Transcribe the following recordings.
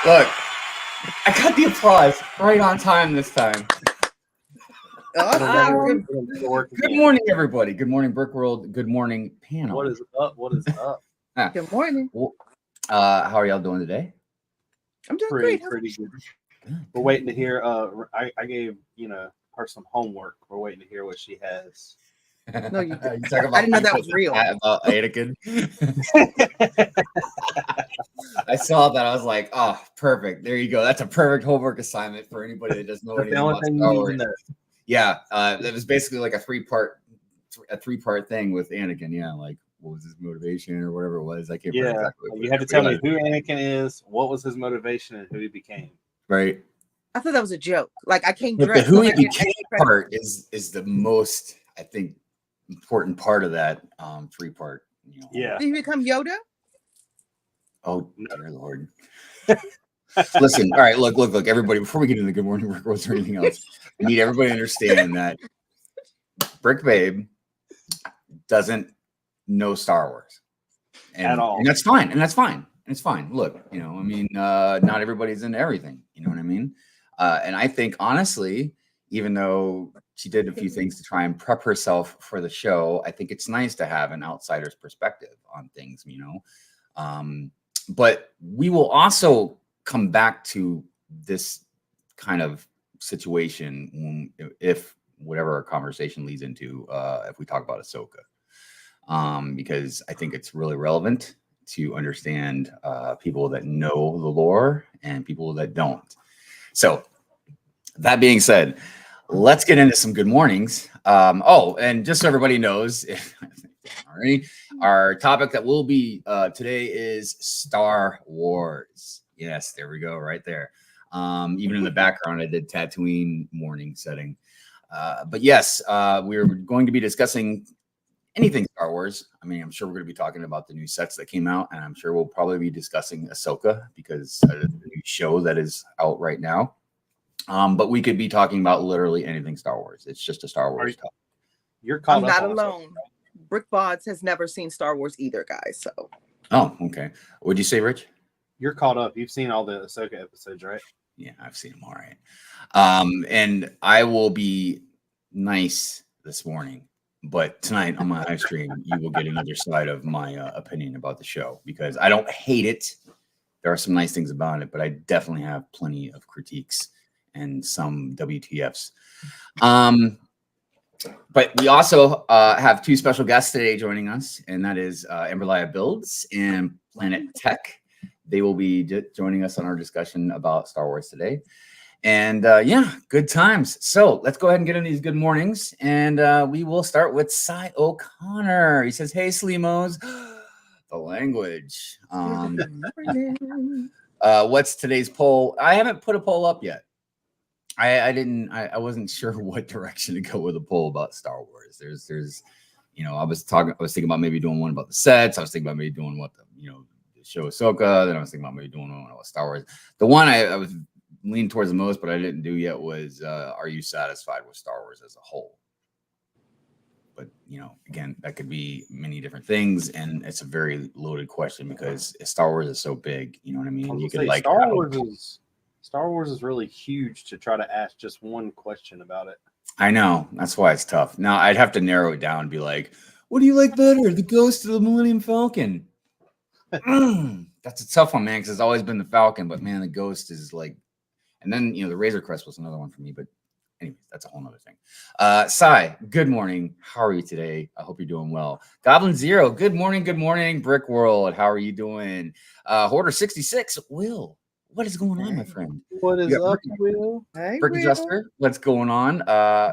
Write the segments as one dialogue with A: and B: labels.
A: Look, I got the applause right on time this time.
B: Awesome.
A: Good morning, everybody. Good morning, Brick World. Good morning, panel.
C: What is up? What is up?
B: Good morning.
A: Well, how are y'all doing today?
B: I'm doing
C: Pretty
B: great.
C: good. We're waiting to hear. I gave her some homework. We're waiting to hear what she has.
B: No, you didn't.
A: You talk about
B: I didn't know that was real.
A: About Anakin. I saw that. I was like, oh, perfect. There you go. That's a perfect homework assignment for anybody that doesn't know anything about Star Wars. Yeah, it was basically like a three-part thing with Anakin. Yeah, like what was his motivation or whatever it was. I can't remember exactly.
C: You had to tell me who Anakin is, what was his motivation, and who he became.
A: Right.
B: I thought that was a joke. Like I came
A: But
B: dressed.
A: the who he became part is the most, I think, important part of that three-part.
C: Yeah.
B: Did he become Yoda?
A: Oh, dear Lord. Listen, all right, look, everybody, before we get into the Good Morning Brick World or anything else, I need everybody to understand that Brick Babe doesn't know Star Wars.
C: At all.
A: And that's fine. It's fine. Look, not everybody's into everything. You know what I mean? And I think, honestly, even though she did a few things to try and prep herself for the show, I think it's nice to have an outsider's perspective on things, But we will also come back to this kind of situation if whatever our conversation leads into, if we talk about Ahsoka, because I think it's really relevant to understand people that know the lore and people that don't. So that being said, let's get into some good mornings. And just so everybody knows, all right, our topic that will be today is Star Wars. Yes, there we go, right there. Even in the background, I did Tatooine morning setting. But yes, we're going to be discussing anything Star Wars. I mean, I'm sure we're going to be talking about the new sets that came out, and I'm sure we'll probably be discussing Ahsoka because the new show that is out right now. But we could be talking about literally anything Star Wars. It's just a Star Wars topic.
C: You're caught
B: I'm
C: up
B: not
C: on
B: alone.
C: Ahsoka, right?
B: Brick Bods has never seen Star Wars either, guys. So.
A: Oh, okay. What'd you say, Rich?
C: You're caught up. You've seen all the Ahsoka episodes, right?
A: Yeah, I've seen them all right. And I will be nice this morning, but tonight on my live stream, you will get another side of my opinion about the show because I don't hate it. There are some nice things about it, but I definitely have plenty of critiques and some WTFs. But we also have two special guests today joining us, and that is Emberlia Builds and Planet TEK. They will be joining us on our discussion about Star Wars today. And good times. So let's go ahead and get into these good mornings. And we will start with Cy O'Connor. He says, hey, Sleemos. The language. What's today's poll? I haven't put a poll up yet. I wasn't sure what direction to go with a poll about Star Wars. There's I was thinking about maybe doing one about the sets. I was thinking about maybe doing what the show Ahsoka. Then I was thinking about maybe doing one about Star Wars. The one I was leaning towards the most, but I didn't do yet was are you satisfied with Star Wars as a whole? But again, that could be many different things, and it's a very loaded question because Star Wars is so big. You know what I mean? You could like
C: Star Wars is really huge to try to ask just one question about it.
A: I know. That's why it's tough. Now, I'd have to narrow it down and be like, what do you like better, the Ghost or the Millennium Falcon? That's a tough one, man, because it's always been the Falcon. But, man, the Ghost is like – and then, the Razor Crest was another one for me. But, anyways, that's a whole other thing. Cy, good morning. How are you today? I hope you're doing well. Goblin Zero, good morning. Good morning. Brick World, how are you doing? Hoarder 66, Will. What is going on, my friend?
C: What is up, Will?
B: Hey,
A: Brick
B: Will.
A: Adjuster, what's going on?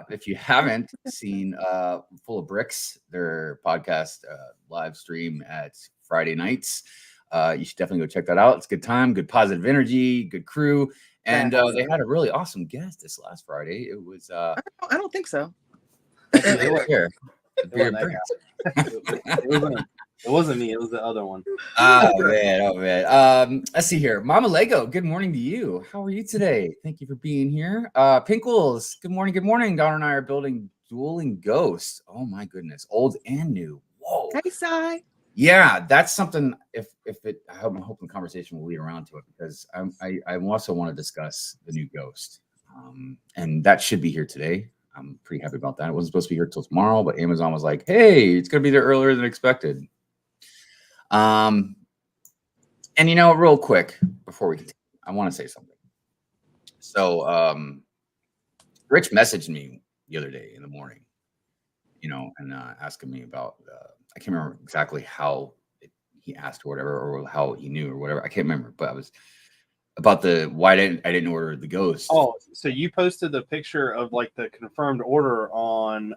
A: If you haven't seen Full of Bricks, their podcast live stream at Friday nights, you should definitely go check that out. It's a good time, good positive energy, good crew. And they had a really awesome guest this last Friday. It was
B: I don't think so.
A: Bearded
C: Brix. It wasn't me. It was the other one.
A: Oh man. Let's see here. Mama Lego, good morning to you. How are you today? Thank you for being here. Pinkles, good morning. Good morning. Donna and I are building dueling ghosts. Oh my goodness, old and new. Whoa.
B: Hey, Cy.
A: Yeah, that's something. I'm hoping the conversation will lead around to it because I also want to discuss the new Ghost, and that should be here today. I'm pretty happy about that. It wasn't supposed to be here till tomorrow, but Amazon was like, "Hey, it's gonna be there earlier than expected." And real quick before we continue, I want to say something. So, Rich messaged me the other day in the morning, and asking me about. I can't remember exactly how he asked or whatever, or how he knew or whatever. I can't remember, but I was about why I didn't order the Ghost.
C: Oh, so you posted the picture of like the confirmed order on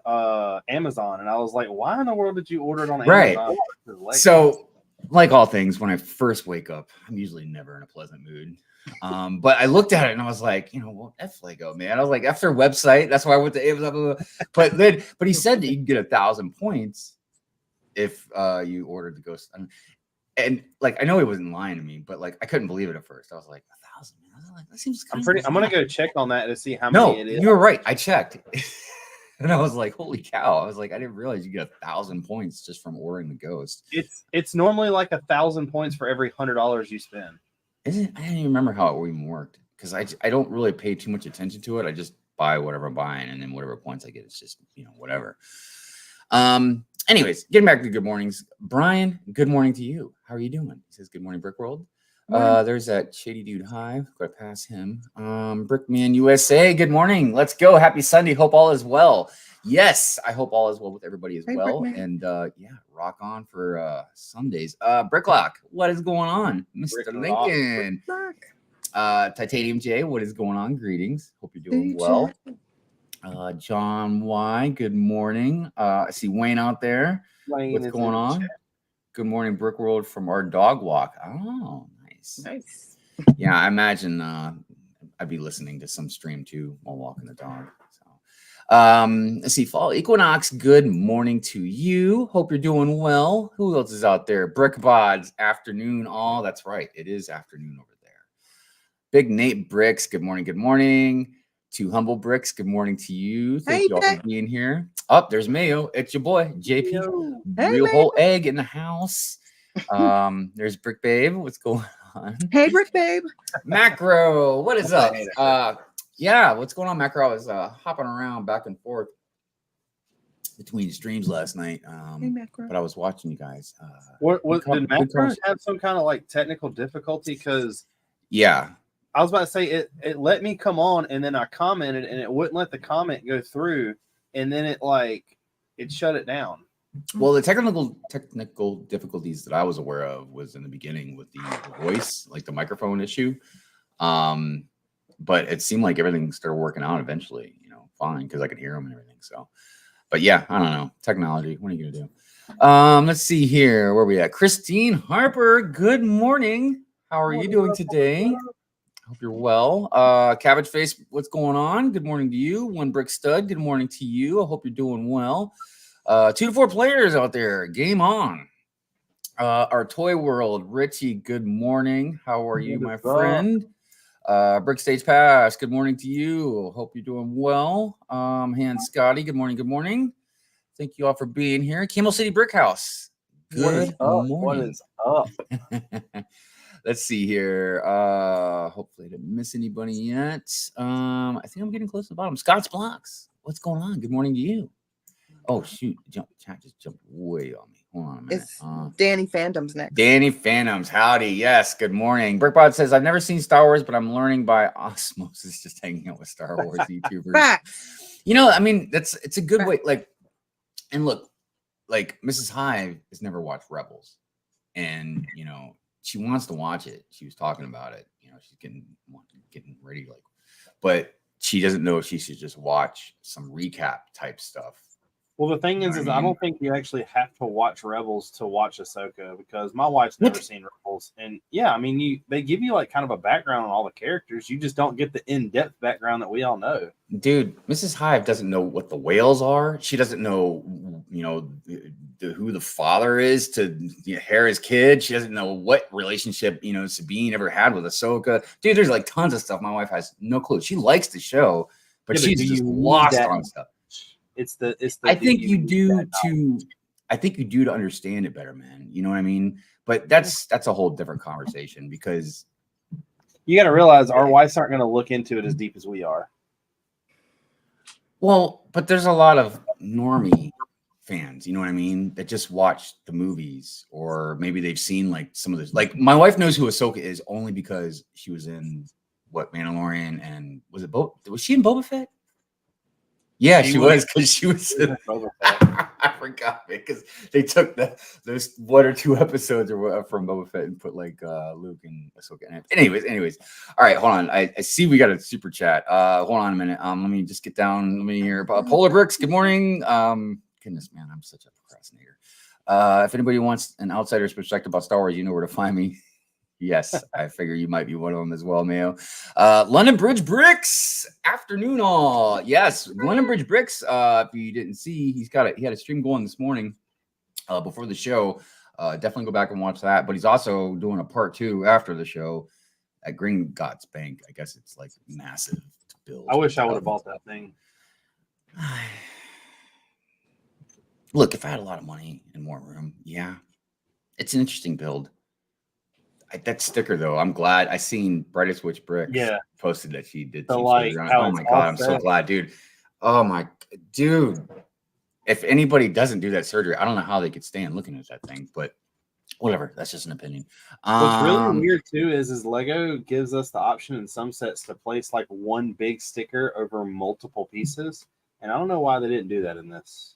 C: Amazon, and I was like, why in the world did you order it on Amazon?
A: Right. So, like all things, when I first wake up, I'm usually never in a pleasant mood. But I looked at it and I was like, well, F Lego, man. I was like, F their website. That's why I went to Amazon. But he said that you can get 1,000 points if you ordered the Ghost. And like, I know he wasn't lying to me, but like, I couldn't believe it at first. I was like, 1,000, man. I was like, that seems.
C: I'm gonna go check on that to see how many it is.
A: You were right. I checked, and I was like, holy cow! I was like, I didn't realize you get 1,000 points just from ordering the Ghost.
C: It's normally like 1,000 points for every $100 you spend.
A: Is it? I didn't even remember how it even worked because I don't really pay too much attention to it. I just buy whatever I'm buying, and then whatever points I get, it's just whatever. Anyways, getting back to good mornings. Brian, good morning to you. How are you doing? He says, good morning, Brick World. There's that shady dude Hive. Gotta pass him. Brickman USA, good morning. Let's go. Happy Sunday. Hope all is well. Yes, I hope all is well with everybody as well. Brickman. And yeah, rock on for Sundays. Bricklock, what is going on? Mr. Lincoln. Titanium J, what is going on? Greetings. Hope you're doing well. John Y, good morning. I see Wayne out there. What's going on? Good morning, Brick World from our dog walk. Oh, nice. Yeah, I imagine I'd be listening to some stream too while walking the dog. So, let's see, Fall Equinox. Good morning to you. Hope you're doing well. Who else is out there? Brick Bods, afternoon. Oh, that's right. It is afternoon over there. Big Nate Bricks. Good morning. Good morning. To Humble Bricks, good morning to you. Thank you all for being here. Oh, there's Mayo. It's your boy, JP. Real whole egg in the house. There's Brick Babe. What's going on?
B: Hey, Brick Babe.
A: Macro, what is up? Yeah, what's going on, Macro? I was hopping around back and forth between streams last night.
B: Hey, Macro.
A: But I was watching you guys.
C: Did Macro have some kind of like technical difficulty? Because
A: yeah.
C: I was about to say it let me come on and then I commented and it wouldn't let the comment go through and then it shut it down.
A: Well, the technical difficulties that I was aware of was in the beginning with the voice, like the microphone issue. But it seemed like everything started working out eventually, fine, because I could hear them and everything. So, but yeah, I don't know. Technology, what are you gonna do? Let's see here. Where are we at? Christine Harper, good morning. How are you doing today? Hope you're well. Cabbage Face, what's going on? Good morning to you. One Brick Stud, good morning to you. I hope you're doing well. 2 to 4 players out there. Game on. Our Toy World, Richie, good morning. How are you, my friend? Brick Stage Pass, good morning to you. Hope you're doing well. Han Scotty, good morning. Good morning. Thank you all for being here. Camel City Brick House. Good morning.
C: What is up?
A: Let's see here. Hopefully I didn't miss anybody yet. I think I'm getting close to the bottom. Scott's Blocks. What's going on? Good morning to you. Oh, shoot. Chat just jumped way on me. Hold on a minute.
B: It's Danny Phantoms next.
A: Danny Phantoms. Howdy. Yes. Good morning. Brickbot says, I've never seen Star Wars, but I'm learning by osmosis, just hanging out with Star Wars YouTubers. I mean, it's a good way. Like, and look, like Mrs. Hive has never watched Rebels. And, she wants to watch it. She was talking about it. She's getting ready, but she doesn't know if she should just watch some recap type stuff.
C: Well, the thing is I don't think you actually have to watch Rebels to watch Ahsoka because my wife's never seen Rebels. And yeah, I mean, they give you like kind of a background on all the characters. You just don't get the in-depth background that we all know.
A: Dude, Mrs. Hive doesn't know what the whales are. She doesn't know, who the father is to Hera's kid. She doesn't know what relationship, Sabine ever had with Ahsoka. Dude, there's like tons of stuff. My wife has no clue. She likes the show, but she's just lost on stuff.
C: It's the
A: I think you do I think you do to understand it better, man. You know what I mean? But that's a whole different conversation because
C: you got to realize our wives aren't going to look into it as deep as we are.
A: Well, but there's a lot of normie fans, you know what I mean, that just watch the movies, or maybe they've seen like some of this. Like my wife knows who Ahsoka is only because she was in Mandalorian, and was she in Boba Fett? Yeah, she was, because she was in Boba Fett. I forgot because they took those 1 or 2 episodes or whatever from Boba Fett and put like Luke and Ahsoka in it. Anyways, all right, hold on. I see we got a super chat. Hold on a minute. Let me just get down. Let me hear Polar Bricks. Good morning. Goodness, man, I'm such a procrastinator. If anybody wants an outsider's perspective about Star Wars, you know where to find me. Yes, I figure you might be one of them as well, Mayo. London Bridge Bricks, afternoon all. Yes, London Bridge Bricks. If you didn't see, he had a stream going this morning before the show. Definitely go back and watch that. But he's also doing a part 2 after the show at Gringotts Bank. I guess it's like massive to build.
C: I wish I would have bought that thing.
A: Look, if I had a lot of money and more room, yeah, it's an interesting build. That sticker though, I'm glad. I seen Brightest Witch Bricks posted that she did.
C: So like,
A: oh my god, I'm so glad, dude. Oh my dude. If anybody doesn't do that surgery, I don't know how they could stand looking at that thing, but whatever. That's just an opinion.
C: What's really weird too is Lego gives us the option in some sets to place like one big sticker over multiple pieces, and I don't know why they didn't do that in this.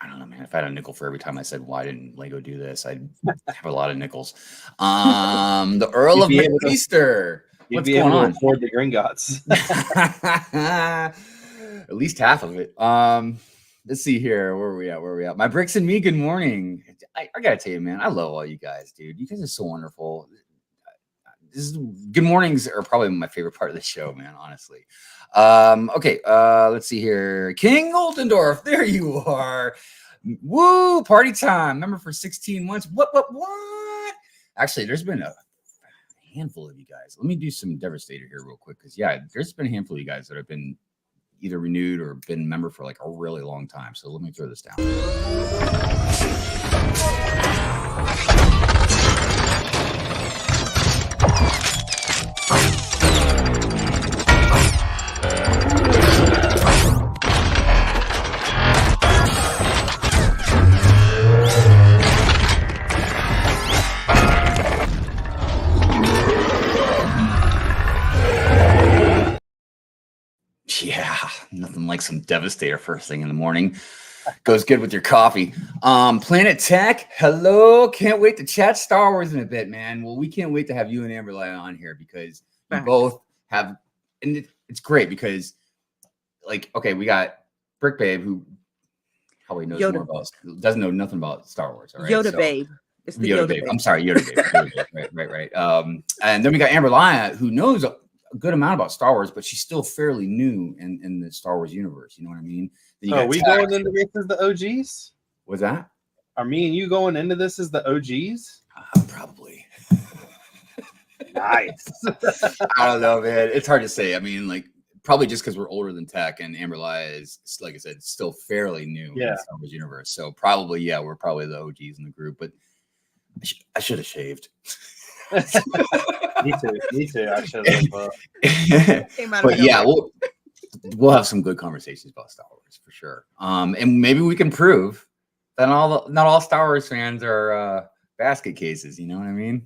A: I don't know, man. If I had a nickel for every time I said, why didn't Lego do this? I'd have a lot of nickels. The Earl of McEaster. What's going on?
C: Afford the Gringotts.
A: At least half of it. Let's see here. Where are we at? My Bricks and me, good morning. I got to tell you, man, I love all you guys, dude. You guys are so wonderful. Good mornings are probably my favorite part of the show, man, honestly. Okay, let's see here. King Oldendorf, there you are. Woo, party time. Member for 16 months. What? Actually, there's been a handful of you guys. Let me do some Devastator here real quick, because there's been a handful of you guys that have been either renewed or been member for like a really long time. So let me throw this down. Yeah, nothing like some Devastator first thing in the morning. Goes good with your coffee. Planet TEK, hello. Can't wait to chat Star Wars in a bit, man. Well, we can't wait to have you and Amber on here, because you both have, and it's great because, like, okay, we got Brick Babe, who probably knows more about, doesn't know nothing about Star Wars. All right,
B: Yoda Babe. It's the Yoda Babe.
A: I'm sorry, Yoda Babe. Right. And then we got Amber Lyon, who knows a good amount about Star Wars, but she's still fairly new in the Star Wars universe. You know what I mean?
C: Are we going into this as the OGs?
A: What's that?
C: Are me and you going into this as the OGs?
A: Probably.
C: Nice.
A: I don't know, man. It's hard to say. I mean, like, probably just because we're older than Tech, and Amber Lyon is, like I said, still fairly new in the Star Wars universe. So probably, we're probably the OGs in the group. But I should have shaved.
C: Me too. I should have.
A: But yeah, we'll have some good conversations about Star Wars for sure. And maybe we can prove that not all Star Wars fans are basket cases. You know what I mean?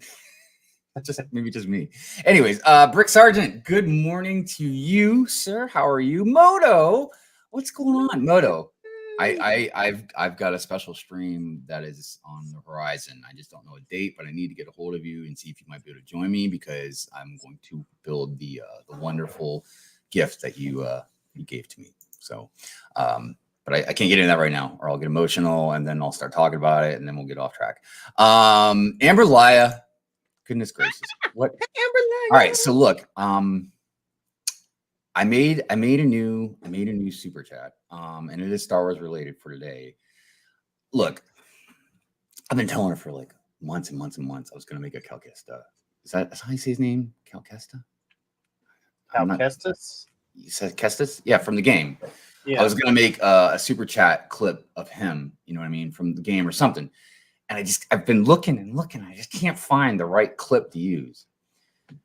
A: Maybe just me. Anyways, Brick Sergeant, good morning to you, sir. How are you? Moto, what's going on, Moto? I've got a special stream that is on the horizon. I just don't know a date, but I need to get a hold of you and see if you might be able to join me, because I'm going to build the wonderful gift that you gave to me. So, but I can't get into that right now, or I'll get emotional and then I'll start talking about it and then we'll get off track. Amber Lyon, goodness gracious, what? Amber Lyon. All right, so look, I made a new super chat, and it is Star Wars related for today. Look, I've been telling her for like months and months and months I was going to make a Cal Kestis. That's how you say his name? Cal Kestis?
C: Cal Kestis?
A: You said Kestis? Yeah, from the game.
C: Yeah.
A: I was gonna make a super chat clip of him, you know what I mean, from the game or something. And I've been looking and looking. I just can't find the right clip to use.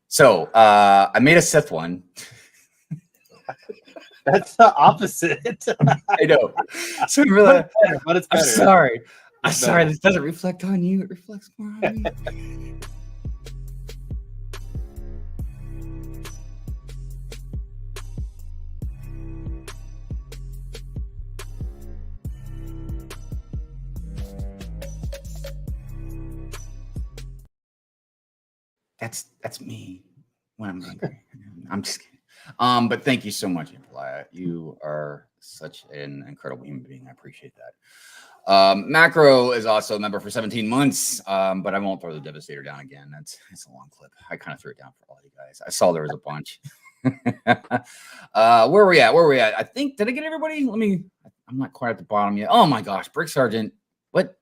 A: So I made a Sith one.
C: That's the opposite.
A: I know. So really,
C: but it's
A: I'm
C: better.
A: sorry. I'm
C: It's
A: sorry.
C: better.
A: This doesn't reflect on you. It reflects more on me. That's me when I'm angry. I'm just kidding. But thank you so much, Ampliah. You are such an incredible human being. I appreciate that. Macro is also a member for 17 months, but I won't throw the Devastator down again. It's a long clip. I kind of threw it down for all you guys. I saw there was a bunch. Where are we at? I think, did I get everybody? I'm not quite at the bottom yet. Oh my gosh, Brick Sergeant. What?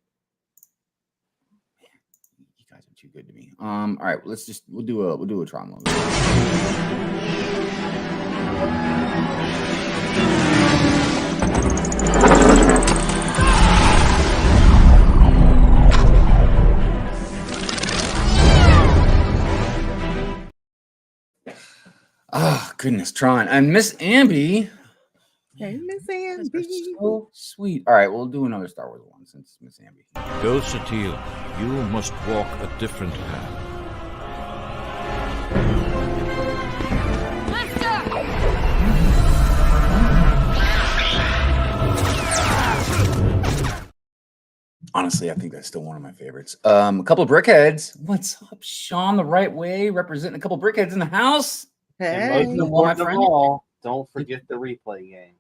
A: You guys are too good to me. All right, we'll do a Tron mode. Oh goodness, Tron and Miss Amby.
B: Hey, Miss
A: That's
B: Amby.
A: so sweet. All right, we'll do another Star Wars one since Miss Amby.
D: Go, Satil. You must walk a different path.
A: Honestly, I think that's still one of my favorites. A couple of brickheads. What's up, Sean? The right way, representing a couple of brickheads in the house.
C: And
B: Hey.
C: most important of all, don't forget the replay game.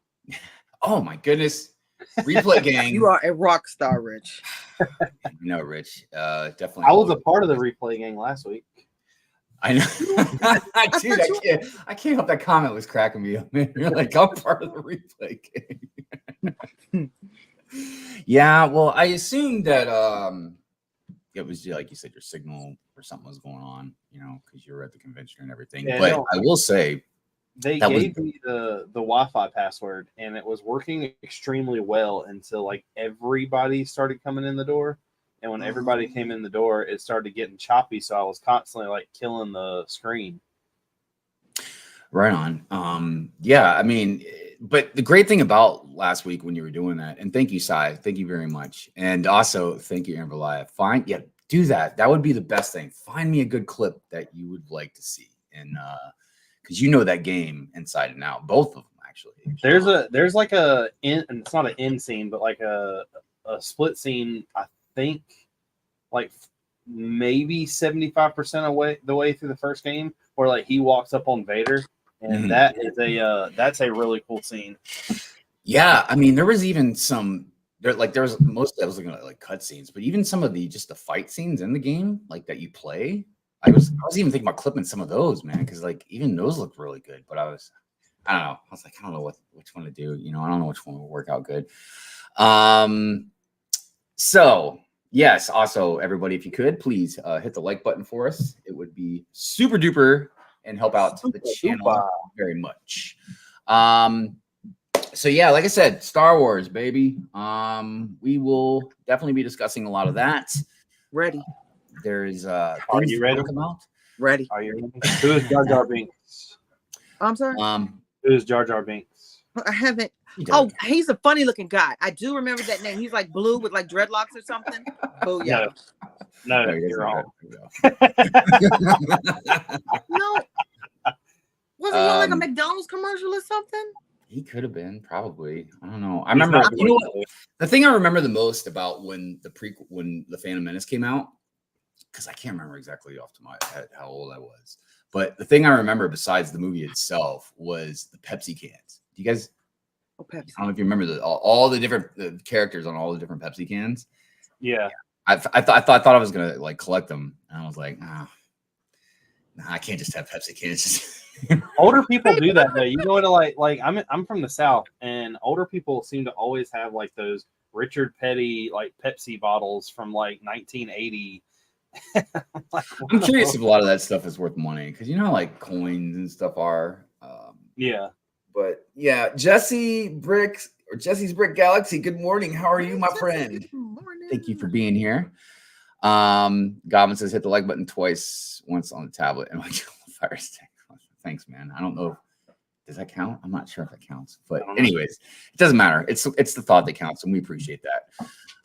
A: Oh my goodness, replay gang.
B: You are a rock star, Rich.
A: No, Rich. Definitely.
C: I was a part of the replay game last week.
A: I know, dude. I can't help that comment was cracking me up. Man, you're like, I'm part of the replay game. Yeah, well, I assumed that it was like you said, your signal or something was going on, you know, because you were at the convention and everything.
C: Yeah,
A: but
C: no.
A: I will say
C: They gave me the Wi-Fi password, and it was working extremely well until like everybody started coming in the door. And when everybody came in the door, it started getting choppy. So I was constantly like killing the screen.
A: right on. Yeah, I mean, but the great thing about last week when you were doing that, and thank you, Sai, thank you very much, and also thank you, Amber. Do that. That would be the best thing. Find me a good clip that you would like to see, and because you know that game inside and out, both of them actually.
C: There's like and it's not an end scene, but like a split scene. I think like maybe 75% away the way through the first game, where like he walks up on Vader, and that is that's a really cool scene.
A: Yeah, I mean, there was even there was most that was looking at like cutscenes, but even some of the fight scenes in the game, like that you play. I was even thinking about clipping some of those, man, because like even those looked really good. But I don't know. I was like, I don't know which one to do. You know, I don't know which one will work out good. So yes, also everybody, if you could please hit the like button for us, it would be super duper and help out the channel very much. So yeah, like I said, Star Wars, baby. We will definitely be discussing a lot of that.
B: Ready.
A: There's
C: Are you ready?
A: come out.
B: Ready.
C: Are you ready? Who is Jar Jar Binks?
B: I'm sorry.
C: Who is Jar Jar Binks?
B: I haven't.
A: He does.
B: Oh, he's a funny looking guy. I do remember that name. He's like blue with like dreadlocks or something. Oh yeah.
C: No,
A: No, he
C: you're
A: doesn't.
C: wrong.
B: No. Wasn't he on like a McDonald's commercial or something?
A: He could have been, probably. I don't know. I remember, you know what? The thing I remember the most about when the Phantom Menace came out, because I can't remember exactly off to my head how old I was, but the thing I remember besides the movie itself was the Pepsi cans. Do you guys?
B: Oh, Pepsi.
A: I don't know if you remember all the different characters on all the different Pepsi cans.
C: Yeah.
A: I thought I was gonna like collect them, and I was like, nah, I can't just have Pepsi cans.
C: Older people do that though. You go into like I'm from the South, and older people seem to always have like those Richard Petty like Pepsi bottles from like 1980.
A: I'm curious if a lot of that stuff is worth money, because you know, like coins and stuff are.
C: Yeah.
A: But yeah, Jesse's Brick Galaxy. Good morning. How are you, my friend?
B: Good morning.
A: Thank you for being here. Goblin says hit the like button twice, once on the tablet and like fire stick. Thanks, man. I don't know. Does that count? I'm not sure if it counts, but anyways, it doesn't matter. It's the thought that counts, and we appreciate that.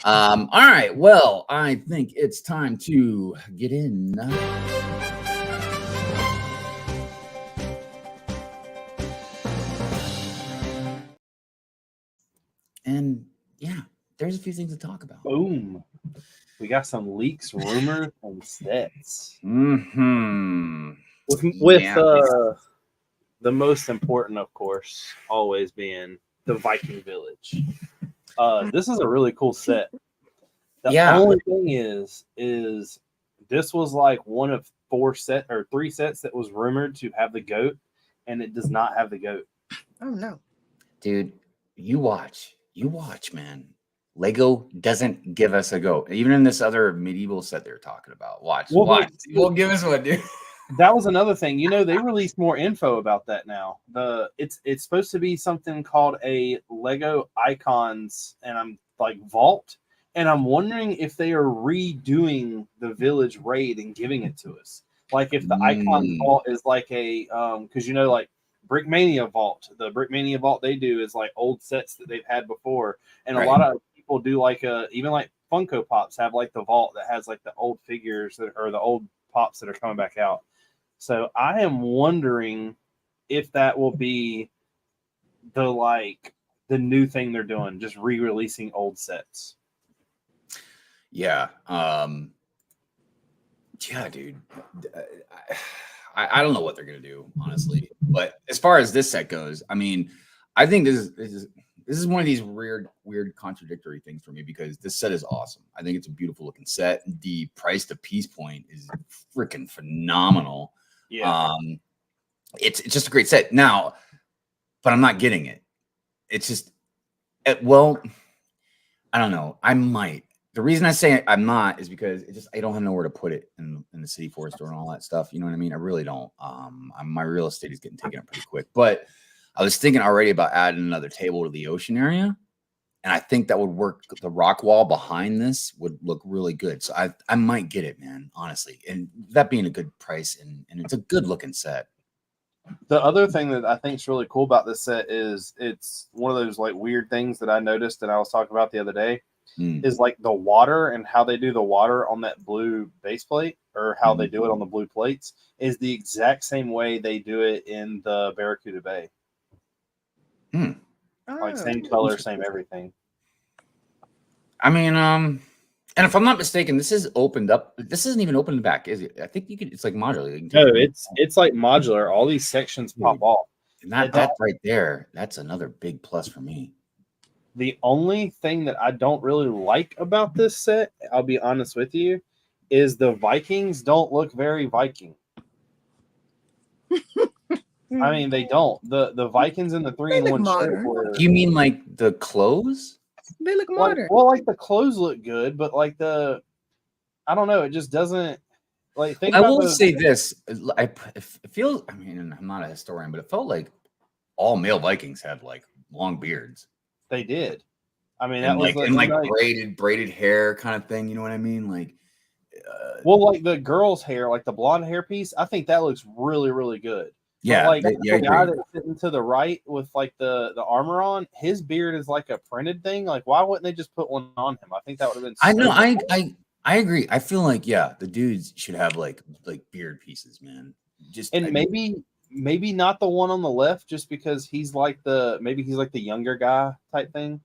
A: All right. Well, I think it's time to get in. And yeah, there's a few things to talk about.
C: Boom. We got some leaks, rumors, and sets.
A: Mm-hmm.
C: With the most important, of course, always being the Viking Village. This is a really cool set. The only thing is this was like one of 3 sets that was rumored to have the goat, and it does not have the goat.
B: Oh no,
A: dude, you watch, man. Lego doesn't give us a goat. Even in this other medieval set they're talking about. Watch. We'll give us one, dude.
C: That was another thing. You know, they released more info about that now. It's supposed to be something called a Lego Icons, and I'm like vault. And I'm wondering if they are redoing the village raid and giving it to us. Like if the Icon vault is like a because you know, like Brickmania vault. The Brickmania vault they do is like old sets that they've had before. And a lot of people do like even like Funko Pops have like the vault that has like the old figures or the old pops that are coming back out. So I am wondering if that will be the new thing they're doing, just re-releasing old sets.
A: Yeah. Yeah, dude. I don't know what they're gonna do, honestly. But as far as this set goes, I mean, I think this is one of these weird, contradictory things for me because this set is awesome. I think it's a beautiful looking set. The price to piece point is freaking phenomenal.
C: Yeah.
A: It's just a great set now, but I'm not getting it. It's just, well, I don't know. I might. The reason I say I'm not is because I don't have nowhere to put it in the city forest store and all that stuff. You know what I mean? I really don't. My real estate is getting taken up pretty quick. But I was thinking already about adding another table to the ocean area, and I think that would work. The rock wall behind this would look really good. So I might get it, man. Honestly, and that being a good price and it's a good looking set.
C: The other thing that I think is really cool about this set is it's one of those like weird things that I noticed that I was talking about the other day. Is like the water and how they do the water on that blue base plate or how they do it on the blue plates is the exact same way they do it in the Barracuda Bay. Like same color, same everything.
A: I mean, and if I'm not mistaken, this is opened up. This isn't even open back, is it? I think you can. It's like modular.
C: No, it's like modular. All these sections pop off.
A: And that right there, that's another big plus for me.
C: The only thing that I don't really like about this set, I'll be honest with you, is the Vikings don't look very Viking. I mean, they don't. The Vikings in the 3-in-1 shirt were...
A: You mean like the clothes?
B: They look modern.
C: Like the clothes look good, but like I don't know, it just doesn't. Like
A: I will say this: it feels. I mean, I'm not a historian, but it felt like all male Vikings had like long beards.
C: They did. I mean,
A: that was like braided hair kind of thing. You know what I mean? Like,
C: like the girl's hair, like the blonde hair piece. I think that looks really, really good.
A: Yeah,
C: but like the guy that's sitting to the right with like the armor on, his beard is like a printed thing. Like, why wouldn't they just put one on him? I think that would have been.
A: I know. I agree. I feel like the dudes should have like beard pieces, man.
C: Maybe not the one on the left, just because he's like the younger guy type thing.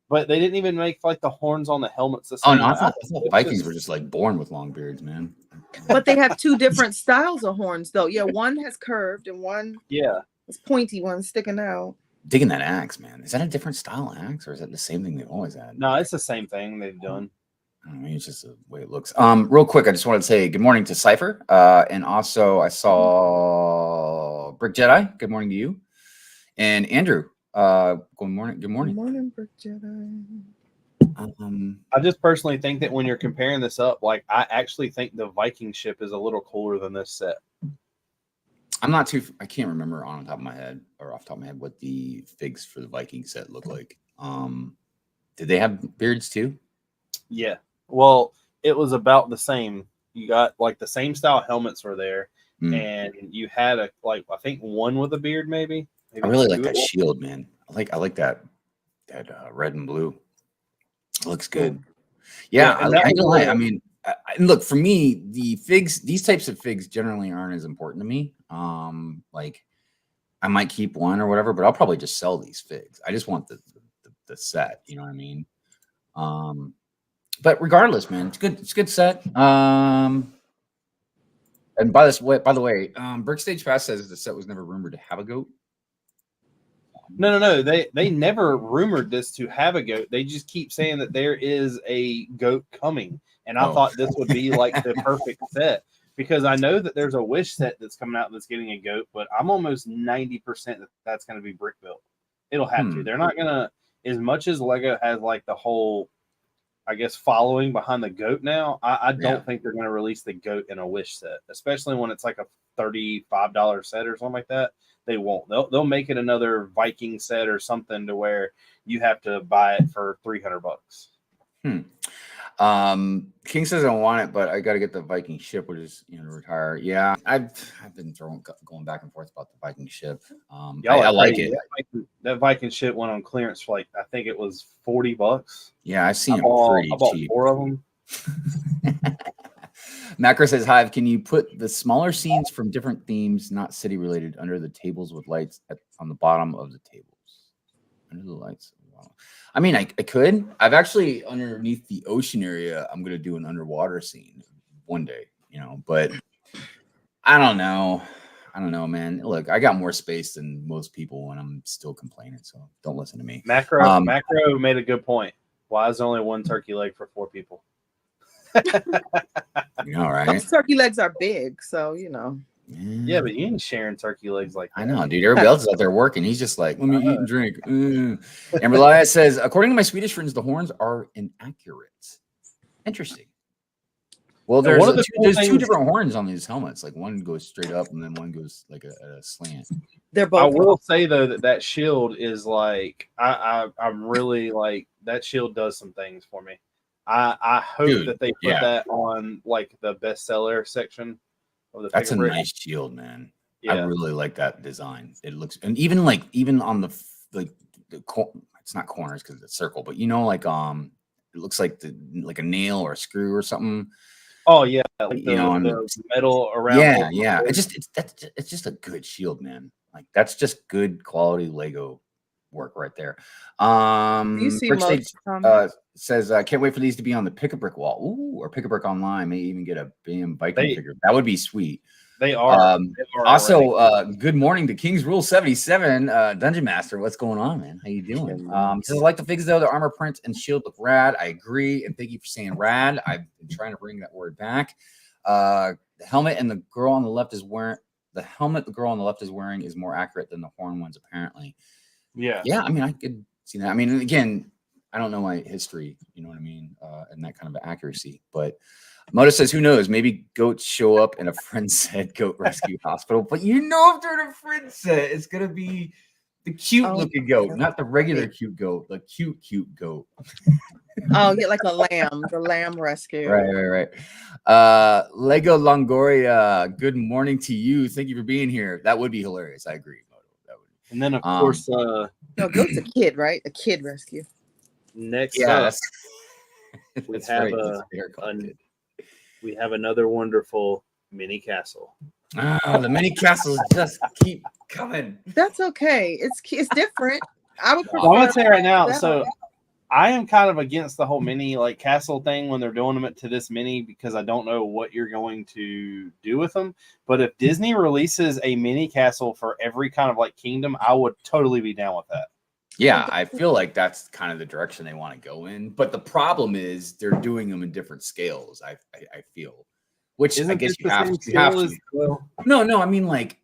C: But they didn't even make like the horns on the helmets the same.
A: Oh no, I thought Vikings were just like born with long beards, man.
B: But they have 2 different styles of horns, though. Yeah, one has curved and one is pointy, one sticking out.
A: Digging that axe, man. Is that a different style axe, or is that the same thing they've always had?
C: No, it's the same thing they've done.
A: I mean, it's just the way it looks. Real quick, I just wanted to say good morning to Cypher. And also I saw Brick Jedi. Good morning to you. And Andrew. Good morning. Good morning.
B: Good morning, Brick Jedi.
C: I just personally think that when you're comparing this up, like I actually think the Viking ship is a little cooler than this set.
A: I'm not too. I can't remember on the top of my head or off the top of my head what the figs for the Viking set look like. Did they have beards too?
C: Yeah. Well, it was about the same. You got like the same style helmets were there, and you had I think one with a beard, maybe
A: I really like that shield, man. I like that red and blue. It looks good. Yeah, I ain't gonna lie. I mean, look, for me, these types of figs generally aren't as important to me. Like I might keep one or whatever, but I'll probably just sell these figs. I just want the set, you know what I mean? But regardless, man, it's good. It's a good set. And by the way, Brick Stage Fast says the set was never rumored to have a goat.
C: No. They never rumored this to have a goat. They just keep saying that there is a goat coming. And I thought this would be like the perfect set, because I know that there's a Wish set that's coming out that's getting a goat, but I'm almost 90% that that's going to be brick built. It'll have to. They're not going to, as much as Lego has like the whole, I guess, following behind the goat now, I don't think they're going to release the goat in a Wish set, especially when it's like a $35 set or something like that. They won't. They'll make it another Viking set or something to where you have to buy it for $300.
A: King says I want it, but I got to get the Viking ship, which is retire. Yeah, I've been going back and forth about the Viking ship. I like it.
C: That Viking ship went on clearance for like I think it was $40.
A: Yeah, I've seen it pretty cheap.
C: 4 of them.
A: Macro says, Hive, can you put the smaller scenes from different themes, not city related, under the tables with lights on the bottom of the tables? Under the lights. Wow. I mean, I could. I've actually, underneath the ocean area, I'm going to do an underwater scene one day, but I don't know. Man. Look, I got more space than most people and I'm still complaining, so don't listen to me.
C: Macro made a good point. Why is there only one turkey leg for 4 people?
A: Right?
B: Those turkey legs are big, so
C: Yeah, but you ain't sharing turkey legs like that.
A: I know, dude. Everybody else is out there working. He's just like, let me eat and drink. And Relias says, according to my Swedish friends, the horns are inaccurate. Interesting. Well, there's two different horns on these helmets. Like one goes straight up and then one goes like a slant.
B: They're both.
C: I will say though that shield is like I'm really like that shield does some things for me. I hope that they put that on like the bestseller section of the.
A: That's a nice shield, man. Yeah. I really like that design. It looks, and even on the it's not corners because it's a circle, but it looks like like a nail or a screw or something.
C: Oh yeah, like the metal around.
A: Yeah. It's just a good shield, man. Like that's just good quality Lego work right there.
B: You see
A: says can't wait for these to be on the Pick a Brick wall. Ooh, or Pick a Brick online. May even get a BAM Viking figure. That would be sweet.
C: They are.
A: Also, good morning to King's Rule 77, Dungeon Master. What's going on, man? How you doing? Says I like the figs though. The armor print and shield look rad. I agree, and thank you for saying rad. I've been trying to bring that word back. The helmet and the girl on the left is wearing the helmet. The girl on the left is wearing is more accurate than the horn ones, apparently.
C: Yeah.
A: I mean, I could see that. I mean, again, I don't know my history, you know what I mean, and that kind of accuracy. But Moto says, who knows? Maybe goats show up in a friend set goat rescue hospital. But if they're in a friend set, it's gonna be the cute looking goat, not the regular cute goat, the cute goat.
B: Oh, yeah, like the lamb rescue.
A: Right. Lego Longoria, good morning to you. Thank you for being here. That would be hilarious. I agree, Moto. That would.
C: And then of course,
B: no, goat's a kid, right? A kid rescue.
C: Next up, we have another wonderful mini castle.
A: The mini castles just keep coming.
B: That's okay. It's different. I would prefer.
C: I'm gonna say right now. So I am kind of against the whole mini like castle thing when they're doing them to this mini because I don't know what you're going to do with them. But if Disney releases a mini castle for every kind of like kingdom, I would totally be down with that.
A: Yeah, I feel like that's kind of the direction they want to go in. But the problem is they're doing them in different scales. I feel, which I guess you have to.
C: Well?
A: No. I mean, like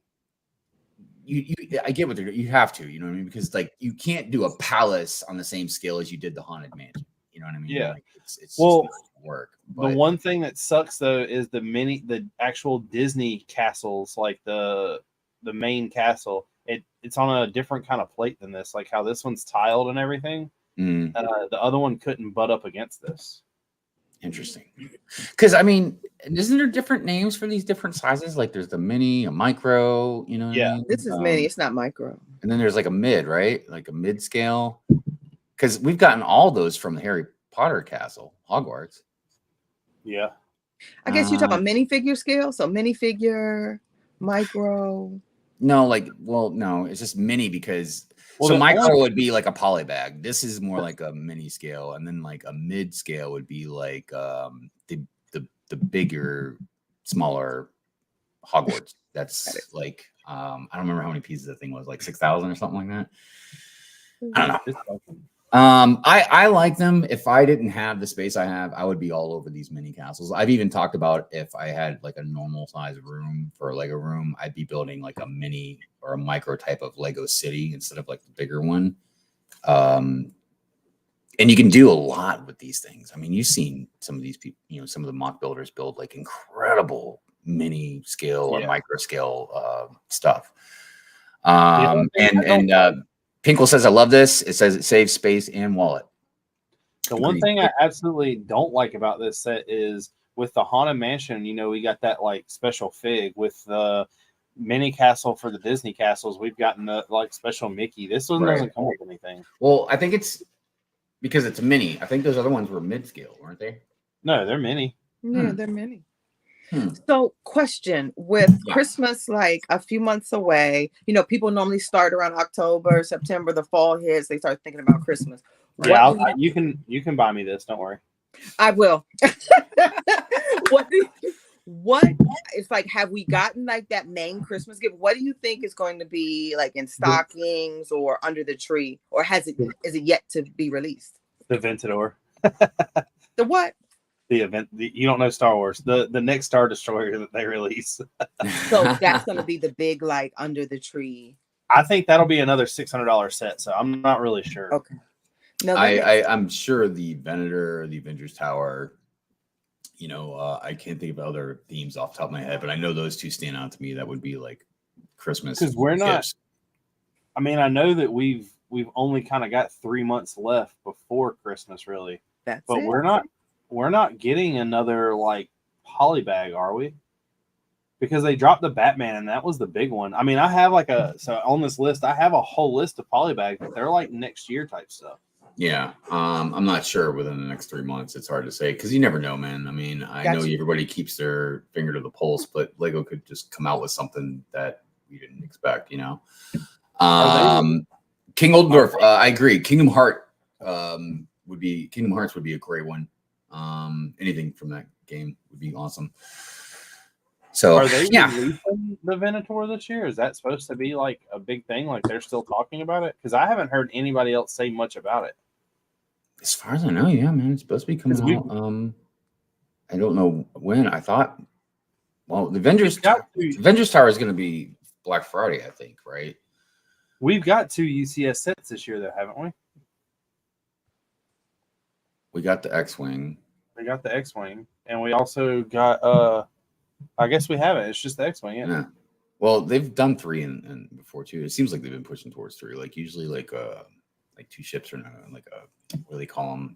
A: I get what you have to. You know what I mean? Because like you can't do a palace on the same scale as you did the Haunted Mansion. You know what I mean?
C: Yeah.
A: Like, it's
C: well,
A: just not work. But
C: the one thing that sucks though is the actual Disney castles, like the the main castle, it's on a different kind of plate than this. Like how this one's tiled and everything. The other one couldn't butt up against this.
A: Interesting. Because I mean, isn't there different names for these different sizes? Like there's the mini, a micro, you know what I mean?
B: This is mini, it's not micro.
A: And then there's like a mid, right? Like a mid scale. Because we've gotten all those from the Harry Potter castle, Hogwarts.
C: Yeah.
B: I guess you're talking about minifigure scale. So minifigure, micro.
A: No, no, it's just mini because
C: Well,
A: micro would be like a poly bag. This is more like a mini scale, and then like a mid scale would be like the bigger, smaller Hogwarts. That's like I don't remember how many pieces the thing was, like 6,000 or something like that. I don't know. I like them. If I didn't have the space I have, I would be all over these mini castles. I've even talked about if I had like a normal size room for a Lego room, I'd be building like a mini or a micro type of Lego city instead of like the bigger one. And you can do a lot with these things. I mean, you've seen some of these people, you know, some of the mock builders build like incredible mini scale or micro scale stuff. Pinkle says, I love this. It says it saves space and wallet.
C: The one thing I absolutely don't like about this set is with the Haunted Mansion, you know, we got that like special fig. With the mini castle for the Disney castles, we've gotten the like special Mickey. This one doesn't come with anything.
A: Well, I think it's because it's a mini. I think those other ones were mid-scale, weren't they?
C: No, they're mini.
B: Yeah, they're mini. So question, with Christmas like a few months away, you know, people normally start around October, September, the fall hits, they start thinking about Christmas.
C: Yeah, you can buy me this, don't worry.
B: I will. What it's like, have we gotten like that main Christmas gift? What do you think is going to be like in stockings or under the tree, or is it yet to be released?
C: The Ventador.
B: The what?
C: The event, you don't know Star Wars, the next Star Destroyer that they release.
B: So that's going to be the big, like under the tree.
C: I think that'll be another $600 set. So I'm not really sure.
B: Okay. No,
A: I'm sure the Venator, the Avengers Tower, you know, I can't think of other themes off the top of my head, but I know those two stand out to me. That would be like Christmas.
C: Because we're not, I mean, I know that we've only kind of got 3 months left before Christmas, really.
B: But
C: we're not getting another like poly bag, are we? Because they dropped the Batman and that was the big one. I mean, I have like so on this list, I have a whole list of poly bags, but they're like next year type stuff.
A: Yeah. I'm not sure within the next 3 months. It's hard to say because you never know, man. I mean, I know everybody keeps their finger to the pulse, but Lego could just come out with something that we didn't expect, you know. King Oldendorf, I agree. Kingdom Hearts would be a great one. Anything from that game would be awesome. So
C: are they releasing the Venator this year? Is that supposed to be like a big thing? Like they're still talking about it? Because I haven't heard anybody else say much about it.
A: As far as I know, yeah, man, it's supposed to be coming out. I don't know when. I thought, well, the Avengers Tower is going to be Black Friday, I think, right?
C: We've got 2 UCS sets this year, though, haven't we?
A: We got the X-Wing.
C: We got the X-Wing. And we also got, I guess we haven't. It's just the X-Wing, yeah.
A: Well, they've done 3 and before, too. It seems like they've been pushing towards 3. Like, usually, like 2 ships or like what do they call them?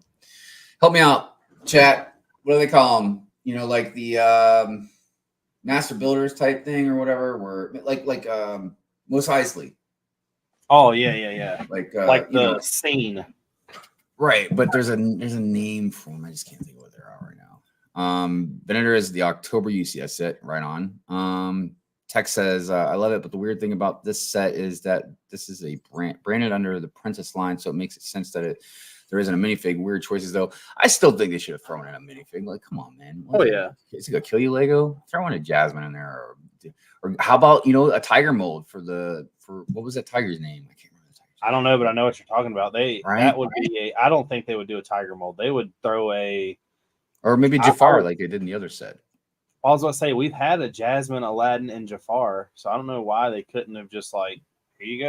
A: Help me out, chat. What do they call them? You know, like the master builders type thing or whatever, where like Mos Eisley.
C: Oh, yeah. Like the scene.
A: Right, but there's a name for them. I just can't think of what they're at right now. Venator is the October UCS set, right on. Tech says, I love it, but the weird thing about this set is that this is a branded under the Princess line, so it makes sense that there isn't a minifig. Weird choices, though. I still think they should have thrown in a minifig. Like, come on, man. Is it gonna kill you, Lego? Throw in a Jasmine in there, or how about, you know, a tiger mold for what was that tiger's name? I can't remember.
C: I don't know, but I know what you're talking about. That would be I don't think they would do a tiger mold. They would throw
A: or maybe Jafar like they did in the other set.
C: I was going to say, we've had a Jasmine, Aladdin, and Jafar, so I don't know why they couldn't have just like, here you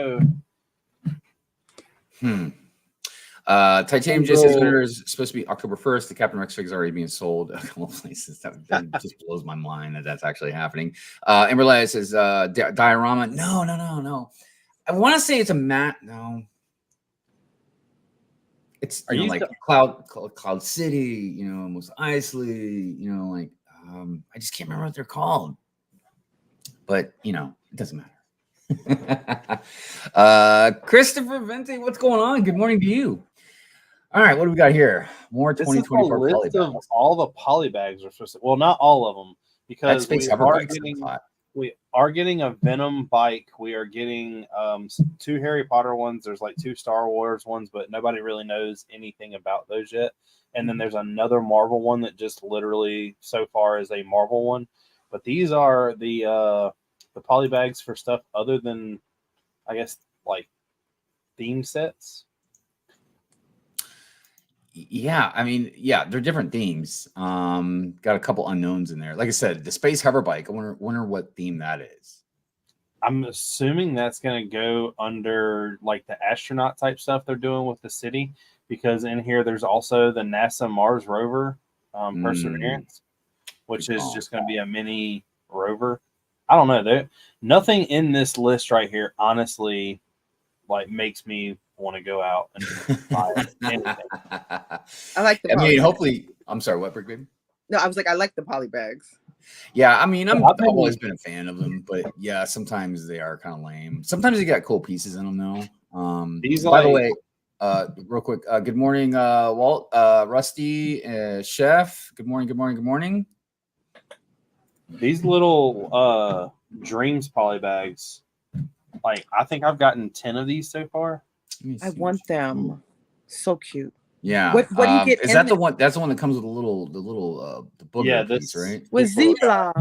C: go.
A: Titanium JC's winner is supposed to be October 1st. The Captain Rex figure is already being sold a couple of places. That just blows my mind that that's actually happening. Emberlay says diorama. No. I want to say it's a matte. No. It's like Cloud City, Mos Eisley, like I just can't remember what they're called. But it doesn't matter. Christopher Vente, what's going on? Good morning to you. All right, what do we got here? More 2024
C: list of all the polybags are supposed to. Well, not all of them, because we are getting a Venom bike. We are getting 2 Harry Potter ones. There's like 2 Star Wars ones, but nobody really knows anything about those yet. And then there's another Marvel one that just literally so far is a Marvel one. But these are the polybags for stuff other than, I guess, like theme sets.
A: Yeah, I mean, they're different themes. Got a couple unknowns in there. Like I said, the space hover bike. I wonder what theme that is.
C: I'm assuming that's going to go under like the astronaut type stuff they're doing with the city, because in here there's also the NASA Mars rover Perseverance, which is just going to be a mini rover. I don't know. Nothing in this list right here, honestly, like makes me want to go out and buy anything.
B: I like the.
A: I mean, hopefully. I'm sorry. What, Brick Baby?
B: No, I was like, I like the poly bags.
A: Yeah, I mean, I've always been a fan of them, but yeah, sometimes they are kind of lame. Sometimes they got cool pieces in them, though. By the way, real quick, good morning, Walt, Rusty, Chef. Good morning.
C: These little Dreams polybags, like I think I've gotten 10 of these so far.
B: I want them. So cute.
A: Yeah.
B: What do you get?
A: Is that the one? That's the one that comes with the booger piece, right?
B: With zebra.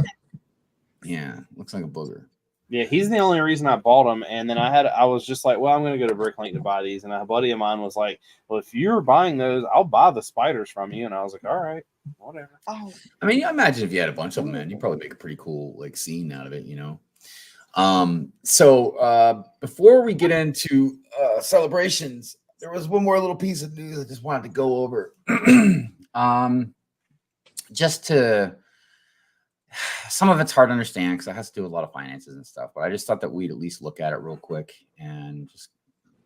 A: Yeah, looks like a booger.
C: Yeah, he's the only reason I bought them. And then I was just like, well, I'm going to go to Bricklink to buy these. And a buddy of mine was like, well, if you're buying those, I'll buy the spiders from you. And I was like, all right, whatever.
B: Oh,
A: I mean, I imagine if you had a bunch of them, man, you'd probably make a pretty cool like scene out of it, So before we get into celebrations, there was one more little piece of news I just wanted to go over. Some of it's hard to understand because it has to do with a lot of finances and stuff, but I just thought that we'd at least look at it real quick and just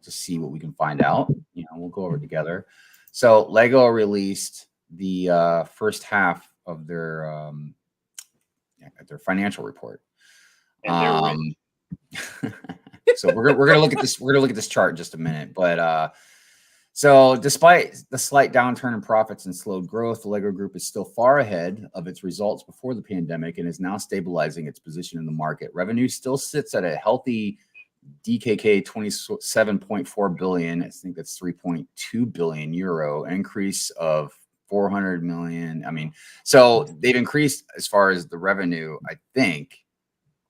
A: see what we can find out. We'll go over it together. So Lego released the first half of their financial report. So we're gonna look at this. We're gonna look at this chart in just a minute. But so despite the slight downturn in profits and slowed growth, the Lego Group is still far ahead of its results before the pandemic and is now stabilizing its position in the market. Revenue still sits at a healthy DKK 27.4 billion. I think that's 3.2 billion euro, an increase of 400 million. I mean, so they've increased as far as the revenue, I think,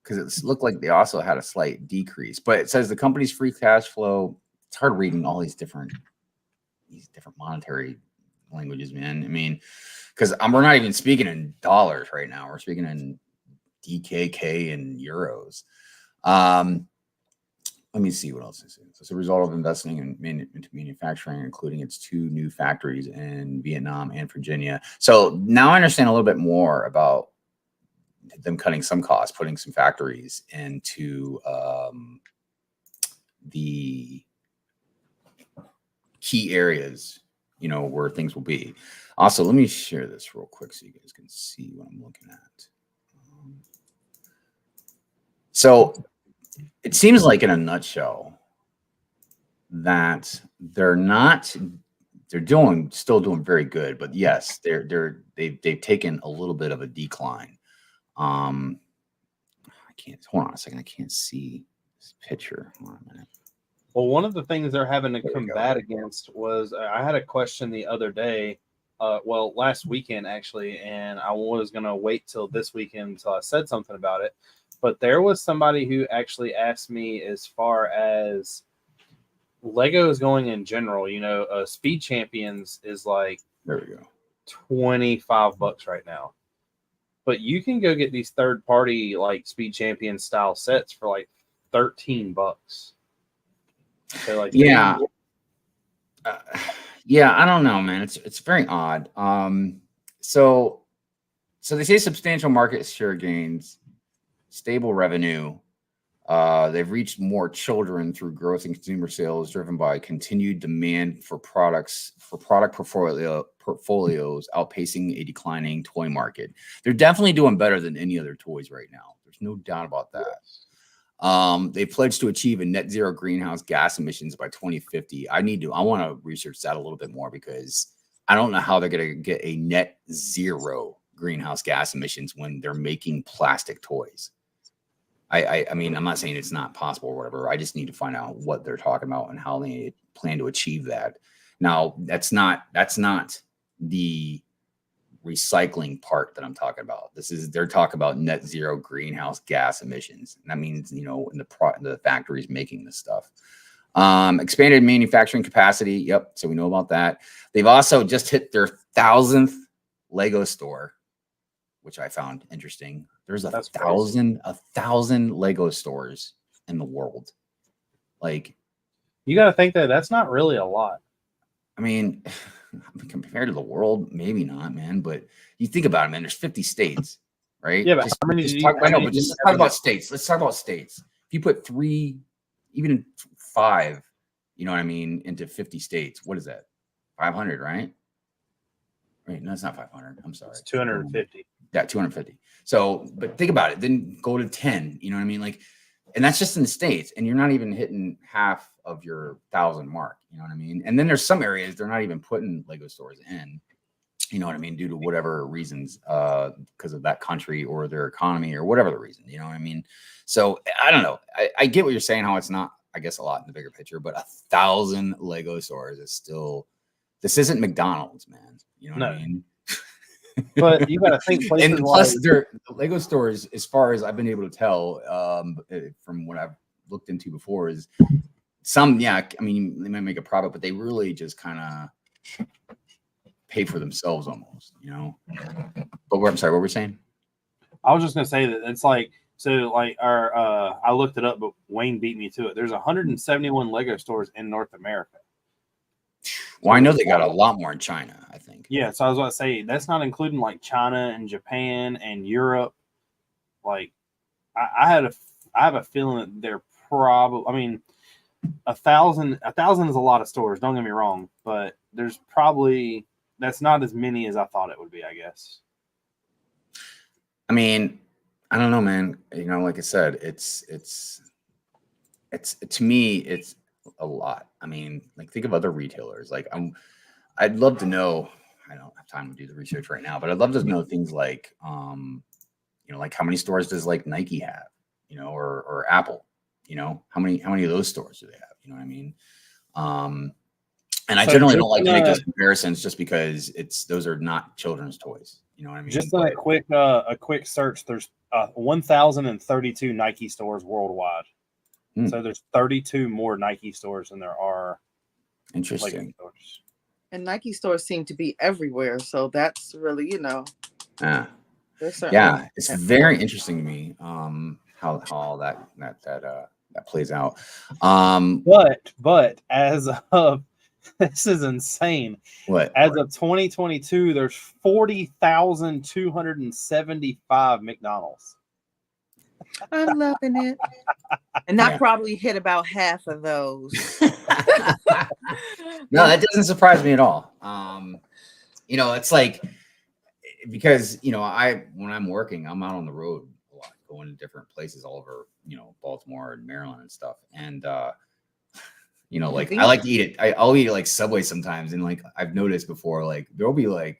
A: because it looked like they also had a slight decrease. But it says the company's free cash flow. It's hard reading all these different monetary languages, man. I mean, because we're not even speaking in dollars right now. We're speaking in DKK and euros. Let me see what else this is. It's a result of investing into manufacturing, including its 2 new factories in Vietnam and Virginia. So now I understand a little bit more about them cutting some costs, putting some factories into the key areas, where things will be. Also, let me share this real quick so you guys can see what I'm looking at. So it seems like, in a nutshell, that they're still doing very good, but yes, they've taken a little bit of a decline. I can't, hold on a second. I can't see this picture. Hold on a minute.
C: Well, one of the things they're having to combat against was, I had a question the other day, last weekend actually, and I was going to wait till this weekend until I said something about it. But there was somebody who actually asked me, as far as Lego is going in general, Speed Champions is like,
A: there we go,
C: $25 right now. But you can go get these third-party like Speed Champion style sets for like $13. So like,
A: yeah. Yeah, I don't know, man. It's very odd. So they say substantial market share gains, stable revenue. They've reached more children through growth in consumer sales, driven by continued demand for product portfolios outpacing a declining toy market. They're definitely doing better than any other toys right now. There's no doubt about that. They pledged to achieve a net zero greenhouse gas emissions by 2050. I want to research that a little bit more, because I don't know how they're going to get a net zero greenhouse gas emissions when they're making plastic toys. I mean, I'm not saying it's not possible or whatever. I just need to find out what they're talking about and how they plan to achieve that. Now, that's not the recycling part that I'm talking about. They're talking about net zero greenhouse gas emissions. And that means, in the factories making this stuff. Expanded manufacturing capacity. Yep. So we know about that. They've also just hit their 1,000th Lego store, which I found interesting. There's a thousand Lego stores in the world. Like,
C: you got to think that that's not really a lot.
A: I mean, compared to the world, maybe not, man. But you think about it, man. There's 50 states, right?
C: Yeah, but let's
A: talk about states. Let's talk about states. If you put 3, even 5, you know what I mean, into 50 states, what is that? 500, right? Wait, no, it's not 500. I'm sorry.
C: It's 250.
A: Yeah, 250. So, but think about it. Then go to 10. You know what I mean? Like, and that's just in the States, and you're not even hitting half of your 1,000 mark. You know what I mean? And then there's some areas they're not even putting Lego stores in. You know what I mean? Due to whatever reasons, because of that country or their economy or whatever the reason. You know what I mean? So I don't know. I get what you're saying. How it's not, I guess, a lot in the bigger picture, but 1,000 Lego stores is still. This isn't McDonald's, man. You know what I mean?
C: But you got to think.
A: And plus, the Lego stores, as far as I've been able to tell, from what I've looked into before, is some, I mean, they might make a profit, but they really just kind of pay for themselves almost, you know. But I'm sorry, what were we saying?
C: I was just gonna say that it's like, so like I looked it up, but Wayne beat me to it. There's 171 Lego stores in North America.
A: Well, I know they got a lot more in China, I think.
C: Yeah, so I was about to say that's not including like China and Japan and Europe. Like, I have a feeling that they're probably. I mean, 1,000 is a lot of stores. Don't get me wrong, but there's probably that's not as many as I thought it would be, I guess.
A: I mean, I don't know, man. You know, like I said, it's to me, it's a lot. I mean, like, think of other retailers. Like, I'd love to know. I don't have time to do the research right now, but I'd love to know things like, like how many stores does like Nike have, or Apple, how many of those stores do they have? You know what I mean? And I generally don't like to make those comparisons just because those are not children's toys. You know what I mean?
C: Just a quick search. There's 1,032 Nike stores worldwide. So there's 32 more Nike stores than there are.
A: Interesting.
C: Stores.
B: And Nike stores seem to be everywhere, so that's really,
A: Yeah, it's very interesting to me how all that plays out.
C: But as of this is insane.
A: What?
C: As of 2022, there's 40,275 McDonald's.
B: I'm loving it. And I probably hit about half of those.
A: No, that doesn't surprise me at all. It's like, because, when I'm working, I'm out on the road a lot, going to different places all over, Baltimore and Maryland and stuff. And, like, I like to eat it. I'll eat like Subway sometimes. And like, I've noticed before, like, there'll be like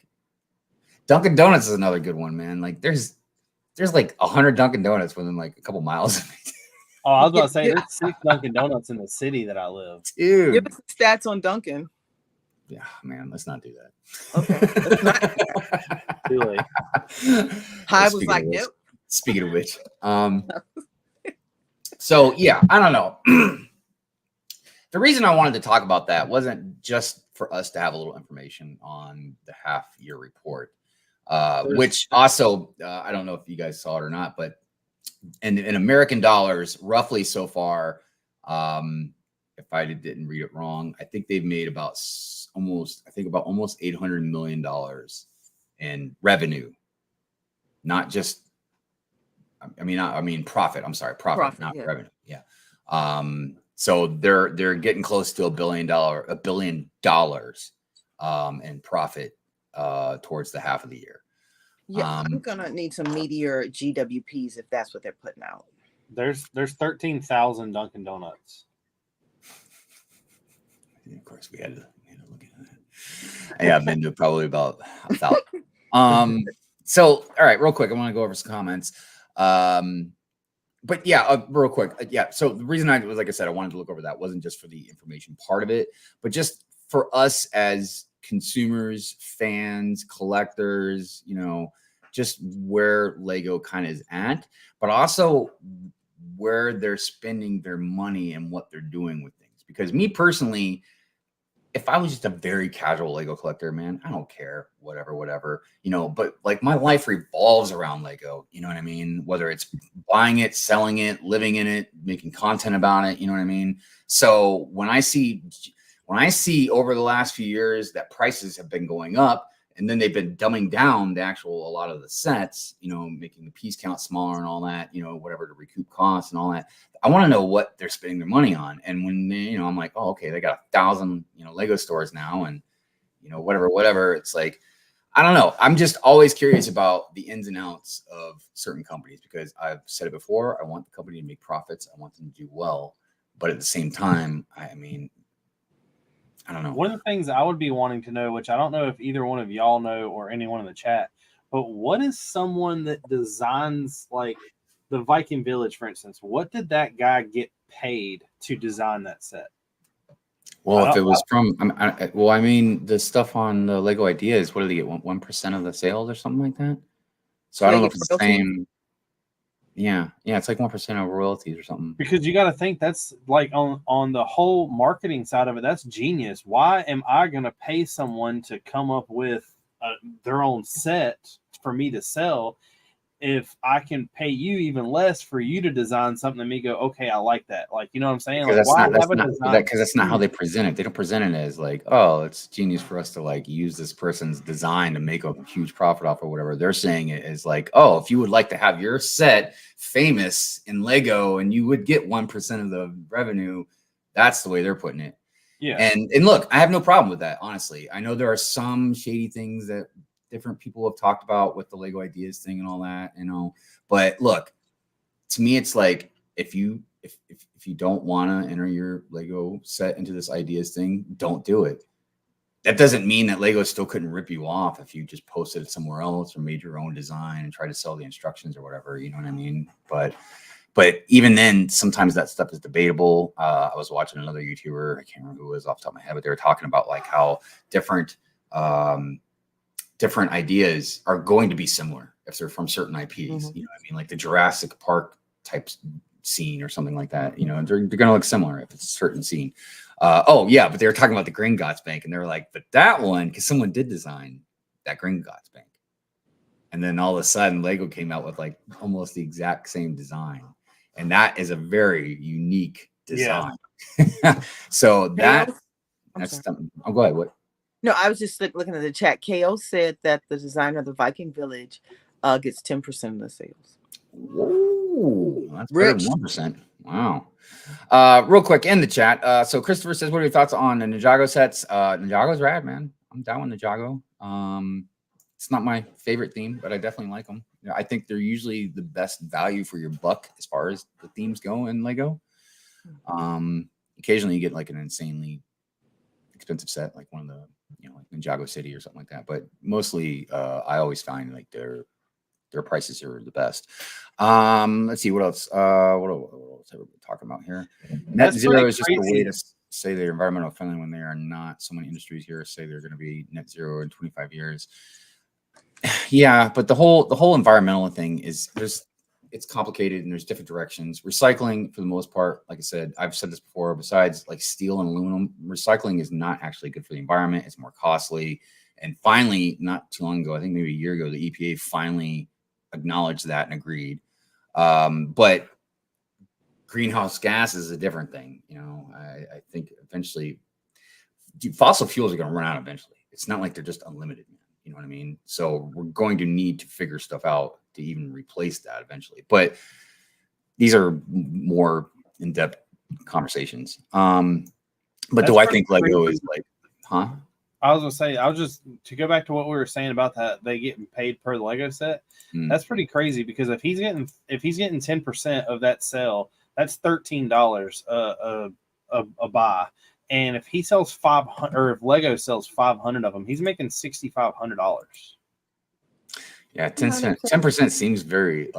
A: Dunkin' Donuts is another good one, man. Like there's like 100 Dunkin' Donuts within like a couple miles of me.
C: Oh, I was about to say there's 6 Dunkin' Donuts in the city that I live.
A: Dude,
B: give us the stats on Dunkin'.
A: Yeah, man, let's not do that.
B: Okay, let's not.
C: Too late.
B: Hive was like, nope.
A: Speaking of which, so yeah, I don't know. The reason I wanted to talk about that wasn't just for us to have a little information on the half-year report, which also, I don't know if you guys saw it or not, but in American dollars, roughly so far, if if I didn't read it wrong. I think they've made about almost $800 million in revenue, not just. I mean profit. I'm sorry, profit, not revenue. Yeah. So they're getting close to $1 billion in profit towards the half of the year.
B: Yeah, I'm gonna need some Meteor GWPs if that's what they're putting out.
C: There's 13,000 Dunkin' Donuts.
A: And of course, we had to look at that. Yeah, I've been to probably about 1,000. So, all right, real quick, I want to go over some comments. But yeah, real quick. Yeah. So the reason like I said, I wanted to look over that wasn't just for the information part of it, but just for us as consumers, fans, collectors, just where Lego kind of is at, but also where they're spending their money and what they're doing with things. Because me personally, if I was just a very casual Lego collector, man, I don't care, whatever, but like my life revolves around Lego, you know what I mean? Whether it's buying it, selling it, living in it, making content about it, you know what I mean? So when I see over the last few years that prices have been going up, and then they've been dumbing down a lot of the sets, making the piece count smaller and all that, whatever, to recoup costs and all that. I want to know what they're spending their money on. And when they, I'm like, oh, okay, they got 1,000, Lego stores now, and whatever. It's like, I don't know. I'm just always curious about the ins and outs of certain companies, because I've said it before. I want the company to make profits. I want them to do well, but at the same time, I mean, I don't know.
C: One of the things I would be wanting to know, which I don't know if either one of y'all know or anyone in the chat, but what is someone that designs like the Viking Village, for instance? What did that guy get paid to design that set?
A: Well, if it was from, I mean, the stuff on the Lego Ideas, what do they get? 1% of the sales or something like that? So I don't know if it's the same. Yeah, it's like 1% of royalties or something.
C: Because you got to think that's like on the whole marketing side of it, that's genius. Why am I going to pay someone to come up with their own set for me to sell if I can pay you even less for you to design something and me go, okay, I like that. Like, you know what I'm saying? Like,
A: because that's not how they present it. They don't present it as like, oh, it's genius for us to like use this person's design to make a huge profit off or whatever. They're saying it is like, oh, if you would like to have your set famous in Lego and you would get 1% of the revenue, that's the way they're putting it.
C: Yeah.
A: And look, I have no problem with that, honestly. I know there are some shady things that different people have talked about with the Lego Ideas thing and all that, but look, to me, it's like, if you don't want to enter your Lego set into this Ideas thing, don't do it. That doesn't mean that Lego still couldn't rip you off if you just posted it somewhere else or made your own design and tried to sell the instructions or whatever, you know what I mean? But even then, sometimes that stuff is debatable. I was watching another YouTuber, I can't remember who it was off the top of my head, but they were talking about like how different ideas are going to be similar if they're from certain IPs. You know what I mean? Like the Jurassic Park type scene or something like that. They're going to look similar if it's a certain scene. Oh yeah, but they were talking about the Gringotts Bank, and they were like, but that one, because someone did design that Gringotts Bank, and then all of a sudden Lego came out with like almost the exact same design, and that is a very unique design. Yeah. So that's something. Oh, go ahead. What?
B: No, I was just looking at the chat. KO said that the designer of the Viking Village gets 10% of the sales.
A: Whoa, that's better than 1%. Wow. Real quick in the chat. So Christopher says, what are your thoughts on the Ninjago sets? Ninjago's rad, man. I'm down with Ninjago. It's not my favorite theme, but I definitely like them. I think they're usually the best value for your buck as far as the themes go in Lego. Occasionally you get like an insanely expensive set, like one of the, like Ninjago City or something like that. But mostly, I always find like their prices are the best. Let's see what else. What else are we talking about here? Net zero is just a way to say they're environmental friendly when they are not. So many industries here say they're going to be net zero in 25 years. Yeah, but the whole environmental thing is it's complicated and there's different directions. Recycling, for the most part, like I said, I've said this before, besides like steel and aluminum, recycling is not actually good for the environment. It's more costly. And finally, not too long ago, I think maybe a year ago, the EPA finally acknowledged that and agreed. But greenhouse gas is a different thing. You know, I think eventually fossil fuels are going to run out eventually. It's not like they're just unlimited, man. You know what I mean? So we're going to need to figure stuff out to even replace that eventually. But these are more in-depth conversations. But do I think Lego is like, huh?
C: I was gonna say, to go back to what we were saying about that they getting paid per Lego set. That's pretty crazy because if he's getting 10% of that sale, that's $13 a buy. And if he sells 500, or if Lego sells 500 of them, he's making $6,500.
A: Yeah, 10% seems very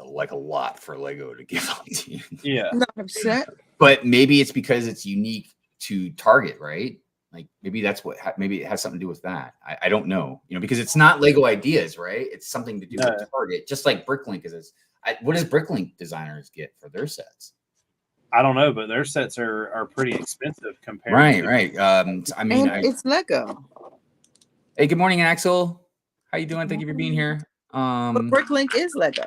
A: like a lot for Lego to give out to you.
C: Yeah,
B: I'm not upset.
A: But maybe it's because it's unique to Target, right? Like maybe that's what. Maybe it has something to do with that. I don't know. You know, because it's not Lego Ideas, right? It's something to do with Target, just like Bricklink is. What does Bricklink designers get for their sets?
C: I don't know, but their sets are pretty expensive compared.
A: Right. I mean,
B: it's Lego.
A: Hey, good morning, Axel. How you doing? Thank you for being here.
B: But Bricklink is Lego.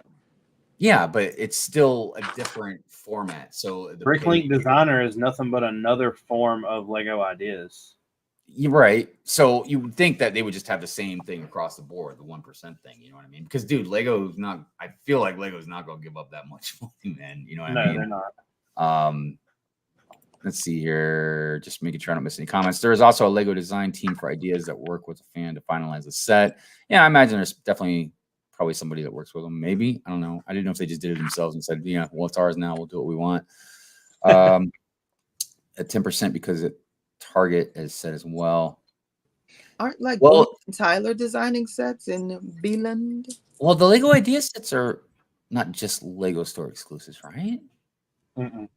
A: Yeah, but it's still a different format. So the
C: Bricklink Designer is nothing but another form of Lego Ideas.
A: You're right. So you would think that they would just have the same thing across the board, the 1% thing. You know what I mean? Because, dude, Lego's not. I feel like Lego's not going to give up that much money, man. You know what I mean?
C: No, they're not.
A: Let's see here. Just making sure I don't miss any comments. There is also a Lego design team for ideas that work with a fan to finalize the set. Yeah, I imagine there's definitely probably somebody that works with them. Maybe. I don't know. I didn't know if they just did it themselves and said, yeah, well, it's ours now. We'll do what we want. At 10% because it Target is set as well.
B: Aren't like Tyler designing sets in Beeland?
A: Well, the Lego Idea sets are not just Lego store exclusives, right?
C: Mm-mm.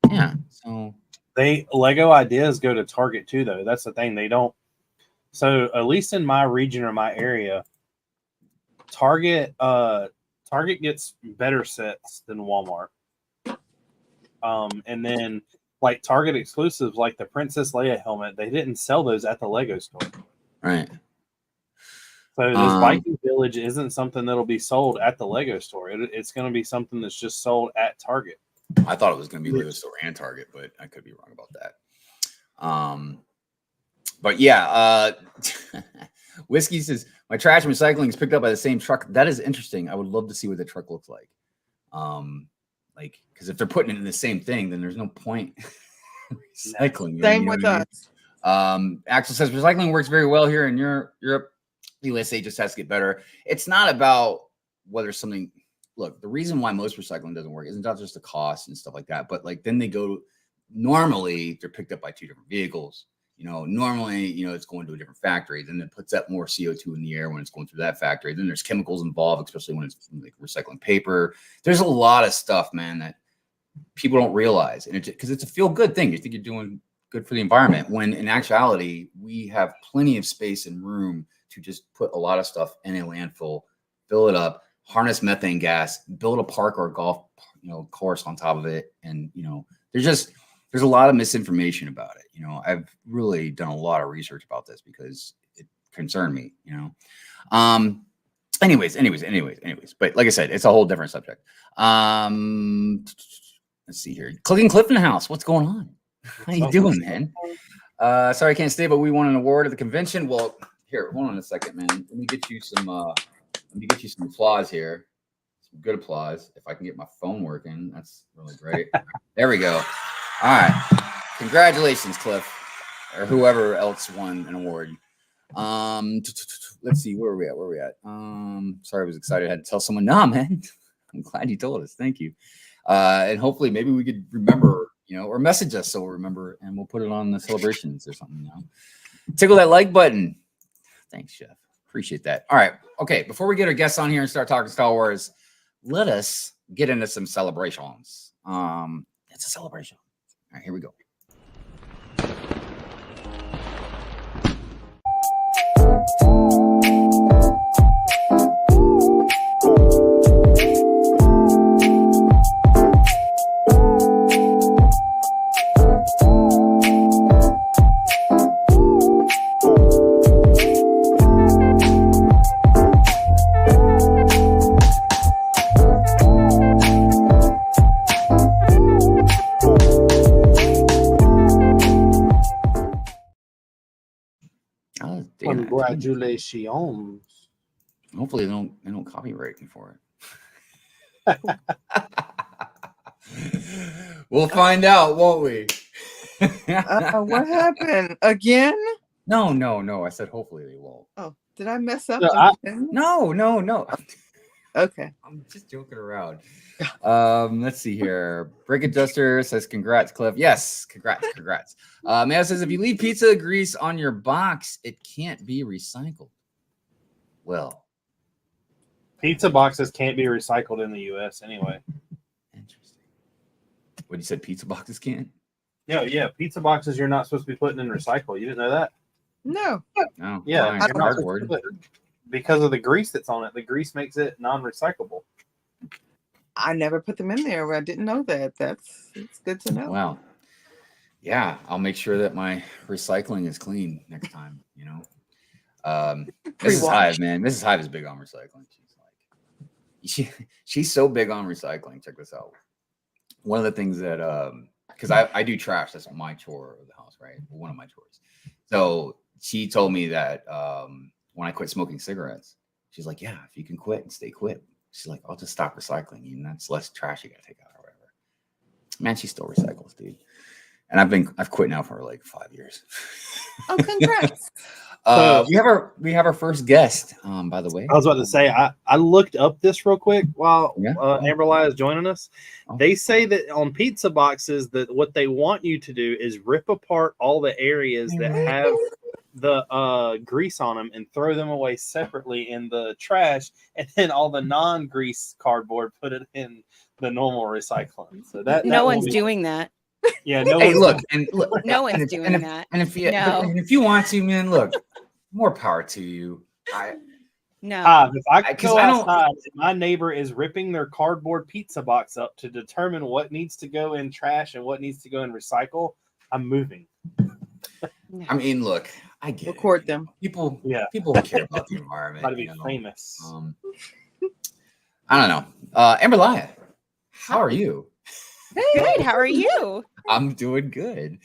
A: Yeah. So
C: Lego Ideas go to Target too, though. That's the thing. They don't. So at least in my region or my area, Target gets better sets than Walmart. And then like Target exclusives, like the Princess Leia helmet, they didn't sell those at the Lego store.
A: Right.
C: So this Viking Village isn't something that'll be sold at the Lego store. It's going to be something that's just sold at Target.
A: I thought it was going to be Lego store and Target, but I could be wrong about that. But yeah, Whiskey says my trash and recycling is picked up by the same truck. That is interesting. I would love to see what the truck looks like. Like, because if they're putting it in the same thing, then there's no point recycling.
B: Same with us.
A: Axel says recycling works very well here in Europe. USA just has to get better. It's not about whether something. Look, the reason why most recycling doesn't work isn't just the cost and stuff like that, but like then they go. Normally, they're picked up by two different vehicles. You know, normally, it's going to a different factory. Then it puts up more CO2 in the air when it's going through that factory. Then there's chemicals involved, especially when it's like recycling paper. There's a lot of stuff, man, that people don't realize. And because it's a feel-good thing. You think you're doing good for the environment, when in actuality, we have plenty of space and room to just put a lot of stuff in a landfill, fill it up, harness methane gas, build a park or a golf course on top of it. And, there's a lot of misinformation about it. I've really done a lot of research about this because it concerned me, Anyways. But like I said, it's a whole different subject. Let's see here. Clicking Cliff in the house. What's going on? How you doing, man? Sorry I can't stay, but we won an award at the convention. Well, here, hold on a second, man. Let me get you some applause here. Some good applause. If I can get my phone working, that's really great. There we go. All right. Congratulations, Cliff, or whoever else won an award. Let's see, where are we at? Sorry, I was excited. I had to tell someone, nah, man. I'm glad you told us. Thank you. And hopefully maybe we could remember, or message us so we'll remember, and we'll put it on the celebrations or something, Tickle that like button. Thanks, Chef. Appreciate that. All right. Okay. Before we get our guests on here and start talking Star Wars, let us get into some celebrations. It's a celebration. All right, here we go.
C: Congratulations.
A: Hopefully they don't copyright me for it. We'll find out, won't we?
B: What happened again?
A: No. I said hopefully they won't.
B: Oh, did I mess up?
A: No.
B: Okay.
A: I'm just joking around. Let's see here. Break Adjuster says, congrats, Cliff. Yes, congrats. Mayo says, if you leave pizza grease on your box, it can't be recycled. Well,
C: Pizza boxes can't be recycled in the U.S. anyway.
A: interesting. What, you said pizza boxes can't?
C: Yeah. Pizza boxes you're not supposed to be putting in recycle. You didn't know that?
B: No.
A: No.
C: Yeah,
A: fine.
C: you're not
A: Cardboard.
C: supposed to put it because of the grease that's on it. The grease makes it non-recyclable.
B: I never put them in there. I didn't know that. It's good to know.
A: Wow. Yeah, I'll make sure that my recycling is clean next time, you know. Mrs. Hive, man. Mrs. Hive is big on recycling. She's so big on recycling. Check this out. One of the things that because I do trash, that's my chore of the house, right? One of my chores. So she told me that when I quit smoking cigarettes, she's like, yeah, if you can quit and stay quit. She's like, I'll just stop recycling, and that's less trash you gotta take out or whatever. Man, she still recycles, dude. And I've quit now for like 5 years.
B: Oh, congrats.
A: We have our first guest, by the way.
C: I was about to say, I looked up this real quick while Amberly is joining us.
A: Oh.
C: They say that on pizza boxes that what they want you to do is rip apart all the areas that have the grease on them and throw them away separately in the trash, and then all the non-grease cardboard put it in the normal recycling. So that
E: no one's doing that.
C: Yeah, no.
A: Hey,
C: one's
A: look,
E: No one's doing that.
A: And if you
E: No.
A: if you want to, man, look, more power to you.
E: No.
C: If I could go
A: I don't-
C: outside and my neighbor is ripping their cardboard pizza box up to determine what needs to go in trash and what needs to go in recycle, I'm moving.
E: No.
A: I mean, look, I get
B: Record
A: it.
B: them.
A: People
C: Yeah.
A: care about the environment.
C: Got to be
A: you know.
C: famous.
A: I don't know. Amberly, how are you?
E: Good. How are you?
A: I'm doing good.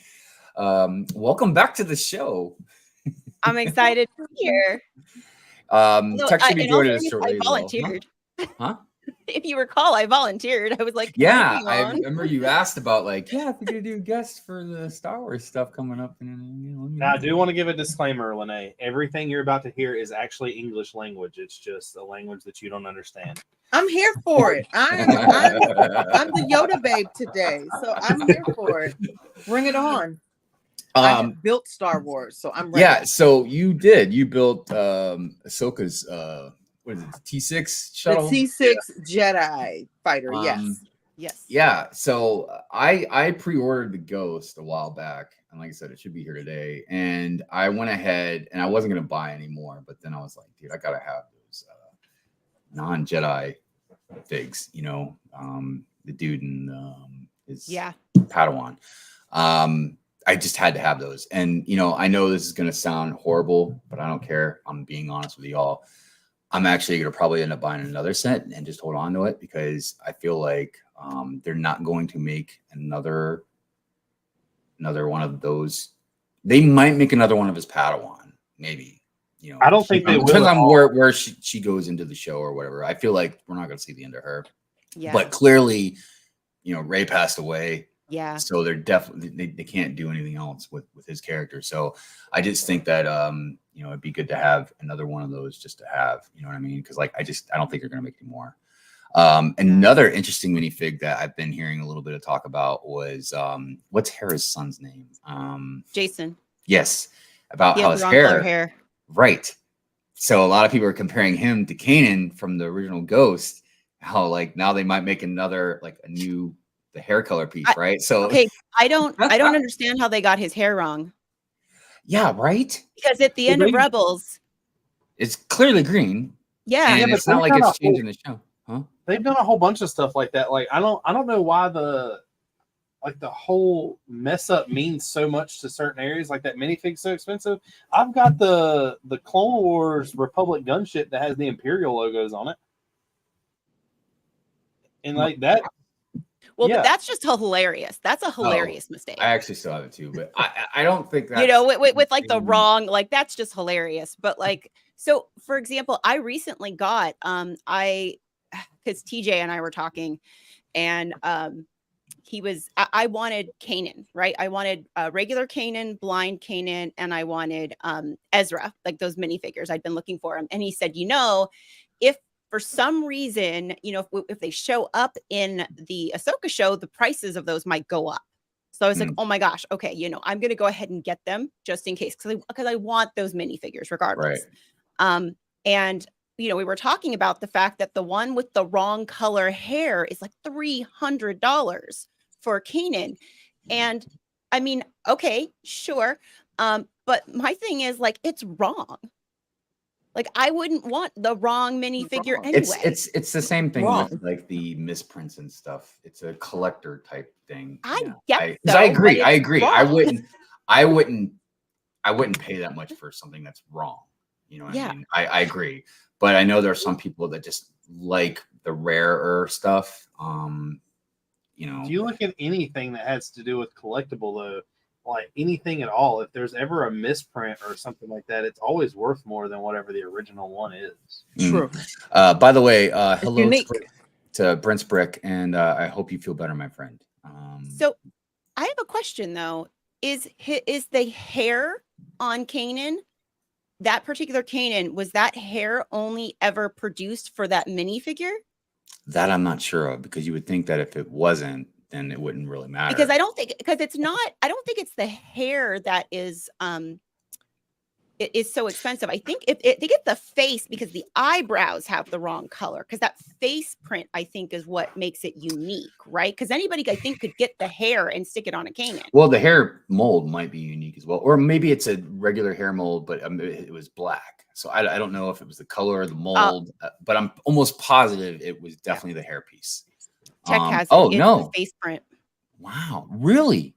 A: Welcome back to the show.
E: I'm excited to be here.
A: Tech should be
E: in all
A: joining us
E: fairness,
A: shortly.
E: I
A: as well.
E: volunteered.
A: Huh?
E: If you recall, I volunteered. I was like,
A: Yeah,
E: "Can
A: I
E: be on?"
A: remember you asked about like, if we're gonna do guests for the Star Wars stuff coming up. And
C: Now, I do want to give a disclaimer, Lene. Everything you're about to hear is actually English language. It's just a language that you don't understand.
B: I'm here for it. I'm the Yoda babe today, so I'm here for it. Bring it on. I have built Star Wars, so I'm ready.
A: Yeah, so you built Ahsoka's what is it, T6 shuttle?
B: The T6 Jedi fighter, yes.
E: Yes.
A: Yeah, so I pre-ordered the Ghost a while back, and like I said, it should be here today. And I went ahead, and I wasn't gonna buy anymore, but then I was like, dude, I gotta have those non-Jedi figs, you know, the dude in his Padawan. I just had to have those, and you know, I know this is gonna sound horrible, but I don't care. I'm being honest with y'all. I'm actually gonna probably end up buying another set and just hold on to it because I feel like they're not going to make another one of those. They might make another one of his Padawan, maybe. You know,
C: I don't think they will.
A: Depends on where she goes into the show or whatever. I feel like we're not going to see the end of her.
E: Yeah.
A: But clearly, you know, Rey passed away.
E: Yeah.
A: So they're definitely they can't do anything else with his character. So I just think that you know, it'd be good to have another one of those just to have. You know what I mean? Because like I don't think they're going to make any more. Another interesting minifig that I've been hearing a little bit of talk about was what's Hera's son's name?
E: Jason.
A: Yes, about
E: He
A: how
E: has
A: his
E: the wrong color
A: hair. Right. So a lot of people are comparing him to Kanan from the original Ghost. How like now they might make another like the hair color piece, right? So
E: okay, I don't understand how they got his hair wrong.
A: Yeah, right.
E: Because at the end of Rebels,
A: it's clearly green.
E: Yeah,
A: and it's not like it's changing the show, huh?
C: They've done a whole bunch of stuff like that. Like I don't know why the whole mess up means so much to certain areas. Like that minifig's so expensive. I've got the Clone Wars Republic gunship that has the Imperial logos on it, and like that.
E: Well,
C: Yeah.
E: but that's just hilarious. That's a hilarious mistake.
A: I actually still have it too, but I don't think that's,
E: You know, with like the wrong, like that's just hilarious. But like, so for example, I recently got because TJ and I were talking, and I wanted Kanan, right? I wanted regular Kanan, blind Kanan, and I wanted Ezra, like those minifigures. I'd been looking for him, and he said, you know, if for some reason, you know, if they show up in the Ahsoka show, the prices of those might go up. So I was like, oh my gosh, okay, you know, I'm gonna go ahead and get them just in case, because I want those minifigures regardless.
A: Right.
E: And you know, we were talking about the fact that the one with the wrong color hair is like $300 for Kanan. And I mean, okay, sure. But my thing is like, it's wrong. Like, I wouldn't want the wrong minifigure anyway.
A: It's the same thing with like the misprints and stuff. It's a collector type thing.
E: I
A: agree.
E: Wrong.
A: I wouldn't pay that much for something that's wrong. You know what I mean? I agree. But I know there are some people that just like the rarer stuff. You know,
C: if you look at anything that has to do with collectible, though, like anything at all, if there's ever a misprint or something like that, it's always worth more than whatever the original one is.
B: True.
A: By the way, hello
B: unique.
A: to Brent's Brick, and I hope you feel better, my friend.
E: So I have a question though. Is the hair on Kanan, that particular Kanan, was that hair only ever produced for that minifigure?
A: That I'm not sure of, because you would think that if it wasn't, then it wouldn't really matter.
E: Because I don't think it's the hair that is it is so expensive. I think if they get the face, because the eyebrows have the wrong color, because that face print, I think, is what makes it unique, right? Because anybody, I think, could get the hair and stick it on a Kanan.
A: Well, the hair mold might be unique as well, or maybe it's a regular hair mold, but it was black. So I don't know if it was the color or the mold, but I'm almost positive it was definitely the hair piece.
E: Tech has
A: the
E: face print.
A: Wow, really?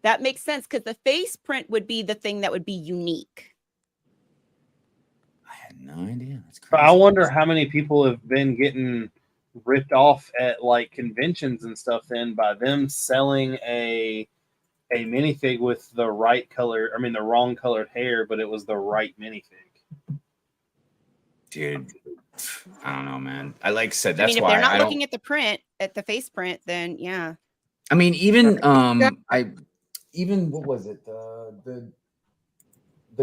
E: That makes sense, because the face print would be the thing that would be unique.
A: I had no idea. That's crazy.
C: But I wonder how many people have been getting ripped off at like conventions and stuff then by them selling a minifig with the right color, I mean the wrong colored hair, but it was the right minifig.
A: Dude, I don't know, man. I said that's
E: if
A: why
E: they're not looking at the print, at the face print, then yeah.
A: I mean, even what was it, the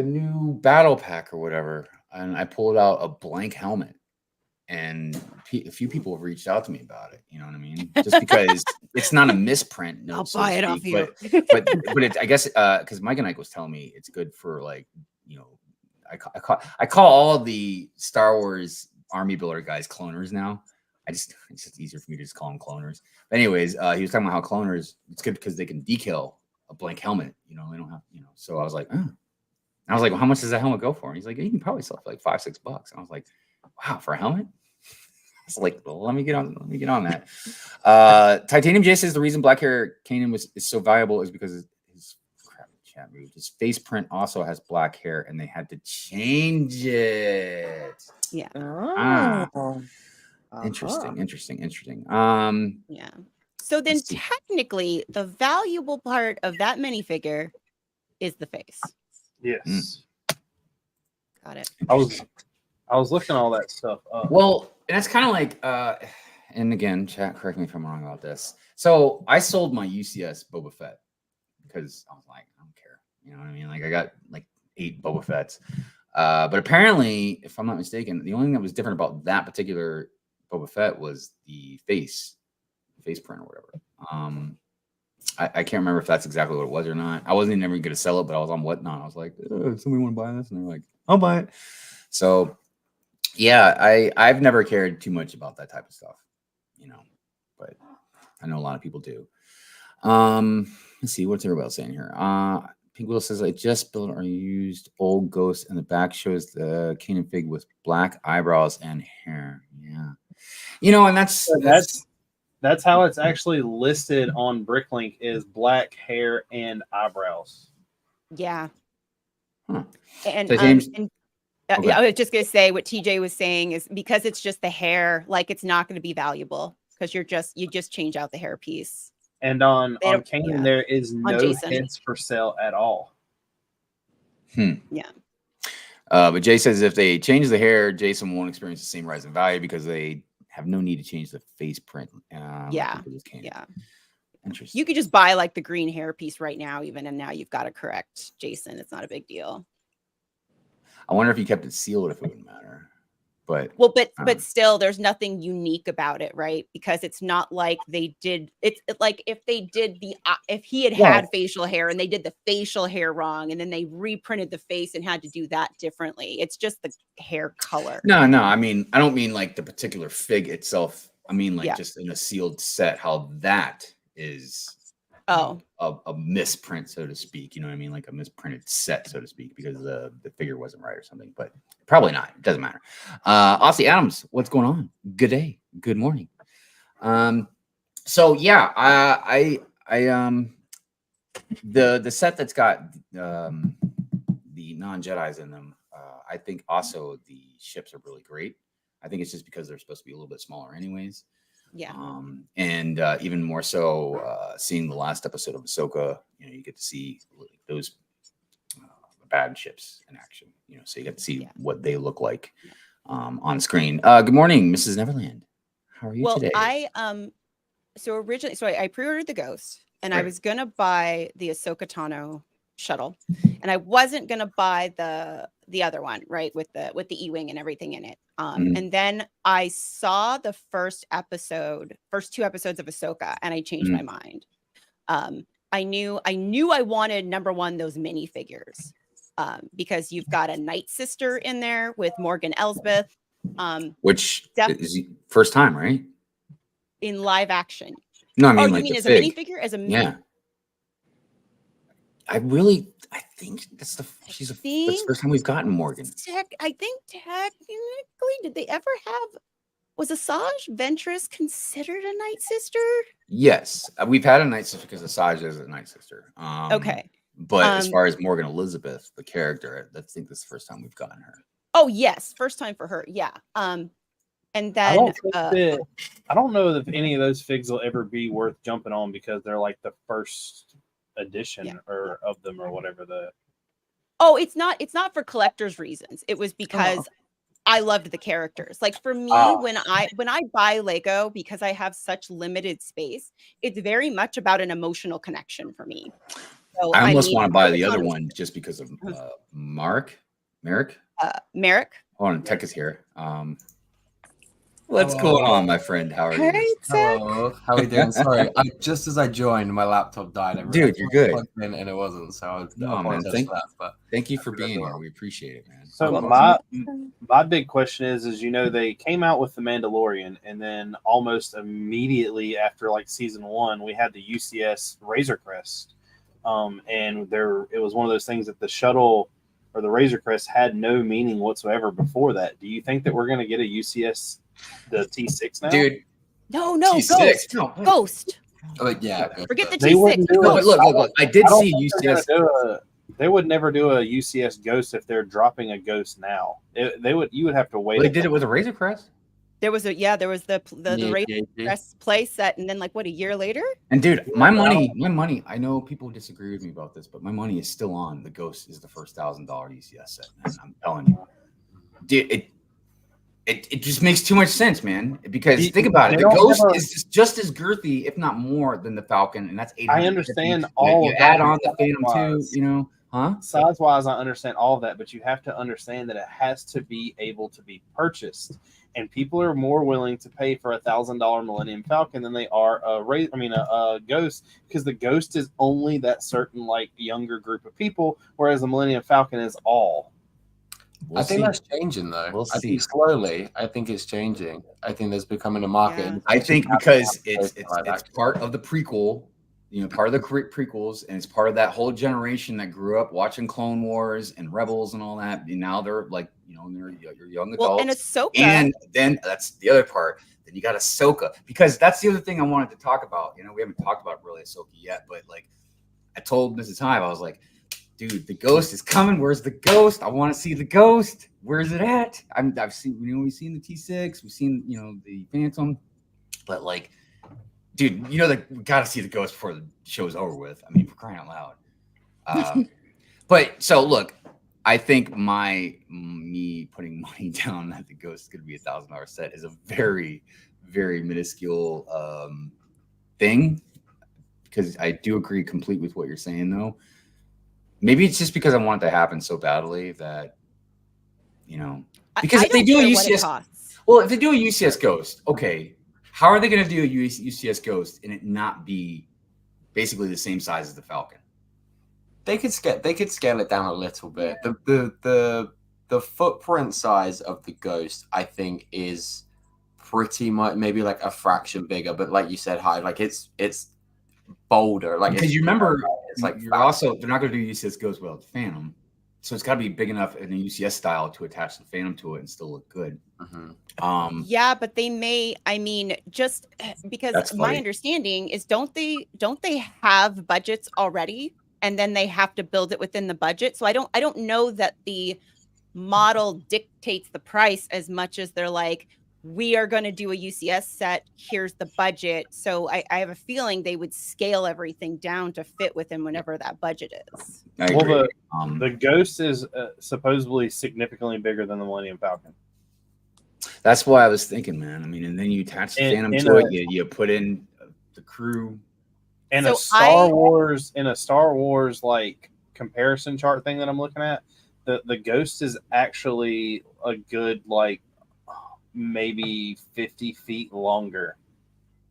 A: new battle pack or whatever, and I pulled out a blank helmet, and a few people have reached out to me about it. You know what I mean? Just because it's not a misprint. No,
E: I'll buy it off you.
A: But it, I guess because Mike and Ike was telling me it's good for, like, you know, I call all the Star Wars army builder guys cloners now. It's just easier for me to just call them cloners. But anyways, he was talking about how cloners, it's good because they can decal a blank helmet. You know, they don't have, you know. So I was like, oh. I was like, well, how much does that helmet go for? And he's like, you can probably sell it for like $5-6. And I was like, wow, for a helmet? I was like, well, let me get on that. Titanium J says the reason black hair Kanan is so valuable is because his chat moved. His face print also has black hair, and they had to change it.
E: Yeah.
A: Interesting.
E: Yeah. So then technically the valuable part of that minifigure is the face.
C: Yes.
E: Got it.
C: I was looking all that stuff up.
A: Well, that's kind of like and again, chat, correct me if I'm wrong about this. So I sold my UCS Boba Fett because I was like, I don't care. You know what I mean? Like, I got like 8 Boba Fetts. But apparently, if I'm not mistaken, the only thing that was different about that particular Boba Fett was the face print or whatever. I can't remember if that's exactly what it was or not. I wasn't even going to sell it, but I was on Whatnot. I was like, somebody want to buy this? And they're like, I'll buy it. So yeah, I've never cared too much about that type of stuff, you know, but I know a lot of people do. Let's see, what's everybody else saying here? Pink Will says, I just built or used old Ghost, and the back shows the Kanan fig with black eyebrows and hair. Yeah. You know, and
C: that's how it's actually listed on Bricklink, is black hair and eyebrows.
E: Yeah.
A: Huh.
E: And,
A: So James,
E: I was just going to say what TJ was saying is because it's just the hair, like it's not going to be valuable. because you just change out the hair piece.
C: And on
E: They don't-
C: Kanan,
E: yeah.
C: there is no
E: Jason.
C: heads for sale at all.
E: Yeah.
A: But Jay says if they change the hair, Jason won't experience the same rise in value because they have no need to change the face print.
E: Yeah. Yeah.
A: Interesting.
E: You could just buy like the green hair piece right now, even, and now you've got to correct Jason. It's not a big deal.
A: I wonder if you kept it sealed, if it wouldn't matter. But
E: well, but still, there's nothing unique about it, right? Because it's not like they did. It's like if they did if he had facial hair and they did the facial hair wrong, and then they reprinted the face and had to do that differently. It's just the hair color.
A: No. I mean, I don't mean like the particular fig itself. I mean like just in a sealed set, how that is.
E: Oh,
A: a misprint, so to speak. You know what I mean? Like a misprinted set, so to speak, because the figure wasn't right or something. But probably not. It doesn't matter. Aussie Adams, what's going on? Good day. Good morning. So yeah, I the set that's got the non-Jedis in them. I think also the ships are really great. I think it's just because they're supposed to be a little bit smaller, anyways.
E: Yeah.
A: And even more so, seeing the last episode of Ahsoka, you know, you get to see those bad ships in action. You know, so you get to see what they look like on screen. Good morning, Mrs. Neverland. How are you today?
E: So originally, I pre-ordered the Ghost, and I was gonna buy the Ahsoka Tano shuttle, and I wasn't gonna buy the other one, right, with the E-wing and everything in it. And then I saw the first two episodes of Ahsoka, and I changed my mind. I knew I wanted, number one, those minifigures, because you've got a Night Sister in there with Morgan Elsbeth,
A: which is first time, right?
E: In live action.
A: No, I mean,
E: oh,
A: like
E: you mean as
A: fig.
E: a minifigure? As a mini?
A: I think that's the first time we've gotten Morgan.
E: I think technically, did they ever have? Was Asajj Ventress considered a Night Sister?
A: Yes, we've had a Night Sister because Asajj is a Night Sister.
E: Okay,
A: but as far as Morgan Elizabeth, the character, I think this is the first time we've gotten her.
E: Oh yes, first time for her. Yeah. And then
C: I don't know if any of those figs will ever be worth jumping on because they're like the first edition or of them or whatever
E: it's not for collectors reasons. It was because I loved the characters. Like for me, when I buy Lego, because I have such limited space, it's very much about an emotional connection for me. So
A: I almost want to buy the other one just because of Merrick.
E: Merrick.
A: Hold on, Tech is here. What's going on, my friend? How are you?
B: Hey, Tech.
F: Hello. How are we doing? Sorry, just as I joined, my laptop died.
A: Dude, you're good.
F: And it wasn't, so
A: thank you for being here. We appreciate it, man.
C: So my big question is you know, they came out with the Mandalorian, and then almost immediately after like season 1, we had the UCS Razor Crest, and it was one of those things that the shuttle or the Razor Crest had no meaning whatsoever before that. Do you think that we're going to get a UCS, the T6 now?
E: Dude, no,
A: T6.
E: Ghost.
F: Yeah,
E: forget the T6.
A: Look, I did see UCS.
C: They would never do a UCS Ghost if they're dropping a Ghost now. You would have to wait.
A: They did it with a Razor Crest.
E: There was the Razor Crest play set, and then like what, a year later?
A: And dude, my money. I know people disagree with me about this, but my money is still on the Ghost is the first $1,000 UCS set, man. I'm telling you, dude, it just makes too much sense, man. Because think about it, the Ghost is just as girthy, if not more, than the Falcon, and that's 800.
C: I understand all.
A: You add on the Phantom too, you know. Huh?
C: Size wise, I understand all of that, but you have to understand that it has to be able to be purchased, and people are more willing to pay for $1,000 Millennium Falcon than they are a Ghost, because the Ghost is only that certain like younger group of people, whereas the Millennium Falcon is all.
F: I think that's changing though. I think slowly. I think it's changing. I think there's becoming a market.
E: Yeah.
A: I think because it's part of the prequel. You know, part of the prequels, and it's part of that whole generation that grew up watching Clone Wars and Rebels and all that. And now they're like, you know, they're young adults.
E: Well, and Ahsoka.
A: And then that's the other part. Then you got Ahsoka, because that's the other thing I wanted to talk about. You know, we haven't talked about really Ahsoka yet, but like I told Mrs. Hive, I was like, dude, the Ghost is coming. Where's the Ghost? I want to see the Ghost. Where's it at? I've seen, you know, we've seen the T6, we've seen, you know, the Phantom. But like, dude, you know that we got to see the ghost before the show's over with. I mean, for crying out loud. But so look, I think me putting money down that the ghost is going to be $1,000 set is a very, very minuscule thing, because I do agree complete with what you're saying though. Maybe it's just because I want it to happen so badly that, you know, because if they do a UCS, well, if they do a UCS ghost, okay, how are they going to do a UCS ghost and it not be basically the same size as the Falcon?
F: They could scale it down a little bit. The footprint size of the ghost, I think, is pretty much maybe like a fraction bigger. But like you said, Hive, like it's bolder. Like,
A: because you remember, it's like they're not going to do UCS ghost without the Phantom, so it's got to be big enough in a UCS style to attach the Phantom to it and still look good.
E: Yeah, but they may. I mean, just because my understanding is, don't they have budgets already? And then they have to build it within the budget. So I don't know that the model dictates the price as much as they're like, we are going to do a UCS set. Here's the budget. So I have a feeling they would scale everything down to fit within whatever that budget is.
C: Well, the Ghost is supposedly significantly bigger than the Millennium Falcon.
A: That's why I was thinking, man. I mean, and then you attach the Phantom to it. You put in the crew.
C: And so a Star Wars like comparison chart thing that I'm looking at, the Ghost is actually a good like maybe 50 feet longer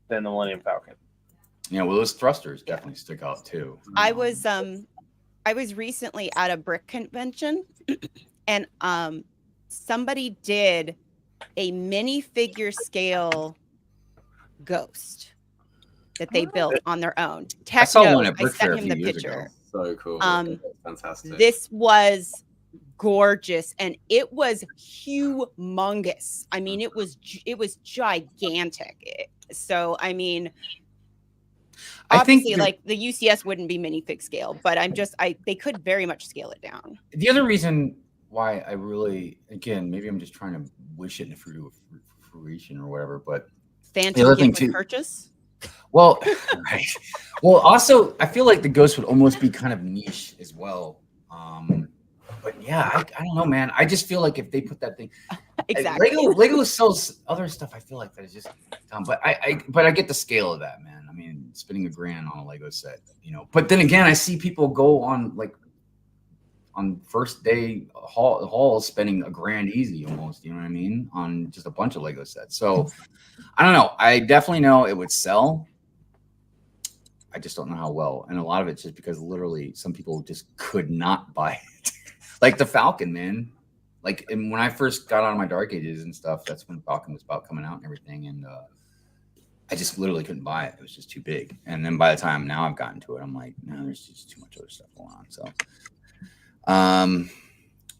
C: than the Millennium Falcon.
A: Yeah, well, those thrusters definitely stick out too.
E: I was recently at a brick convention, and somebody did a minifigure scale Ghost that they built on their own.
A: I saw one at Brick Fair
E: I sent him the picture.
F: So cool. Fantastic.
E: This was gorgeous, and it was humongous. I mean, it was gigantic. So, I mean, obviously, like the UCS wouldn't be minifig scale, but they could very much scale it down.
A: The other reason why I really, again, maybe I'm just trying to wish it into fruition or whatever, but
E: Phantom gift with purchase.
A: Well, right. Well, also, I feel like the Ghost would almost be kind of niche as well. But yeah, I don't know, man. I just feel like if they put that thing,
E: exactly.
A: Lego sells other stuff. I feel like that is just dumb. But I get the scale of that, man. I mean, spending $1,000 on a Lego set, you know. But then again, I see people go on first day hauls spending $1,000 easy almost. You know what I mean? On just a bunch of Lego sets. So I don't know. I definitely know it would sell. I just don't know how well. And a lot of it's just because literally some people just could not buy it. Like the Falcon, man. Like, and when I first got on my Dark Ages and stuff, that's when Falcon was about coming out and everything. And I just literally couldn't buy it. It was just too big. And then by the time now I've gotten to it, I'm like, no, there's just too much other stuff going on. So,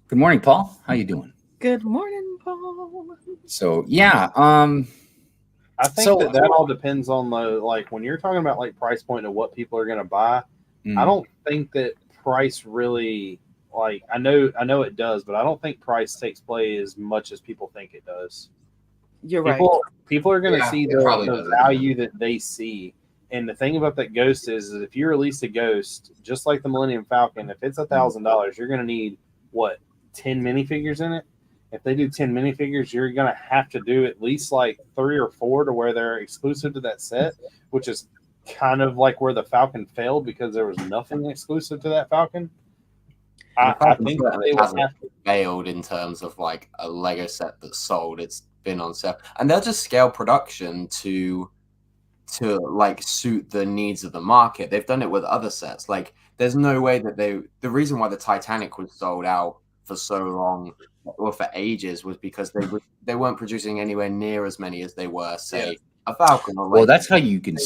A: good morning, Paul. How you doing?
B: Good morning, Paul.
A: So, yeah.
C: I think that all depends on like when you're talking about like price point of what people are going to buy. I don't think that price really, like, I know it does, but I don't think price takes play as much as people think it does.
B: You're right.
C: People are going to see the value that they see. And the thing about that Ghost is if you release a Ghost, just like the Millennium Falcon, if it's $1,000, you're going to need, 10 minifigures in it? If they do 10 minifigures, you're going to have to do at least like 3 or 4 to where they're exclusive to that set, which is kind of like where the Falcon failed because there was nothing exclusive to that Falcon. I think they would have
F: failed in terms of like a Lego set that's sold. It's been on sale, and they'll just scale production to like suit the needs of the market. They've done it with other sets. Like, there's no way that the reason why the Titanic was sold out for so long or for ages was because they weren't producing anywhere near as many as they were, say, a Falcon. Or
A: well, that's how you can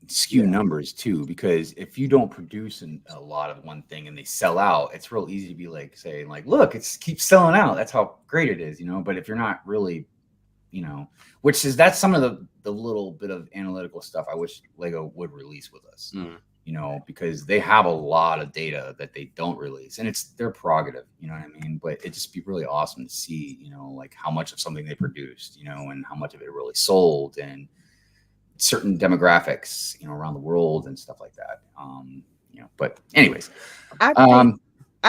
A: skew numbers too, because if you don't produce a lot of one thing and they sell out, it's real easy to be like saying like, look, it keeps selling out. That's how great it is, you know. But if you're not really, you know, that's some of the little bit of analytical stuff I wish Lego would release with us. You know, because they have a lot of data that they don't release, and it's their prerogative, you know what I mean? But it'd just be really awesome to see, you know, like how much of something they produced, you know, and how much of it really sold. And certain demographics, around the world and stuff like that. But anyways,
B: I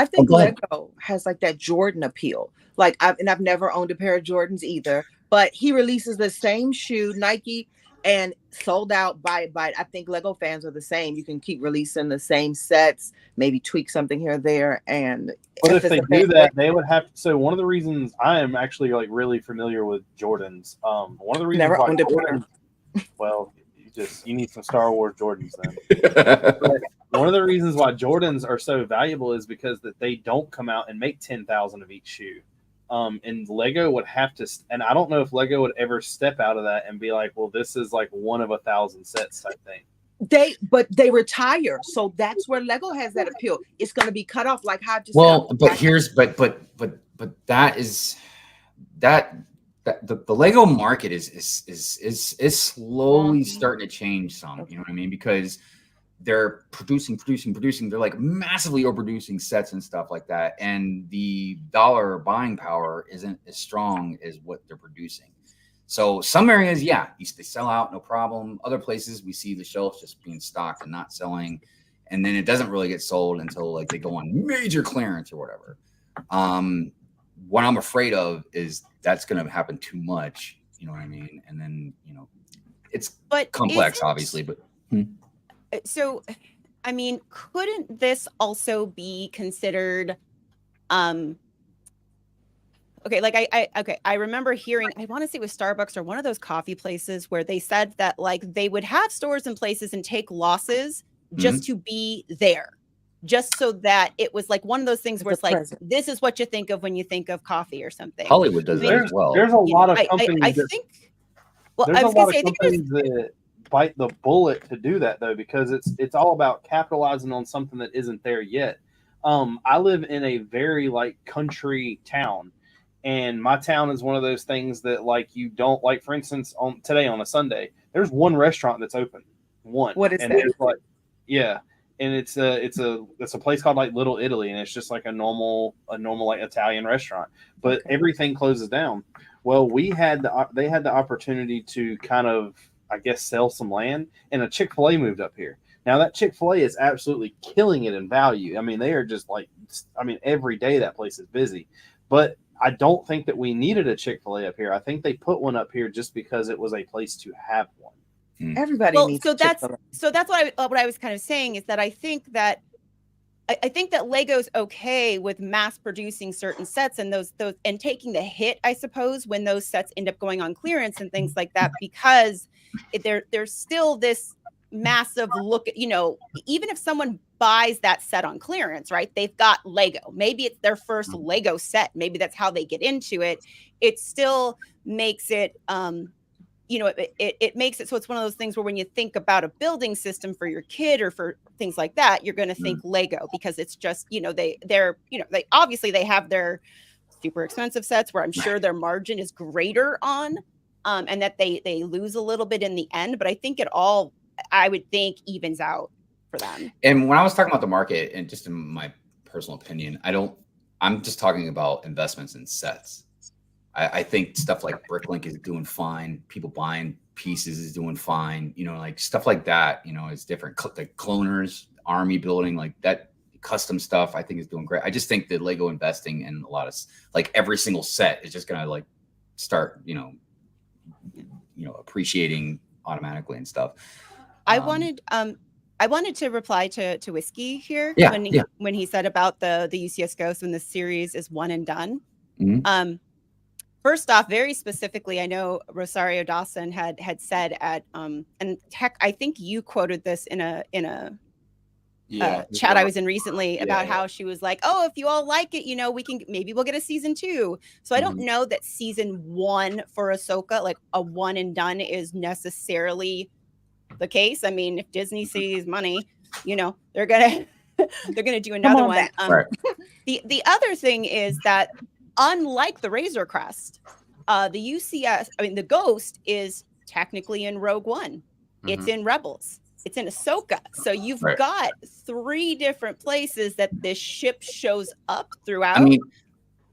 B: think
A: go ahead.
B: Lego has like that Jordan appeal. Like I've never owned a pair of Jordans either, but he releases the same shoe, Nike, and sold out by I think Lego fans are the same. You can keep releasing the same sets, maybe tweak something here or there. And
C: but if they do that, they would have. So one of the reasons I am actually like really familiar with Jordans. One of the reasons why Jordans, well, you need some Star Wars Jordans then. One of the reasons why Jordans are so valuable is because that they don't come out and make 10,000 of each shoe. And Lego would have to, and I don't know if Lego would ever step out of that and be like, well, this is like one of 1,000 sets type thing.
B: But they retire, so that's where Lego has that appeal. It's going to be cut off, like Hive just
A: said.
B: But
A: that is that the Lego market is slowly starting to change some. You know what I mean? Because they're producing. They're like massively overproducing sets and stuff like that. And the dollar buying power isn't as strong as what they're producing. So some areas, they sell out, no problem. Other places, we see the shelves just being stocked and not selling. And then it doesn't really get sold until like they go on major clearance or whatever. What I'm afraid of is that's going to happen too much. You know what I mean? And then, it's complex, obviously, but.
E: So, I mean, couldn't this also be considered, okay, like I remember hearing, I want to say it was Starbucks or one of those coffee places where they said that like they would have stores and places and take losses just to be there, just so that it was like one of those things where it's like, this is what you think of when you think of coffee or something.
A: Hollywood does that as well.
C: There's a lot of companies.
E: I think
C: that bite the bullet to do that though, because it's all about capitalizing on something that isn't there yet. I live in a very like country town, and my town is one of those things that like you don't like. For instance, today on a Sunday, there's one restaurant that's open. One.
B: What is
C: and
B: that?
C: It's like, and it's a place called like Little Italy, and it's just like a normal like Italian restaurant. But everything closes down. Well, they had the opportunity to kind of, I guess, sell some land, and a Chick-fil-A moved up here. Now that Chick-fil-A is absolutely killing it in value. I mean, they are just like, every day that place is busy. But I don't think that we needed a Chick-fil-A up here. I think they put one up here just because it was a place to have one.
B: Everybody needs.
E: So that's what I was kind of saying is that I think that Lego's okay with mass producing certain sets and those and taking the hit, I suppose, when those sets end up going on clearance and things like that, because there's still this massive look at, even if someone buys that set on clearance, right? They've got Lego. Maybe it's their first Lego set. Maybe that's how they get into it. It still makes it, it makes it so it's one of those things where when you think about a building system for your kid or for things like that, you're going to think Lego, because it's just, they obviously they have their super expensive sets where I'm sure their margin is greater on, and that they lose a little bit in the end. But I think it all, I would think, evens out for them.
A: And when I was talking about the market, and just in my personal opinion, I'm just talking about investments in sets. I think stuff like Bricklink is doing fine. People buying pieces is doing fine. Like stuff like that, is different. The cloners, army building, like that custom stuff, I think is doing great. I just think that Lego investing in a lot of, like, every single set is just going to like start, appreciating automatically and stuff.
E: I wanted to reply to Whiskey here when he said about the UCS Ghost when the series is one and done. First off, very specifically, I know Rosario Dawson had said at and Tech, I think you quoted this in a chat I was in recently about how she was like, oh, if you all like it, we'll get a season 2. So I don't know that season 1 for Ahsoka, like a one and done, is necessarily the case. I mean, if Disney sees money, they're gonna do another one. The other thing is that, unlike the Razor Crest, the UCS, the Ghost is technically in Rogue One. It's in Rebels. It's in Ahsoka. So you've got 3 different places that this ship shows up throughout.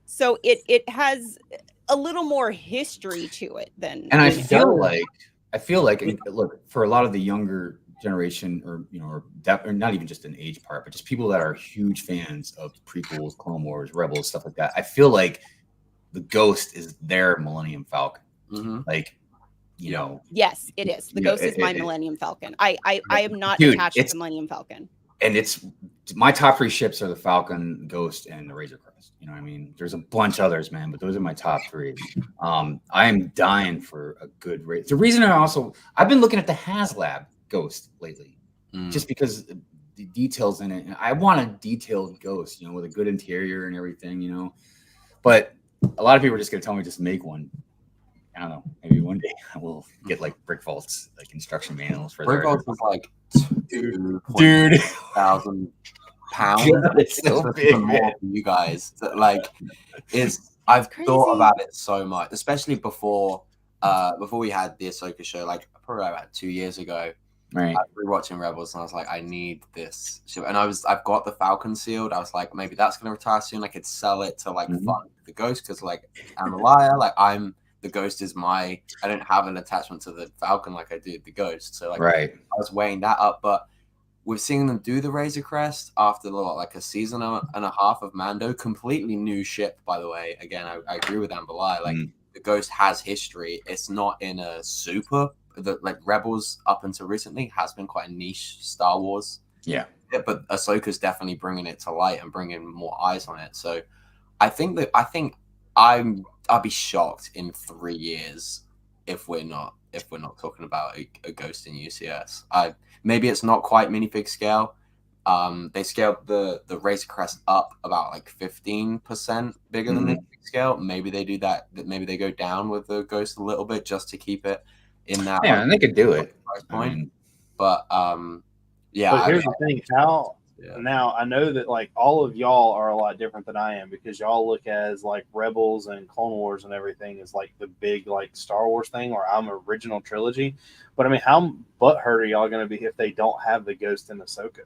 E: So it has a little more history to it than.
A: And I feel like I feel like, look, for a lot of the younger generation, or or not even just an age part, but just people that are huge fans of prequels, Clone Wars, Rebels, stuff like that. I feel like the Ghost is their Millennium Falcon. Like, you know,
E: yes, it is. The Ghost is my Millennium Falcon. I am not attached to the Millennium Falcon.
A: And it's my top 3 ships are the Falcon, Ghost, and the Razor Crest. You know what I mean? There's a bunch others, man, but those are my top 3. I am dying for a good race. The reason I've been looking at the HasLab Ghost lately, just because the details in it. And I want a detailed Ghost, with a good interior and everything, But a lot of people are just going to tell me just make one. I don't know. Maybe one day I will get like Brick Vaults, like instruction manuals for
F: Brick Vaults was like
A: dude,
F: £2,000.
A: It's so big,
F: more for you guys. Like, I've thought about it so much, especially before we had the Ahsoka show, like probably about 2 years ago.
A: Right.
F: I was rewatching Rebels and I was like, I need this ship. And I've got the Falcon sealed. I was like, maybe that's gonna retire soon. I could sell it to like fund the Ghost, because like I'm a liar. Like the Ghost is I don't have an attachment to the Falcon like I do the Ghost. So like I was weighing that up. But we've seen them do the Razor Crest after like a season and a half of Mando. Completely new ship, by the way. Again, I agree with Amber Lai. Like the Ghost has history. It's not in a super like Rebels up until recently has been quite a niche Star Wars. Yeah, but Ahsoka's definitely bringing it to light and bringing more eyes on it. So I think I'll be shocked in 3 years if we're not talking about a Ghost in UCS. Maybe it's not quite minifig scale. They scaled the Razor Crest up about like 15% bigger than minifig scale. Maybe they do that. Maybe they go down with the Ghost a little bit just to keep it in that.
A: Yeah, and they could do it.
F: Price point. But yeah.
C: But here's the thing. Now I know that like all of y'all are a lot different than I am, because y'all look as like Rebels and Clone Wars and everything is like the big like Star Wars thing, or I'm original trilogy. But I mean, how butthurt are y'all going to be if they don't have the Ghost in Ahsoka?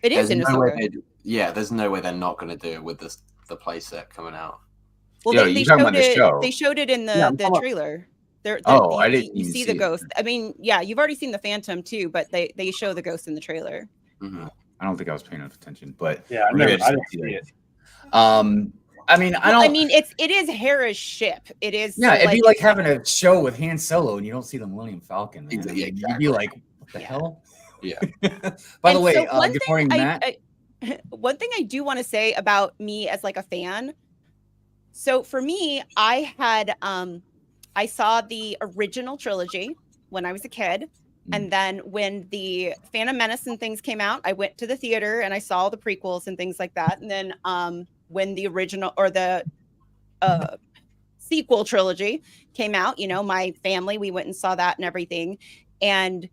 E: It is in Ahsoka.
F: There's no way they're not going to do it with the playset coming out.
E: Well, they showed it. They showed it in the trailer.
A: I didn't.
E: You see the Ghost. I mean, yeah, you've already seen the Phantom too, but they show the Ghost in the trailer.
A: I don't think I was paying enough attention, but
C: yeah, I didn't see it.
A: I mean,
E: it is Hera's ship. It is.
A: Yeah, it'd be like having a show with Han Solo and you don't see the Millennium Falcon. Man.
F: Exactly.
A: You'd be like, what the hell?
F: Yeah.
A: By the way, good morning, Matt.
E: One thing I do want to say about me as like a fan. So for me, I had I saw the original trilogy when I was a kid. And then when the Phantom Menace and things came out, I went to the theater and I saw the prequels and things like that. And then when the original or the sequel trilogy came out, my family, we went and saw that and everything. And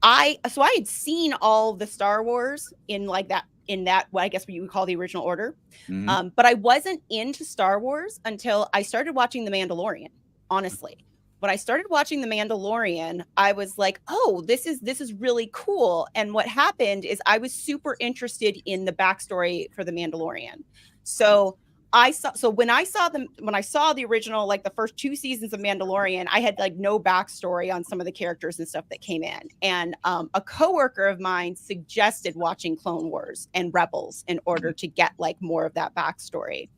E: I had seen all the Star Wars in that what I guess what you would call the original order. But I wasn't into Star Wars until I started watching The Mandalorian, honestly. When I started watching The Mandalorian, I was like, oh, this is really cool. And what happened is I was super interested in the backstory for The Mandalorian. So when I saw the original, like the first 2 seasons of Mandalorian, I had like no backstory on some of the characters and stuff that came in. And a coworker of mine suggested watching Clone Wars and Rebels in order to get like more of that backstory.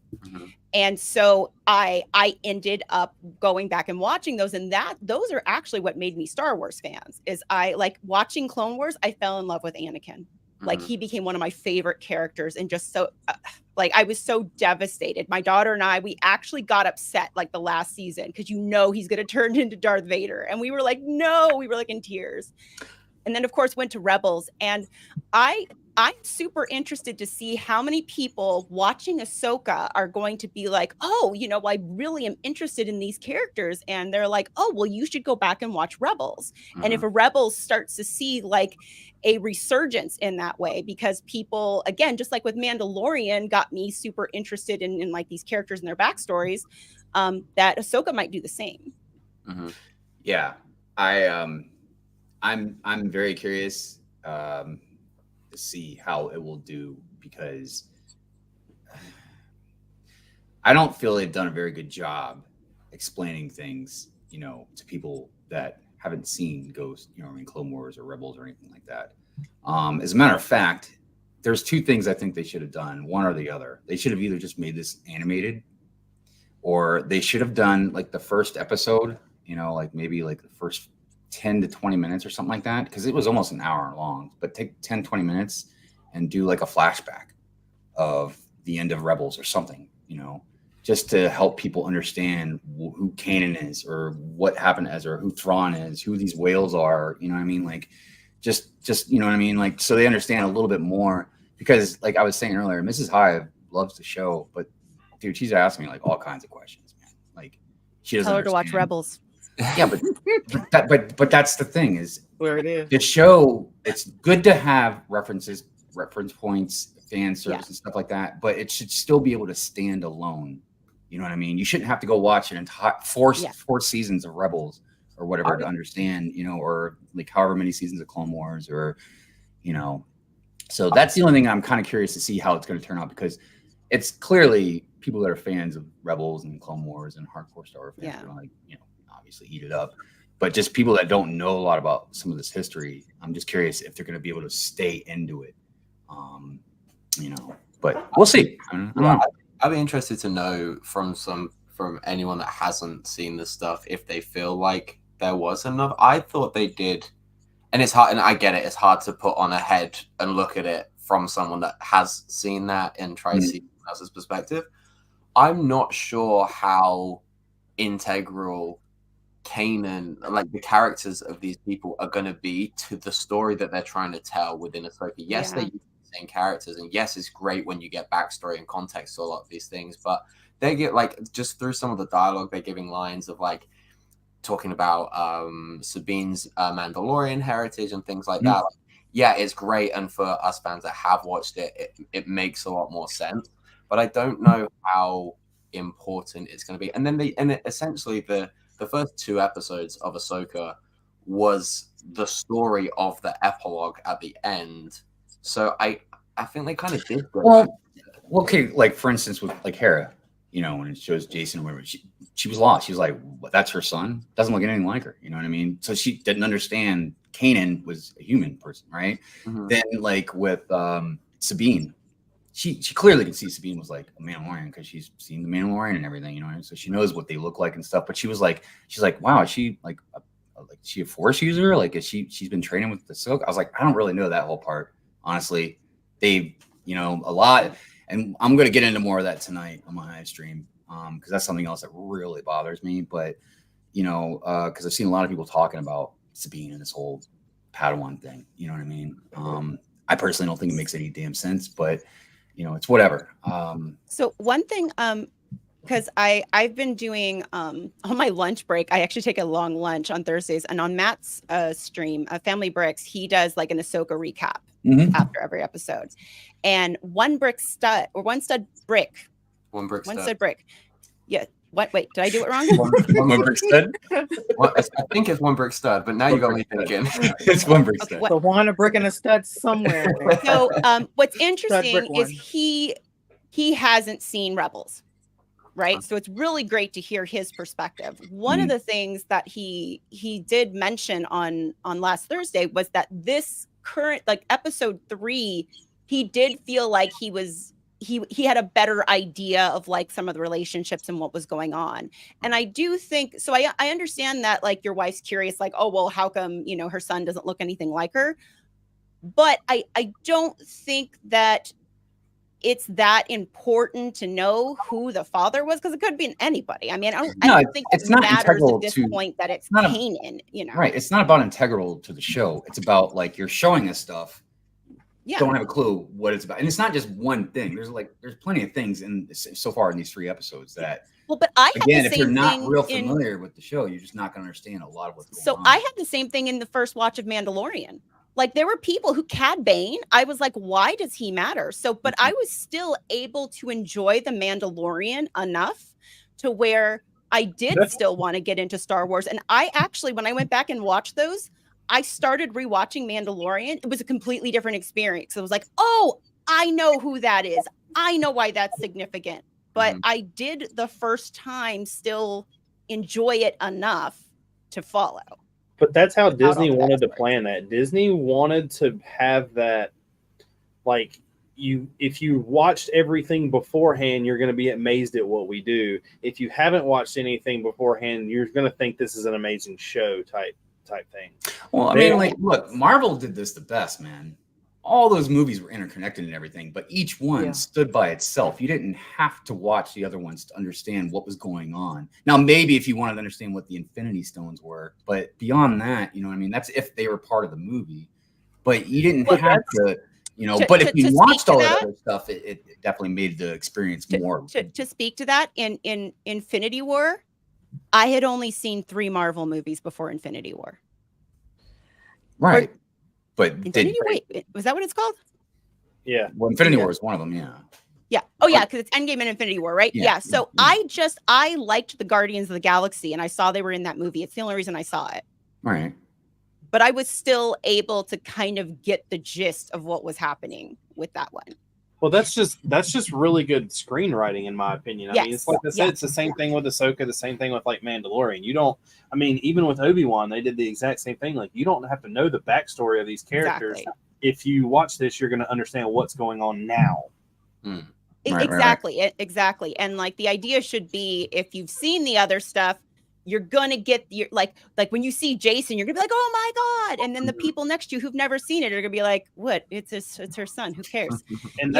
E: And so I ended up going back and watching those, and those are actually what made me Star Wars fans. Is I like watching Clone Wars. I fell in love with Anakin. Like he became one of my favorite characters, and just so like I was so devastated. My daughter and I, we actually got upset like the last season because he's going to turn into Darth Vader, and we were like, no, we were like in tears. And then of course went to Rebels, and I'm super interested to see how many people watching Ahsoka are going to be like, oh, I really am interested in these characters. And they're like, oh, well, you should go back and watch Rebels. And if a Rebels starts to see like a resurgence in that way, because people, again, just like with Mandalorian, got me super interested in like these characters and their backstories, that Ahsoka might do the same.
A: Yeah, I'm very curious. To see how it will do, because I don't feel they've done a very good job explaining things, to people that haven't seen Ghost, in Clone Wars or Rebels or anything like that. As a matter of fact, there's two things I think they should have done, one or the other. They should have either just made this animated, or they should have done like the first episode, like maybe like the first 10 to 20 minutes or something like that, because it was almost an hour long. But take 10, 20 minutes and do like a flashback of the end of Rebels or something, just to help people understand who Kanan is, or what happened to Ezra, who Thrawn is, who these whales are, you know what I mean? Like, just you know what I mean? Like, so they understand a little bit more, because like I was saying earlier, Mrs. Hive loves the show, but dude, she's asking me like all kinds of questions, man. Like, she doesn't
E: Tell her to watch
A: understand.
E: Rebels.
A: Yeah, but that's the thing, is
B: Where it is.
A: the show, it's good to have reference points, fan service and stuff like that, but it should still be able to stand alone. You know what I mean? You shouldn't have to go watch an entire four seasons of Rebels or whatever to understand, or like however many seasons of Clone Wars, or so that's the only thing I'm kind of curious to see how it's going to turn out, because it's clearly people that are fans of Rebels and Clone Wars and hardcore Star Wars fans are going to, like, obviously eat it up. But just people that don't know a lot about some of this history, I'm just curious if they're going to be able to stay into it. But we'll see. I don't know.
F: I'd be interested to know from anyone that hasn't seen this stuff if they feel like there was enough. I thought they did, and it's hard, and I get it. It's hard to put on a head and look at it from someone that has seen that and try to see someone else's perspective. I'm not sure how integral Kanan, like the characters of these people, are going to be to the story that they're trying to tell within Ahsoka. Yes, they use the same characters, and yes, it's great when you get backstory and context to a lot of these things, but they get, like, just through some of the dialogue, they're giving lines of like talking about Sabine's Mandalorian heritage and things like that. Like, yeah, it's great, and for us fans that have watched it makes a lot more sense, but I don't know how important it's going to be. And then essentially the first two episodes of Ahsoka was the story of the epilogue at the end. So I think they kind of did.
A: Well, okay, like for instance with like Hera, when it shows Jason, whatever, she was lost. She was like, that's her son? Doesn't look anything like her. You know what I mean? So she didn't understand Kanan was a human person, right? Then like with Sabine, she clearly can see Sabine was like a Mandalorian because she's seen the Mandalorian and everything, so she knows what they look like and stuff. But she's like, wow, is she like she a Force user? Like, she's been training with the Ahsoka? I was like, I don't really know that whole part, honestly. They, a lot, and I'm gonna get into more of that tonight on my Hive stream, because that's something else that really bothers me. But because I've seen a lot of people talking about Sabine and this whole Padawan thing. You know what I mean? I personally don't think it makes any damn sense, but it's whatever.
E: So one thing, because I've been doing on my lunch break, I actually take a long lunch on Thursdays, and on Matt's stream, Family Bricks, he does like an Ahsoka recap after every episode. And one stud brick. Yeah. What? Wait, did I do it wrong?
A: one brick stud?
F: I think it's one brick stud, but now you got me thinking.
A: It's one brick stud.
B: So one a brick and a stud somewhere.
E: So what's interesting is he hasn't seen Rebels, right? So it's really great to hear his perspective. One of the things that he did mention on last Thursday was that this current, like episode 3, he did feel like he had a better idea of like some of the relationships and what was going on. And I do think, so I understand that like your wife's curious, like, oh, well, how come, her son doesn't look anything like her? But I don't think that it's that important to know who the father was, because it could be anybody. I mean, I don't think
A: it's not
E: matters
A: integral
E: at this
A: to,
E: point that it's Kanan,
A: Right. It's not about integral to the show. It's about like you're showing us stuff.
E: Yeah.
A: Don't have a clue what it's about, and it's not just one thing. There's plenty of things so far in these 3 episodes that.
E: Well, but I had
A: again,
E: the
A: if
E: same
A: you're not
E: thing
A: real familiar with the show, you're just not going to understand a lot of what's going on.
E: So I had the same thing in the first watch of Mandalorian. Like there were people who Cad Bane, I was like, why does he matter? So, but I was still able to enjoy the Mandalorian enough to where I did still want to get into Star Wars. And I actually, when I went back and watched those, I started rewatching Mandalorian. It was a completely different experience. I was like, oh, I know who that is. I know why that's significant. But I did the first time still enjoy it enough to follow.
C: But that's how
E: Without all
C: Disney
E: the
C: wanted to
E: backstory.
C: plan that. Disney wanted to have that, like, if you watched everything beforehand, you're going to be amazed at what we do. If you haven't watched anything beforehand, you're going to think this is an amazing show type thing.
A: Well, I mean, like, look, Marvel did this the best, man. All those movies were interconnected and everything, but each one
B: Yeah.
A: stood by itself. You didn't have to watch the other ones to understand what was going on. Now, maybe if you wanted to understand what the Infinity Stones were, but beyond that, you know what I mean? That's if they were part of the movie. But you didn't have to, you know, but if you watched all that other stuff, it definitely made the experience more.
E: To speak to that, in Infinity War, I had only seen 3 Marvel movies before Infinity War.
A: Right. But
E: wait, was that what it's called?
C: Yeah.
A: Well, Infinity War is one of them, yeah.
E: Yeah. Oh, yeah, because it's Endgame and Infinity War, right? Yeah. So I liked the Guardians of the Galaxy, and I saw they were in that movie. It's the only reason I saw it.
A: Right.
E: But I was still able to kind of get the gist of what was happening with that one.
C: Well, that's just really good screenwriting, in my opinion. I mean, it's like I said, it's the same thing with Ahsoka, the same thing with like Mandalorian. You don't, I mean, even with Obi-Wan, they did the exact same thing. Like, you don't have to know the backstory of these characters.
E: Exactly.
C: If you watch this, you're going to understand what's going on now.
E: Exactly. And like the idea should be, if you've seen the other stuff, you're gonna get your like when you see Jason, you're gonna be like, oh my God. And then the people next to you who've never seen it are gonna be like, what? It's her son. Who cares?
C: And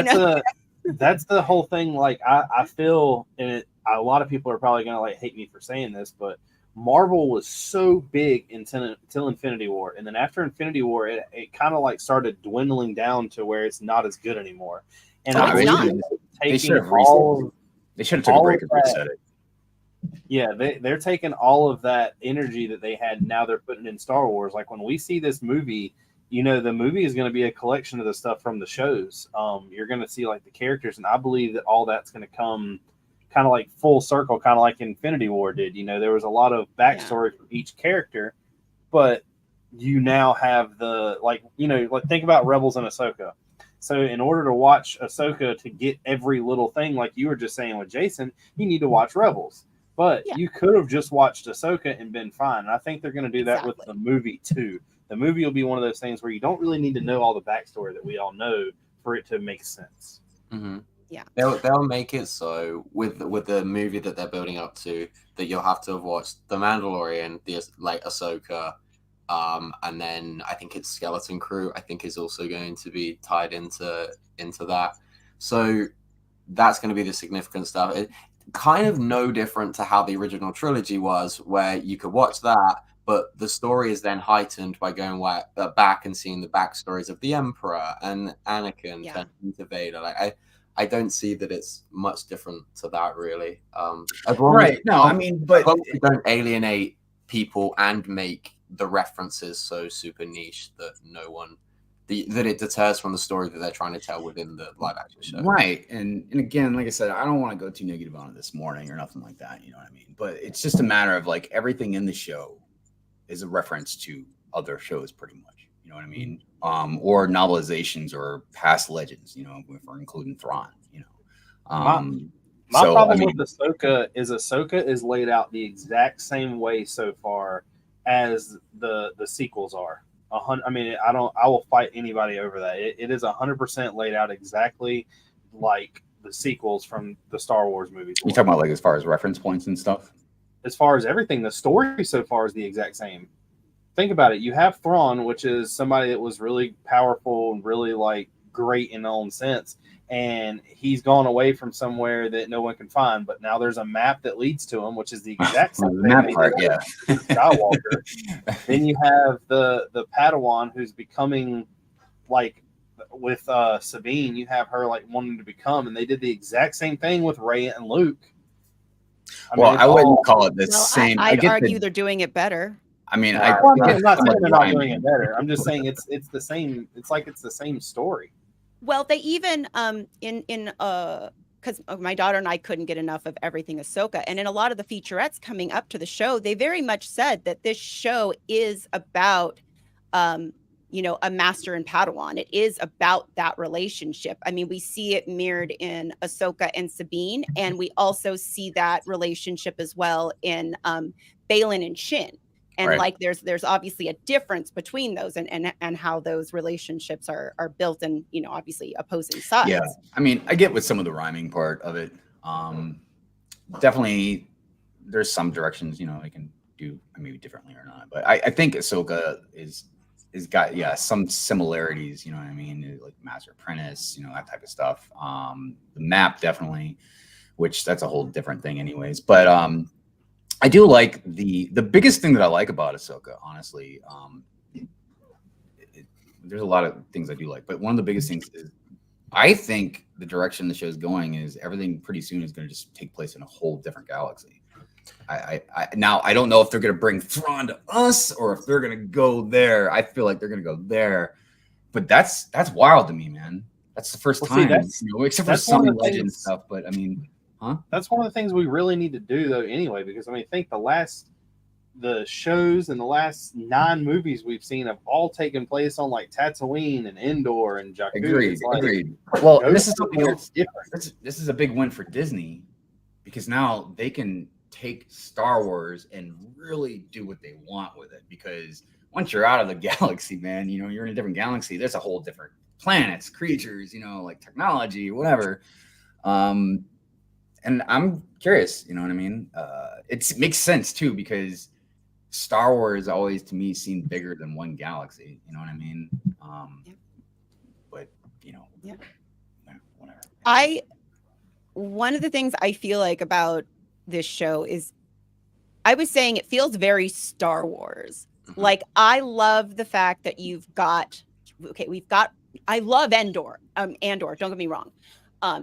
C: that's the whole thing. Like, I feel, and a lot of people are probably gonna like hate me for saying this, but Marvel was so big until Infinity War, and then after Infinity War, it kind of like started dwindling down to where it's not as good anymore. And
A: they should have took a break and reset it.
C: Yeah, they're taking all of that energy that they had. Now they're putting in Star Wars. Like, when we see this movie, you know, the movie is going to be a collection of the stuff from the shows. You're going to see like the characters, and I believe that all that's going to come kind of like full circle, kind of like Infinity War did. You know, there was a lot of backstory for each character, but you now have the, like, you know, like think about Rebels and Ahsoka. So in order to watch Ahsoka, to get every little thing, like you were just saying with Jason, you need to watch Rebels. But you could have just watched Ahsoka and been fine. And I think they're going to do that with the movie too. The movie will be one of those things where you don't really need to know all the backstory that we all know for it to make sense.
F: Mm-hmm.
E: Yeah,
F: they'll make it so with the movie that they're building up to, that you'll have to have watched The Mandalorian, like Ahsoka, and then I think it's Skeleton Crew. I think is also going to be tied into that. So that's going to be the significant stuff. It kind of no different to how the original trilogy was, where you could watch that, but the story is then heightened by going back and seeing the backstories of the Emperor and Anakin turning into Vader. Like, I don't see that it's much different to that, really.
A: Right. No, I mean, but
F: we don't alienate people and make the references so super niche that that it deters from the story that they're trying to tell within the live action show.
A: Right. And again, like I said, I don't want to go too negative on it this morning or nothing like that. You know what I mean? But it's just a matter of like everything in the show is a reference to other shows pretty much. You know what I mean? Or novelizations or past legends, you know, if we're including Thrawn, you know.
C: My problem with Ahsoka is laid out the exact same way so far as the sequels are. I mean, I will fight anybody over that. It is 100% laid out exactly like the sequels from the Star Wars movies.
A: You talking about like as far as reference points and stuff?
C: As far as everything, the story so far is the exact same. Think about it. You have Thrawn, which is somebody that was really powerful and really like great in their own sense, and he's gone away from somewhere that no one can find. But now there's a map that leads to him, which is the exact same thing.
A: Map part, yeah.
C: Skywalker. Then you have the Padawan who's becoming like with Sabine. You have her like wanting to become, and they did the exact same thing with Rey and Luke.
A: I wouldn't call it the same.
E: I'd argue they're doing it better.
A: I mean,
C: I'm not saying they're not doing it better. I'm just saying it's the same. It's like it's the same story.
E: Well, they even because my daughter and I couldn't get enough of everything Ahsoka, and in a lot of the featurettes coming up to the show, they very much said that this show is about you know, a master and Padawan. It is about that relationship. I mean, we see it mirrored in Ahsoka and Sabine, and we also see that relationship as well in Baylan and Shin. And
A: Right.
E: like there's obviously a difference between those and how those relationships are built, and obviously opposing sides.
A: Yeah, I mean, I get with some of the rhyming part of it. Definitely, there's some directions I can do maybe differently or not, but I think Ahsoka is got some similarities. You know what I mean? Like Master Apprentice, that type of stuff. The map definitely, which that's a whole different thing, anyways. But I do like the biggest thing that I like about Ahsoka, honestly. There's a lot of things I do like, but one of the biggest things is I think the direction the show is going is everything pretty soon is going to just take place in a whole different galaxy. Now I don't know if they're going to bring Thrawn to us or if they're going to go there. I feel like they're going to go there, but that's wild to me, man. That's the first time, except for some legend stuff. But I mean,
C: that's one of the things we really need to do, though. Anyway, because I think the shows and the last 9 movies we've seen have all taken place on like Tatooine and Endor and Jakku.
A: Agreed. Well, this is something that's different. This is a big win for Disney because now they can take Star Wars and really do what they want with it. Because once you're out of the galaxy, man, you're in a different galaxy. There's a whole different planets, creatures, like technology, whatever. And I'm curious, you know what I mean? It makes sense too because Star Wars always to me seemed bigger than one galaxy, you know what I mean? But whatever.
E: One of the things I feel like about this show is I was saying it feels very Star Wars.
F: Mm-hmm.
E: Like I love the fact that I love Andor, don't get me wrong.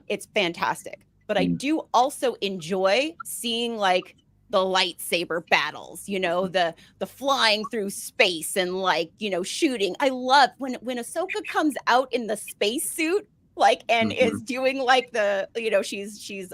E: It's fantastic, but I do also enjoy seeing like the lightsaber battles, the flying through space and like, shooting. I love when Ahsoka comes out in the spacesuit, like, and is doing like the, she's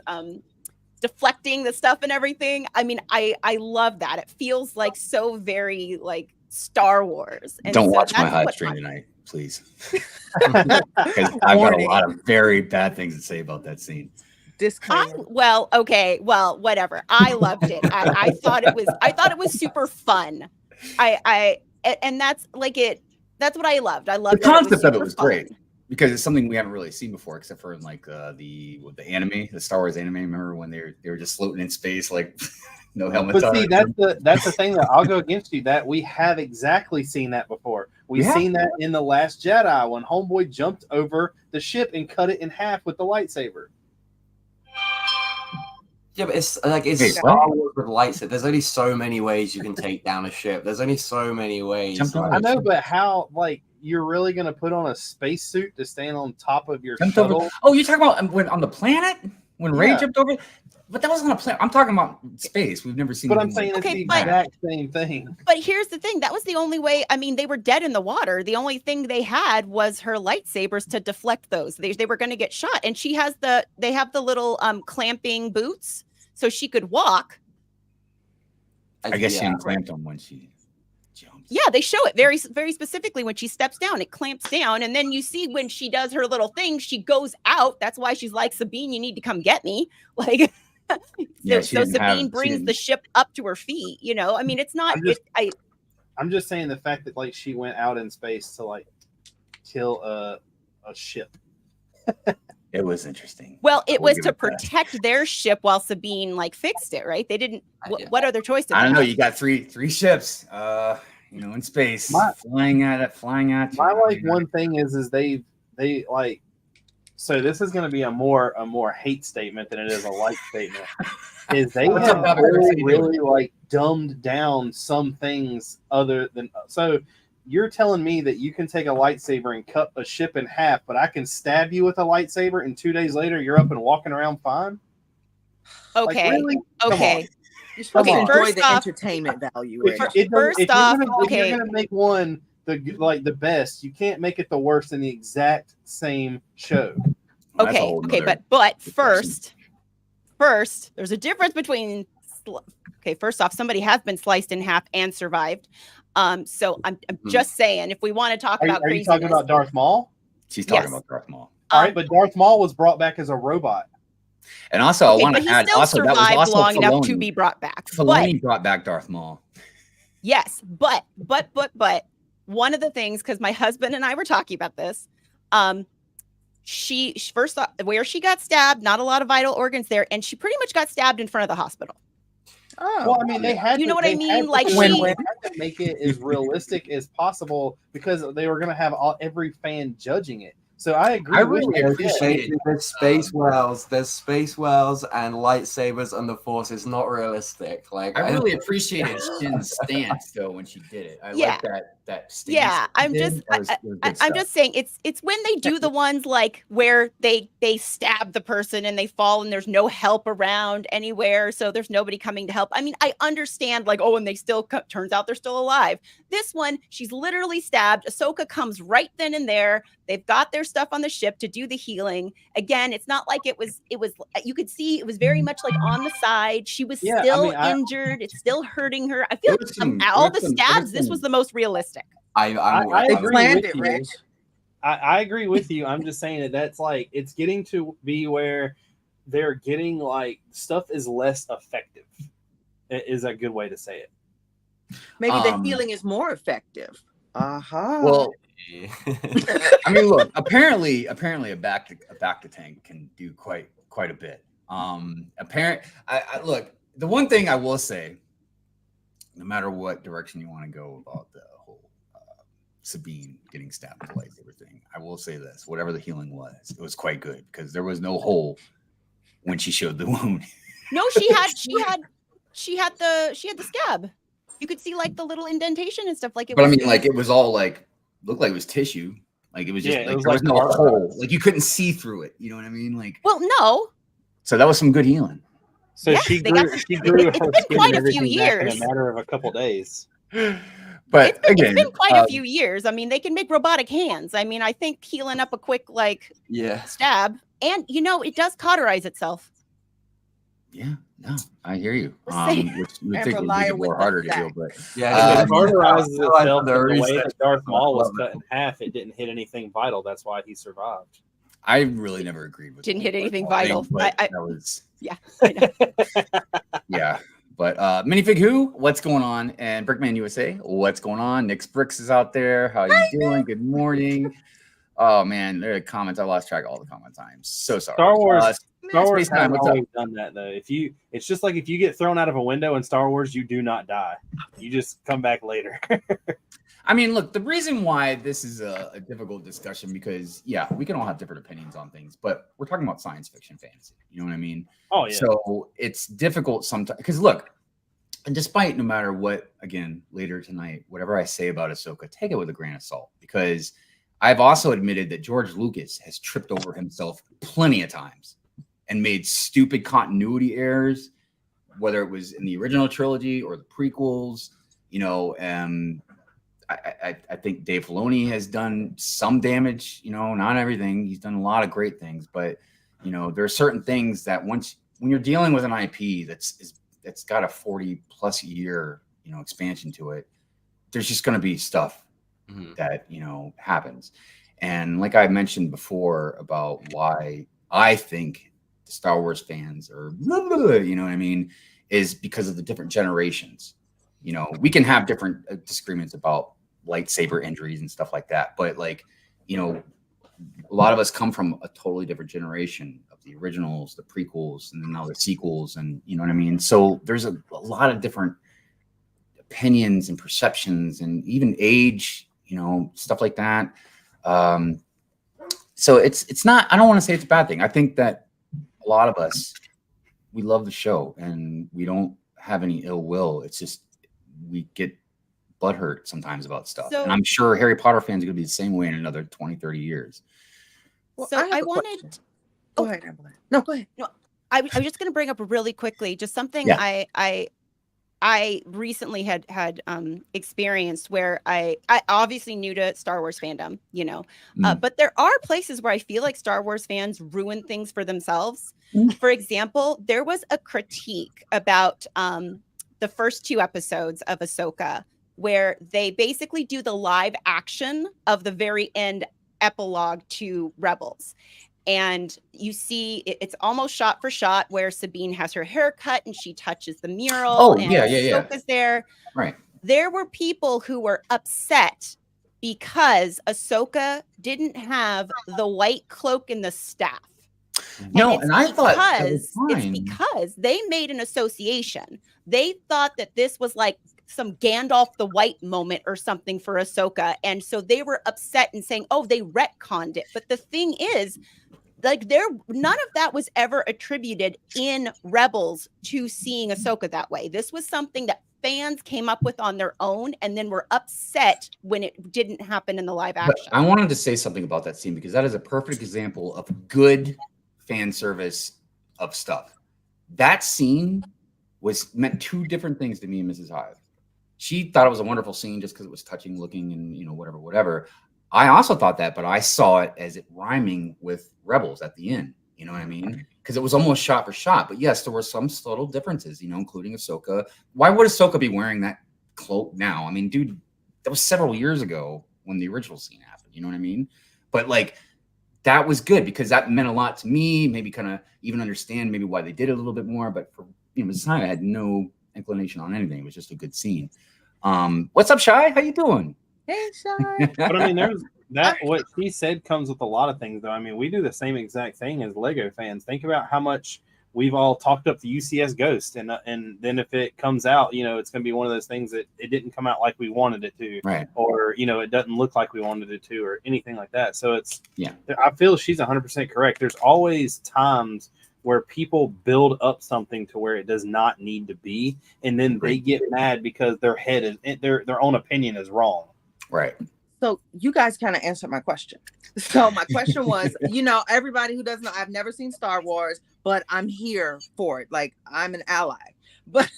E: deflecting the stuff and everything. I mean, I love that. It feels like so very like Star Wars. And
A: don't watch my Hive stream tonight, please. Because I've got a lot of very bad things to say about that scene.
E: Whatever. I loved it. I thought it was super fun. And that's like it. That's what I loved. I loved
A: the concept of it was
E: fun.
A: Great because it's something we haven't really seen before, except for in like the anime, the Star Wars anime. Remember when they were just floating in space, like no helmets on?
C: But see, that's the thing that I'll go against you. That we have exactly seen that before. We've seen that in The Last Jedi when Homeboy jumped over the ship and cut it in half with the lightsaber.
F: Yeah, but it's Star Wars with lightsaber. There's only so many ways you can take down a ship. There's only so many ways.
C: I know, but how? Like, you're really going to put on a spacesuit to stand on top of your shuttle?
A: Oh, you're talking about when on the planet when Rey jumped over? But that wasn't a planet. I'm talking about space. We've never seen.
C: But I'm saying it's the exact same thing.
E: But here's the thing: that was the only way. I mean, they were dead in the water. The only thing they had was her lightsabers to deflect those. They were going to get shot, and they have the little clamping boots, so she could walk.
A: I guess she unclamped them when she jumps.
E: Yeah, they show it very, very specifically when she steps down. It clamps down, and then you see when she does her little thing, she goes out. That's why she's like, Sabine, you need to come get me. Like. So Sabine brings the ship up to her feet, I mean, it's not.
C: I'm just saying the fact that like she went out in space to like kill a ship.
A: It was interesting.
E: Well, it was to protect their ship while Sabine like fixed it, right? They didn't. What other choice did
A: I don't know. You got three ships, in space, flying at you.
C: My one thing is they like. So this is going to be a more hate statement than it is a like statement. Is they have really like dumbed down some things other than so. You're telling me that you can take a lightsaber and cut a ship in half, but I can stab you with a lightsaber, and 2 days later you're up and walking around fine?
E: Okay,
C: like, really?
E: Okay.
B: You're supposed to enjoy the entertainment value.
C: If you're going to make one the best, you can't make it the worst in the exact same show.
E: Okay, but first there's a difference between first off, somebody has been sliced in half and survived. So I'm just saying, if we want to talk about
C: craziness, are you talking about Darth Maul?
A: She's talking about Darth Maul.
C: All right, but Darth Maul was brought back as a robot.
A: And also, I want to add, also that was also
E: long
A: Filoni.
E: enough to be brought back.
A: Filoni brought back Darth Maul.
E: Yes, but one of the things, because my husband and I were talking about this, she first thought where she got stabbed, not a lot of vital organs there, and she pretty much got stabbed in front of the hospital.
B: Oh,
C: Well, I mean, they had
E: You know what I mean? Like,
C: they
B: she-
C: had to make it as realistic as possible because they were going to have every fan judging it. So I agree.
A: I
C: with
A: really
C: you.
A: appreciate
F: There's space wells, there's space wells and lightsabers, and the Force is not realistic. Like
A: I really appreciated Shin's stance though when she did it. I
E: Yeah.
A: like that stance.
E: Yeah,
A: she
E: I'm
A: did.
E: just
A: That was good
E: I'm
A: stuff.
E: just saying it's when they do the ones like where they stab the person and they fall and there's no help around anywhere, so there's nobody coming to help. I mean, I understand like, oh, and they still turns out they're still alive. This one, she's literally stabbed. Ahsoka comes right then and there. They've got their stuff on the ship to do the healing. Again, it's not like it was you could see it was very much like on the side. She was
C: Yeah, I
E: still
C: mean,
E: injured. It's still hurting her. I feel
A: There was some-
E: all
A: there
E: the
A: was some-
E: stabs, this was the most realistic.
C: I
B: They
C: agree
B: planned
C: with
B: it,
C: you.
B: Rich.
C: I agree with you. I'm just saying that's like it's getting to be where they're getting like stuff is less effective. Is a good way to say it.
B: Maybe the healing is more effective.
A: Well, I mean, look. Apparently, a back to tank can do quite a bit. Look. The one thing I will say, no matter what direction you want to go about the whole Sabine getting stabbed with the lightsaber thing, I will say this: whatever the healing was, it was quite good because there was no hole when she showed the wound.
E: No, she had the scab. You could see like the little indentation and stuff. Like it.
A: But
E: was,
A: I mean, like it was all like looked like it was tissue. Like it was just
C: Yeah, it
A: like
C: was
A: there was
C: like
A: no
C: art
A: hole. Like you couldn't see through it. You know what I mean? Like
E: Well, no.
A: so that was some good healing.
C: So
E: Yes,
C: she
E: they
C: grew.
E: got-
C: She grew
E: it's
C: her
E: been
C: skin
E: quite
C: and
E: a few
C: everything back in
E: years.
C: a matter of a couple days.
A: But
E: It's
A: again,
E: been quite a few years. I mean, they can make robotic hands. I mean, I think healing up a quick like
F: yeah.
E: stab, and it does cauterize itself.
A: Yeah, no, I hear you.
E: Just saying.
A: Which you would
B: And
A: think would make
B: rely
A: it more
B: with the
A: harder to do,
B: fact.
A: but
C: Yeah,
A: Uh,
C: it cauterizes
F: I like
C: itself
F: the
C: in the way
F: research.
C: that Darth Maul was
F: I love
C: cut in half. It didn't hit anything vital. That's why he survived.
A: I really never agreed with.
E: Didn't
A: the
E: hit anything
A: whole
E: vital.
A: thing, but
E: I-
A: that was
E: Yeah, I know.
A: yeah. But minifig who? What's going on? And Brickman USA, what's going on? Nick's Brix is out there. How you doing? Good morning. Oh man, there are comments. I lost track of all the comments. I'm so sorry.
C: Star Wars. Star Wars
A: Space Time,
C: has
A: what's up?
C: always done that though. It's just like if you get thrown out of a window in Star Wars, you do not die. You just come back later.
A: I mean, look, the reason why this is a difficult discussion because yeah, we can all have different opinions on things, but we're talking about science fiction fantasy. You know what I mean?
C: Oh yeah.
A: So it's difficult sometimes because look, and despite no matter what, again, later tonight, whatever I say about Ahsoka, take it with a grain of salt because I've also admitted that George Lucas has tripped over himself plenty of times and made stupid continuity errors, whether it was in the original trilogy or the prequels, I think Dave Filoni has done some damage, not everything. He's done a lot of great things, but there are certain things that when you're dealing with an IP that's got a 40+ year, expansion to it, there's just going to be stuff that, happens. And like I mentioned before about why I think the Star Wars fans are, is because of the different generations. We can have different disagreements about lightsaber injuries and stuff like that, but a lot of us come from a totally different generation of the originals, the prequels, and then now the sequels, and you know what I mean? So there's a lot of different opinions and perceptions and even age, stuff like that. So it's not, I don't want to say it's a bad thing. I think that a lot of us, we love the show and we don't have any ill will. It's just, we get butthurt sometimes about stuff.
E: So-
A: and I'm sure Harry Potter fans are going to be the same way in another 20, 30 years.
B: Well,
E: So
B: have
E: I
B: a
E: wanted.
B: question. Go ahead, Evelyn. No, go ahead.
E: I was just going to bring up really quickly just something
A: Yeah.
E: I recently had experienced where I obviously new to Star Wars fandom, but there are places where I feel like Star Wars fans ruin things for themselves. For example, there was a critique about the first 2 episodes of Ahsoka where they basically do the live action of the very end epilogue to Rebels. And you see it's almost shot for shot where Sabine has her hair cut and she touches the mural.
A: Oh,
E: and
A: yeah.
E: Ahsoka's there.
A: Right.
E: there were people who were upset because Ahsoka didn't have the white cloak and the staff.
A: No, and I thought that was
E: It's
A: fine.
E: because they made an association. They thought that this was like some Gandalf the White moment or something for Ahsoka. And so they were upset and saying, oh, they retconned it. But the thing is, like, none of that was ever attributed in Rebels to seeing Ahsoka that way. This was something that fans came up with on their own and then were upset when it didn't happen in the live action.
A: But I wanted to say something about that scene because that is a perfect example of good fan service of stuff. That scene meant two different things to me and Mrs. Hive. She thought it was a wonderful scene just because it was touching looking and, you know, whatever. I also thought that, but I saw it as it rhyming with Rebels at the end. You know what I mean? Because it was almost shot for shot. But yes, there were some subtle differences, you know, including Ahsoka. Why would Ahsoka be wearing that cloak now? I mean, dude, that was several years ago when the original scene happened. You know what I mean? But like, that was good because that meant a lot to me. Maybe kind of even understand maybe why they did it a little bit more. But for Mrs. Hive, I had no inclination on anything. It was just a good scene. What's up, Shy? How you doing?
B: Hey, Shy.
C: But I mean, there's that. What she said comes with a lot of things, though. I mean, we do the same exact thing as Lego fans. Think about how much we've all talked up the UCS Ghost, and then if it comes out, you know, it's going to be one of those things that it didn't come out like we wanted it to,
A: right?
C: Or you know, it doesn't look like we wanted it to, or anything like that. So it's
A: yeah.
C: I feel she's 100% correct. There's always times where people build up something to where it does not need to be, and then they get mad because their head is their own opinion is wrong.
A: Right.
B: So you guys kind of answered my question. So my question was, you know, everybody who doesn't know, I've never seen Star Wars, but I'm here for it. Like, I'm an ally. But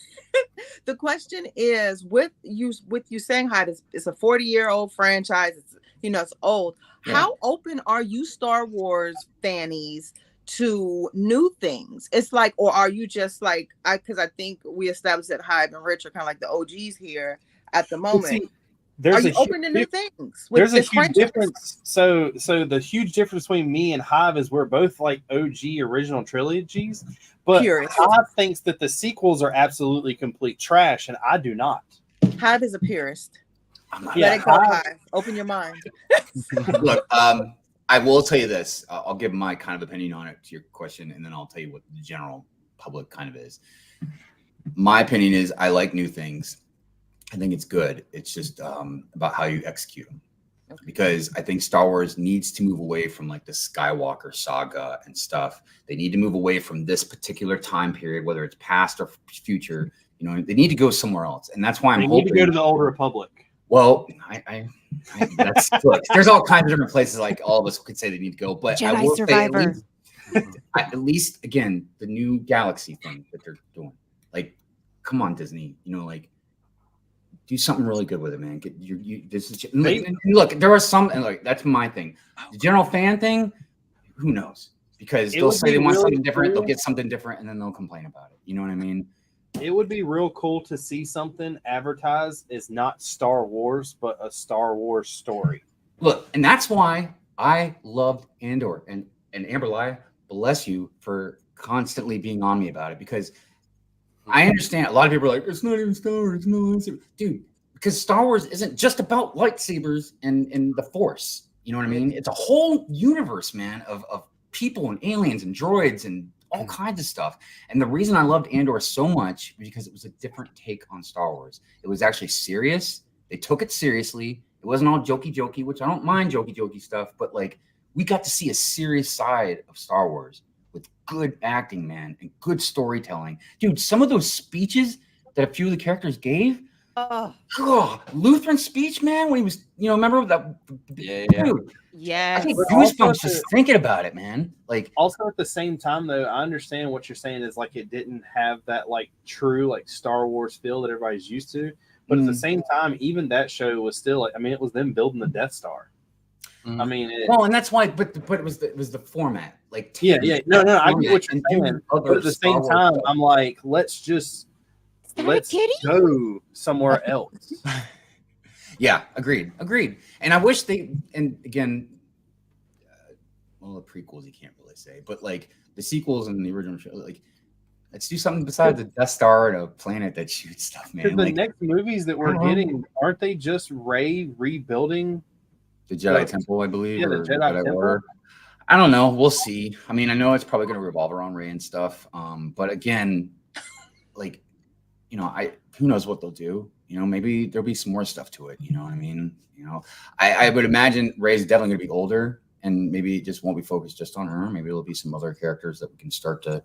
B: the question is, with you saying how it's a 40-year-old franchise, it's, you know, it's old. Yeah. How open are you Star Wars fannies to new things? It's like, or are you just like, because I think we established that Hive and Rich are kind of like the OGs here at the moment. Are you open to new things?
C: There's a huge difference. So the huge difference between me and Hive is we're both like OG original trilogies, but Hive thinks that the sequels are absolutely complete trash, and I do not.
B: Hive is a purist. Let it go, Hive. Open your mind.
A: Look, I will tell you this. I'll give my kind of opinion on it to your question, and then I'll tell you what the general public kind of is. My opinion is I like new things. I think it's good. It's just about how you execute them. Because I think Star Wars needs to move away from like the Skywalker saga and stuff. They need to move away from this particular time period, whether it's past or future. You know, they need to go somewhere else, and that's why I'm hoping
C: to go to the Old Republic.
A: Well, that's look. There's all kinds of different places. Like all of us could say they need to go, but
E: Jedi
A: I will
E: Survivor.
A: say at least again the new galaxy thing that they're doing. Like, come on, Disney. You know, like. Do something really good with it, man. Look, there are some, and like that's my thing. The general fan thing, who knows? Because they'll say they want something different, they'll get something different, and then they'll complain about it. You know what I mean?
C: It would be real cool to see something advertised as not Star Wars, but a Star Wars story.
A: Look, and that's why I loved Andor, and Amber Lai, bless you for constantly being on me about it, because I understand a lot of people are like, it's not even Star Wars, no, dude, because Star Wars isn't just about lightsabers and the Force. You know what I mean? It's a whole universe, man, of people and aliens and droids and all kinds of stuff. And the reason I loved Andor so much was because it was a different take on Star Wars. It was actually serious. They took it seriously. It wasn't all jokey, which I don't mind jokey stuff, but like we got to see a serious side of Star Wars. With good acting, man, and good storytelling. Dude, some of those speeches that a few of the characters gave, Lutheran speech, man, when he was, you know, remember that? Dude,
E: yeah.
A: I think goosebumps just thinking about it, man. Like,
C: also at the same time, though, I understand what you're saying is like it didn't have that like true like Star Wars feel that everybody's used to, but at the same time, even that show was still like, I mean, it was them building the Death Star. I mean,
A: and that's why, but it was the format, like
C: no, I get what you're saying. But at the same time, I'm like, let's go somewhere else.
A: Yeah, agreed. And I wish and again, well, the prequels you can't really say, but like the sequels and the original show, like Let's do something besides a Death Star and a planet that shoots stuff, man.
C: The
A: Like
C: next movies that we're getting, aren't they just Rey rebuilding
A: the Jedi Temple, I believe,
C: the
A: or
C: Jedi Temple?
A: Order. I don't know. We'll see. I mean, I know it's probably going to revolve around Rey and stuff. But again, like, you know, who knows what they'll do? You know, maybe there'll be some more stuff to it. You know what I mean? You know, I would imagine Rey's definitely going to be older, and maybe it just won't be focused just on her. Maybe there'll be some other characters that we can start to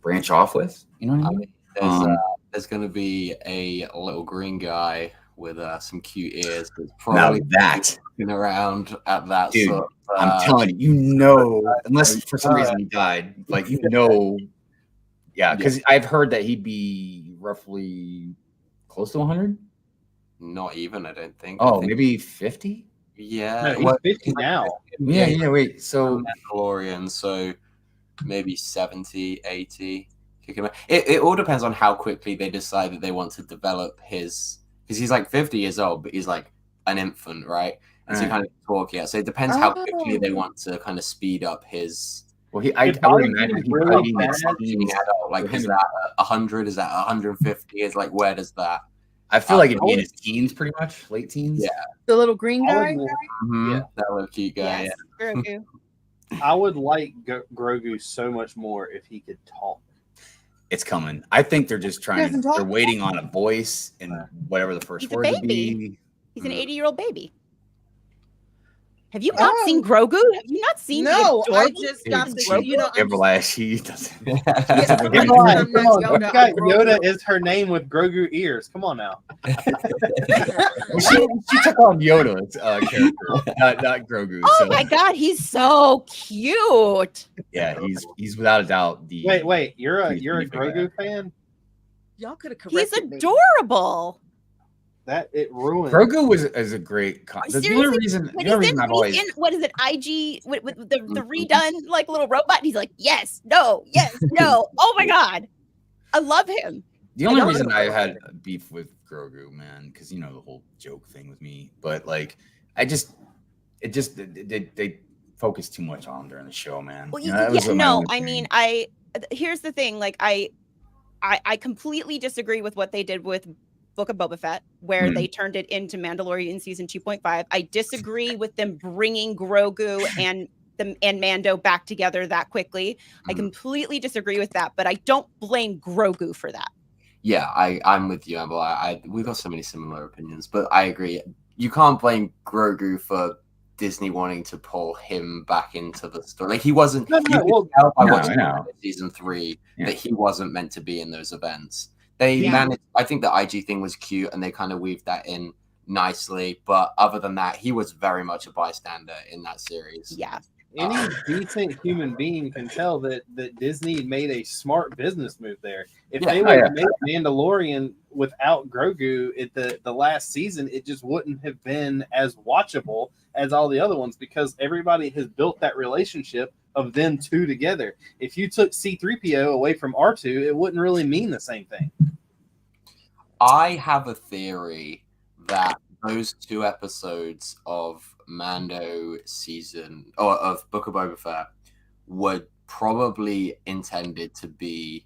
A: branch off with. You know what I mean?
F: There's going to be a little green guy with some cute ears. That's probably looking around at that.
A: Dude,
F: sort of,
A: I'm telling you, unless for some reason he died, like yeah, because I've heard that he'd be roughly close to 100.
F: Not even, I don't think.
A: Oh, maybe 50.
F: Yeah,
C: no, he's 50 now.
A: Yeah. Wait, so
F: Mandalorian, so maybe 70, 80. It all depends on how quickly they decide that they want to develop his, because he's like 50 years old, but he's like an infant, right? And so he kind of talk yet. So it depends how quickly they want to kind of speed up his.
A: Well, I would imagine he's
F: really adult. Like, is that 100? Is that 150? Is like, where does that?
A: I feel like it'd be in his teens, pretty much, late teens.
F: Yeah,
B: the little green guy.
F: Yeah, that little cute guy.
E: Yes,
F: yeah.
E: Grogu.
C: I would like Grogu so much more if he could talk.
A: It's coming. I think they're just trying. They're waiting on a voice and whatever the first word would be.
E: He's an 80-year-old baby. Have you not seen Grogu? Have you not seen?
B: No, I just got the. You know,
A: she doesn't.
C: Come on. Yoda is her name with Grogu ears. Come on now.
A: she took on Yoda's character, not Grogu.
E: Oh my god, he's so cute.
A: Yeah, he's without a doubt the.
C: Wait, you're a Grogu fan?
B: Y'all could have corrected
E: me. He's adorable.
C: That it ruined.
A: Grogu is a great. The only reason I've always
E: what is it? IG with the redone like little robot. And he's like, yes, no. Oh my god, I love him.
A: The only reason I had beef with Grogu, man, because you know the whole joke thing with me, but like they focused too much on him during the show, man.
E: Well, I mean, here's the thing, like I completely disagree with what they did with Book of Boba Fett, where they turned it into Mandalorian season 2.5. I disagree with them bringing Grogu and Mando back together that quickly. I completely disagree with that, but I don't blame Grogu for that.
F: Yeah, I'm with you, Amber. We've got so many similar opinions, but I agree. You can't blame Grogu for Disney wanting to pull him back into the story. Like he wasn't. Season 3 that he wasn't meant to be in those events. They managed. I think the IG thing was cute, and they kind of weaved that in nicely. But other than that, he was very much a bystander in that series.
E: Yeah.
C: Any decent human being can tell that Disney made a smart business move there. If they would have made Mandalorian without Grogu at the last season, it just wouldn't have been as watchable as all the other ones because everybody has built that relationship of them two together. If you took C-3PO away from R2, it wouldn't really mean the same thing.
F: I have a theory that those 2 episodes of Mando season or of Book of Boba Fett were probably intended to be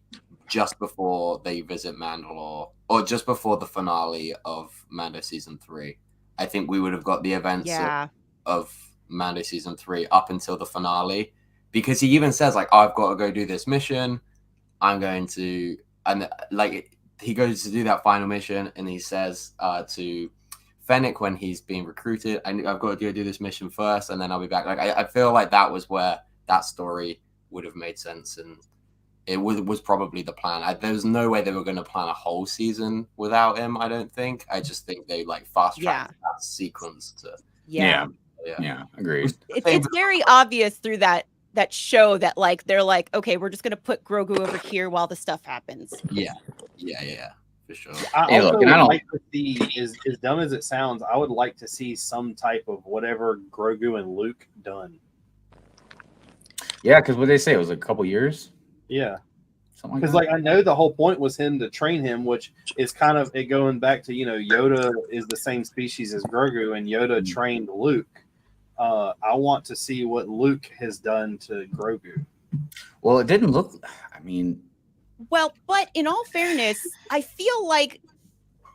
F: just before they visit Mandalore or just before the finale of Mando season 3. I think we would have got the events of Mando season 3 up until the finale. Because he even says, like, I've got to go do this mission. I'm going to... And, like, he goes to do that final mission, and he says to Fennec when he's being recruited, I've got to go do this mission first, and then I'll be back. Like, I feel like that was where that story would have made sense, and it was probably the plan. There was no way they were going to plan a whole season without him, I don't think. I just think they, like, fast-tracked that sequence to...
A: Yeah, agreed.
E: It's very obvious through that show that like they're like, okay, we're just gonna put Grogu over here while the stuff happens.
F: Yeah, for sure.
C: I also would like to see, as dumb as it sounds, I would like to see some type of whatever Grogu and Luke done.
A: Yeah, because what they say, it was a couple years.
C: Yeah,
A: something
C: because like I know the whole point was him to train him, which is kind of it going back to Yoda is the same species as Grogu, and Yoda trained Luke. I want to see what Luke has done to Grogu.
A: Well, it didn't look. I mean,
E: Well, but in all fairness, I feel like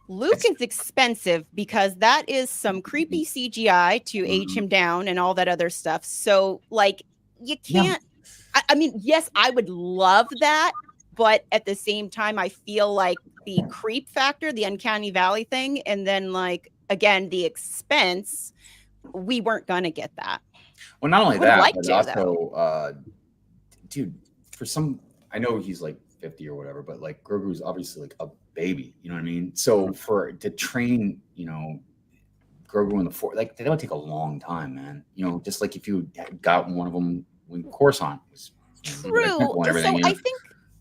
E: Luke is expensive because that is some creepy CGI to age him down and all that other stuff. So, like, you can't. I mean, yes, I would love that, but at the same time, I feel like the creep factor, the uncanny valley thing, and then like again the expense, we weren't gonna get that.
A: Well, not only
E: I would've
A: that,
E: liked
A: but
E: to,
A: also, dude, for some, I know he's like 50 or whatever, but like Grogu's obviously like a baby, you know what I mean? So to train, you know, Grogu in the Force, like that would take a long time, man. You know, just like if you had gotten one of them when Coruscant was
E: True. So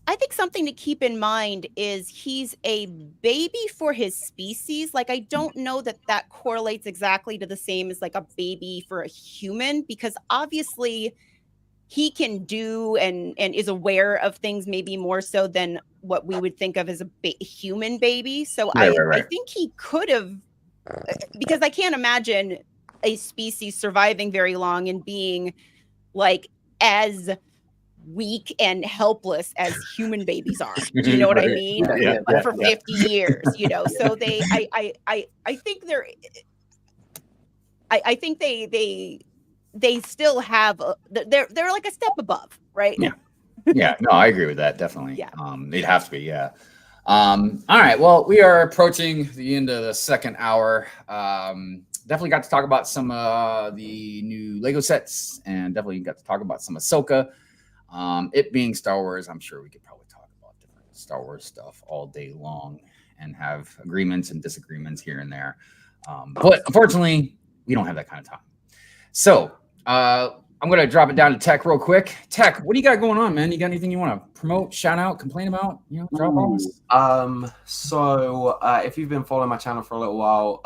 E: I think something to keep in mind is he's a baby for his species. Like, I don't know that that correlates exactly to the same as like a baby for a human, because obviously he can do and is aware of things maybe more so than what we would think of as a human baby. So I think he could have, because I can't imagine a species surviving very long and being like as weak and helpless as human babies are. Do you know what I mean? For 50 years, you know. So I think they're I think they still have they're like a step above, right?
A: Yeah, no, I agree with that, definitely.
E: Yeah.
A: They'd have to be, yeah. All right, well, we are approaching the end of the second hour. Definitely got to talk about some the new Lego sets, and definitely got to talk about some Ahsoka. It being Star Wars, I'm sure we could probably talk about different Star Wars stuff all day long and have agreements and disagreements here and there. But unfortunately, we don't have that kind of time. So I'm going to drop it down to Tech real quick. Tech, what do you got going on, man? You got anything you want to promote, shout out, complain about? You know, drop on.
F: So if you've been following my channel for a little while,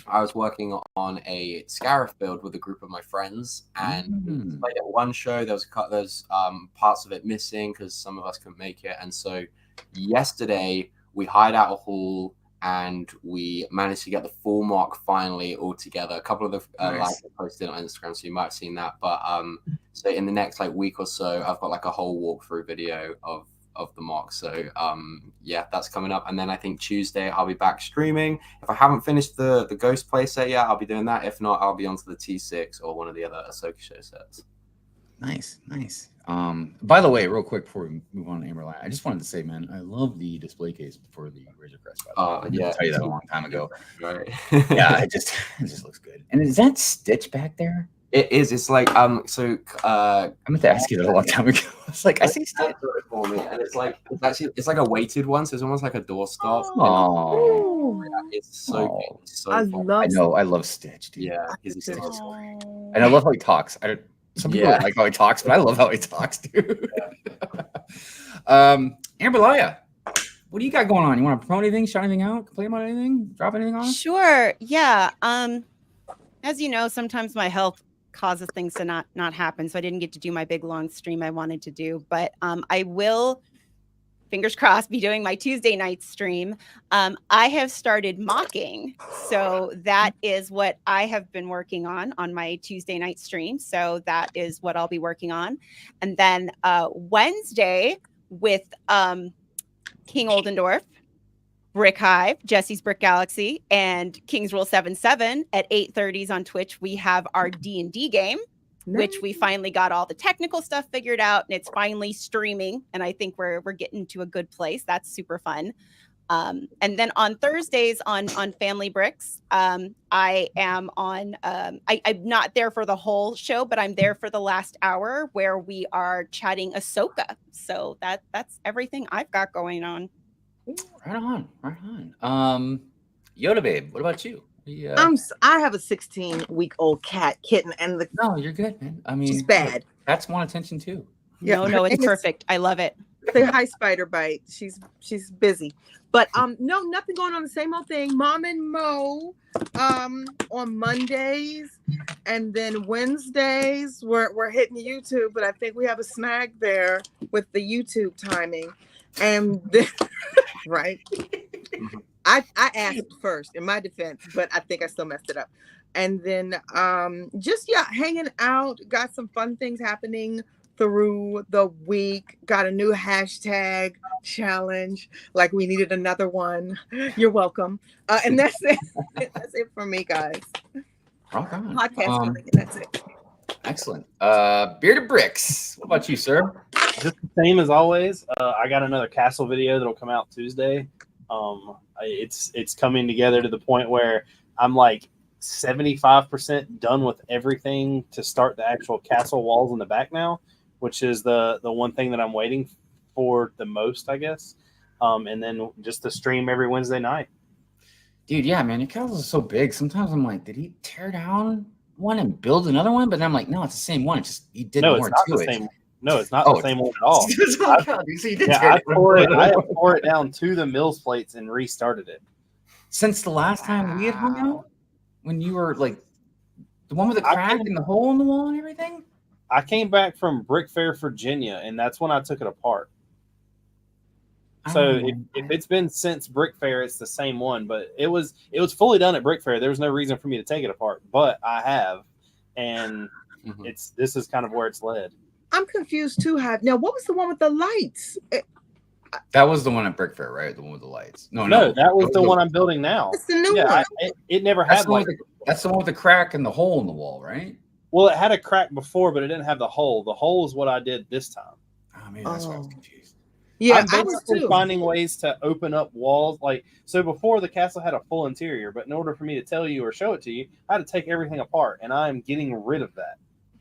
F: I was working on a Scarif build with a group of my friends, and like at one show there's parts of it missing because some of us couldn't make it, and so yesterday we hired out a hall and we managed to get the full mock finally all together. A couple of the likes I posted on Instagram, so you might have seen that. But so in the next like week or so, I've got like a whole walkthrough video of the mock. So yeah, that's coming up. And then I think Tuesday I'll be back streaming. If I haven't finished the Ghost playset yet, I'll be doing that. If not, I'll be onto the T6 or one of the other Ahsoka show sets.
A: Nice. By the way, real quick before we move on to Amberline, I just wanted to say, man, I love the display case for the Razor Crest. I didn't tell you that a long time ago.
F: Right.
A: Yeah, it just looks good. And is that Stitch back there?
F: It is. It's like I meant
A: to ask you that a long time ago. It's like I see Stitch
F: for me, and it's like it's like a weighted one, so it's almost like a doorstop.
A: Oh,
F: it's so good. It's so
A: I love Stitch, dude.
F: Yeah, he's Stitch.
A: And I love how he talks. Some people don't like how he talks, but I love how he talks, dude. Amberlaya, what do you got going on? You want to promote anything, shout anything out, complain about anything, drop anything on?
E: Sure. Yeah. As you know, sometimes my health causes things to not happen, so I didn't get to do my big long stream I wanted to do, but I will, fingers crossed, be doing my Tuesday night stream. I have started mocking, so that is what I have been working on my Tuesday night stream. So that is what I'll be working on. And then Wednesday with King Oldendorf, Brick Hive, Jesse's Brick Galaxy, and King's Rule 77 at 8:30s on Twitch, we have our D&D game, which we finally got all the technical stuff figured out, and it's finally streaming, and I think we're getting to a good place. That's super fun. And then on Thursdays on Family Bricks, I am on I'm not there for the whole show, but I'm there for the last hour where we are chatting Ahsoka. So that's everything I've got going on.
A: Right on. Yoda Babe, what about you?
B: I have a 16-week-old kitten, and
A: no, you're good, man. I mean,
B: she's bad.
A: Cats want attention too.
E: No, it's perfect. I love it.
B: Say hi, Spider Bite. She's busy, but no, nothing going on. The same old thing. Mom and Mo on Mondays, and then Wednesdays we're hitting YouTube, but I think we have a snag there with the YouTube timing, and then, right. I asked first in my defense, but I think I still messed it up. And then hanging out, got some fun things happening through the week. Got a new hashtag challenge. Like we needed another one. You're welcome. And that's it. That's it for me, guys.
A: Rock on.
B: Podcast for me. That's it.
A: Excellent. Bearded Brix. What about you, sir?
C: Just the same as always. I got another castle video that'll come out Tuesday. It's coming together to the point where I'm like 75% done with everything to start the actual castle walls in the back now, which is the one thing that I'm waiting for the most, I guess. And then just to stream every Wednesday night.
A: Dude, yeah, man, your castles are so big. Sometimes I'm like, did he tear down one and build another one? But then I'm like, no, it's the same one. It's just he did more to it.
C: Same. No, it's not the same one at all. I tore it down to the mills plates and restarted it.
A: Since the last time we had hung out, when you were like the one with the crack and the hole in the wall and everything?
C: I came back from Brick Fair, Virginia, and that's when I took it apart. So if it's been since Brick Fair, it's the same one, but it was fully done at Brick Fair. There was no reason for me to take it apart, but I have, and this is kind of where it's led.
B: I'm confused too, Hive. Now, what was the one with the lights?
A: That was the one at Brick Fair, right? The one with the lights. No,
C: that was the one I'm building now.
B: It's the new one.
C: It never had
A: that's the one with the crack and the hole in the wall, right?
C: Well, it had a crack before, but it didn't have the hole. The hole is what I did this time.
A: Oh, maybe that's why I was confused.
B: Yeah,
C: I'm basically finding ways to open up walls. Like, so before the castle had a full interior, but in order for me to tell you or show it to you, I had to take everything apart, and I'm getting rid of that.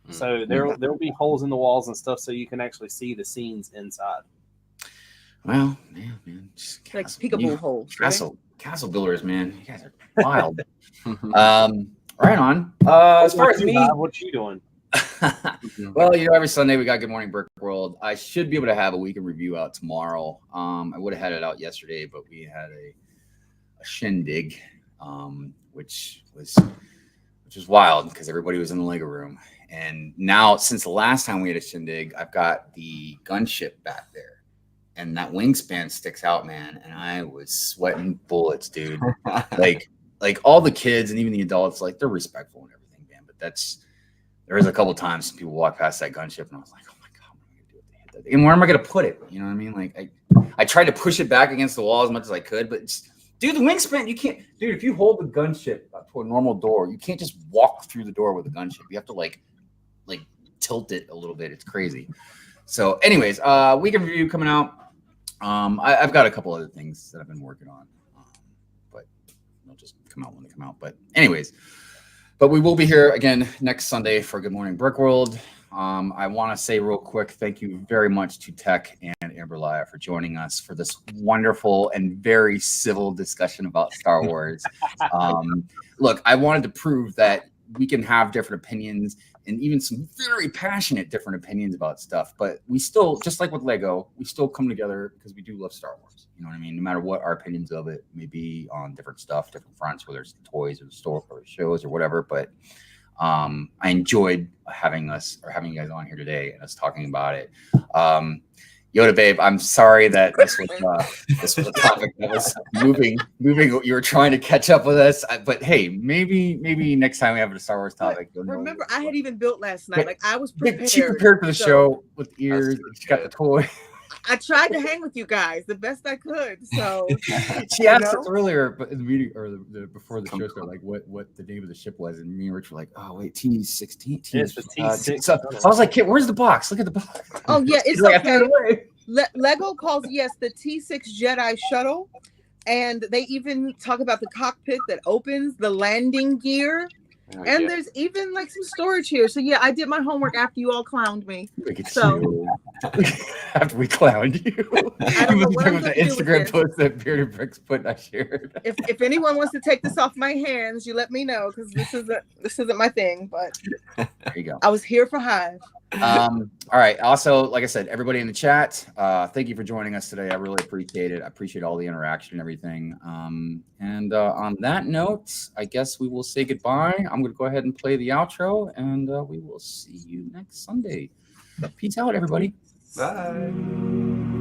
C: So there will be holes in the walls and stuff, so you can actually see the scenes inside.
A: Well, man, just
B: like peekaboo holes.
A: Castle builders, man, you guys are wild. Right on. As far as me,
C: what you doing?
A: Well, every Sunday we got Good Morning Brick World. I should be able to have a weekend review out tomorrow. I would have had it out yesterday, but we had a shindig, which was wild because everybody was in the Lego room. And now, since the last time we had a shindig, I've got the gunship back there, and that wingspan sticks out, man. And I was sweating bullets, dude. like all the kids and even the adults, like they're respectful and everything, man. But there was a couple of times people walked past that gunship, and I was like, oh my god, what am I gonna do with that thing? And where am I gonna put it? You know what I mean? Like I tried to push it back against the wall as much as I could, but dude, the wingspan, you can't, dude. If you hold the gunship to a normal door, you can't just walk through the door with a gunship. You have to like tilt it a little bit. It's crazy. So, anyways, weekend review coming out. I've got a couple other things that I've been working on, but they'll just come out when they come out. But anyways, we will be here again next Sunday for Good Morning Brick World. I want to say real quick, thank you very much to Tech and Amber Laya for joining us for this wonderful and very civil discussion about Star Wars. Look, I wanted to prove that we can have different opinions and even some very passionate different opinions about stuff, but we still, just like with Lego, we still come together because we do love Star Wars. You know what I mean? No matter what our opinions of it may be on different stuff, different fronts, whether it's the toys or the store or the shows or whatever, but I enjoyed having you guys on here today and us talking about it. Yoda babe, I'm sorry that this was a topic that was moving. You were trying to catch up with us, but hey, maybe next time we have a Star Wars topic.
B: Remember, I had even built last night. Like I was prepared.
A: She prepared for the show with ears. She got the toy.
B: I tried to hang with you guys the best I could. So
A: she asked us earlier, but in the meeting or before the show started, like what the name of the ship was, and me and Rich were like, "Oh wait, T16."
C: It's the T6.
A: So I was like, "Kid, where's the box? Look at the box."
B: Oh yeah, it's
A: like,
B: okay. I threw it away. Lego calls the T6 Jedi shuttle, and they even talk about the cockpit that opens, the landing gear. And there's even like some storage here. So yeah, I did my homework after you all clowned me. So
A: after we clowned you,
B: I don't know what I'm
A: the Instagram post that Bearded Brix put I shared.
B: If anyone wants to take this off my hands, you let me know because this isn't my thing. But
A: there you go.
B: I was here for Hive.
A: All right. Also, like I said, everybody in the chat, thank you for joining us today. I really appreciate it. I appreciate all the interaction and everything. And on that note, I guess we will say goodbye. I'm going to go ahead and play the outro, and we will see you next Sunday. Peace out, everybody.
F: Bye.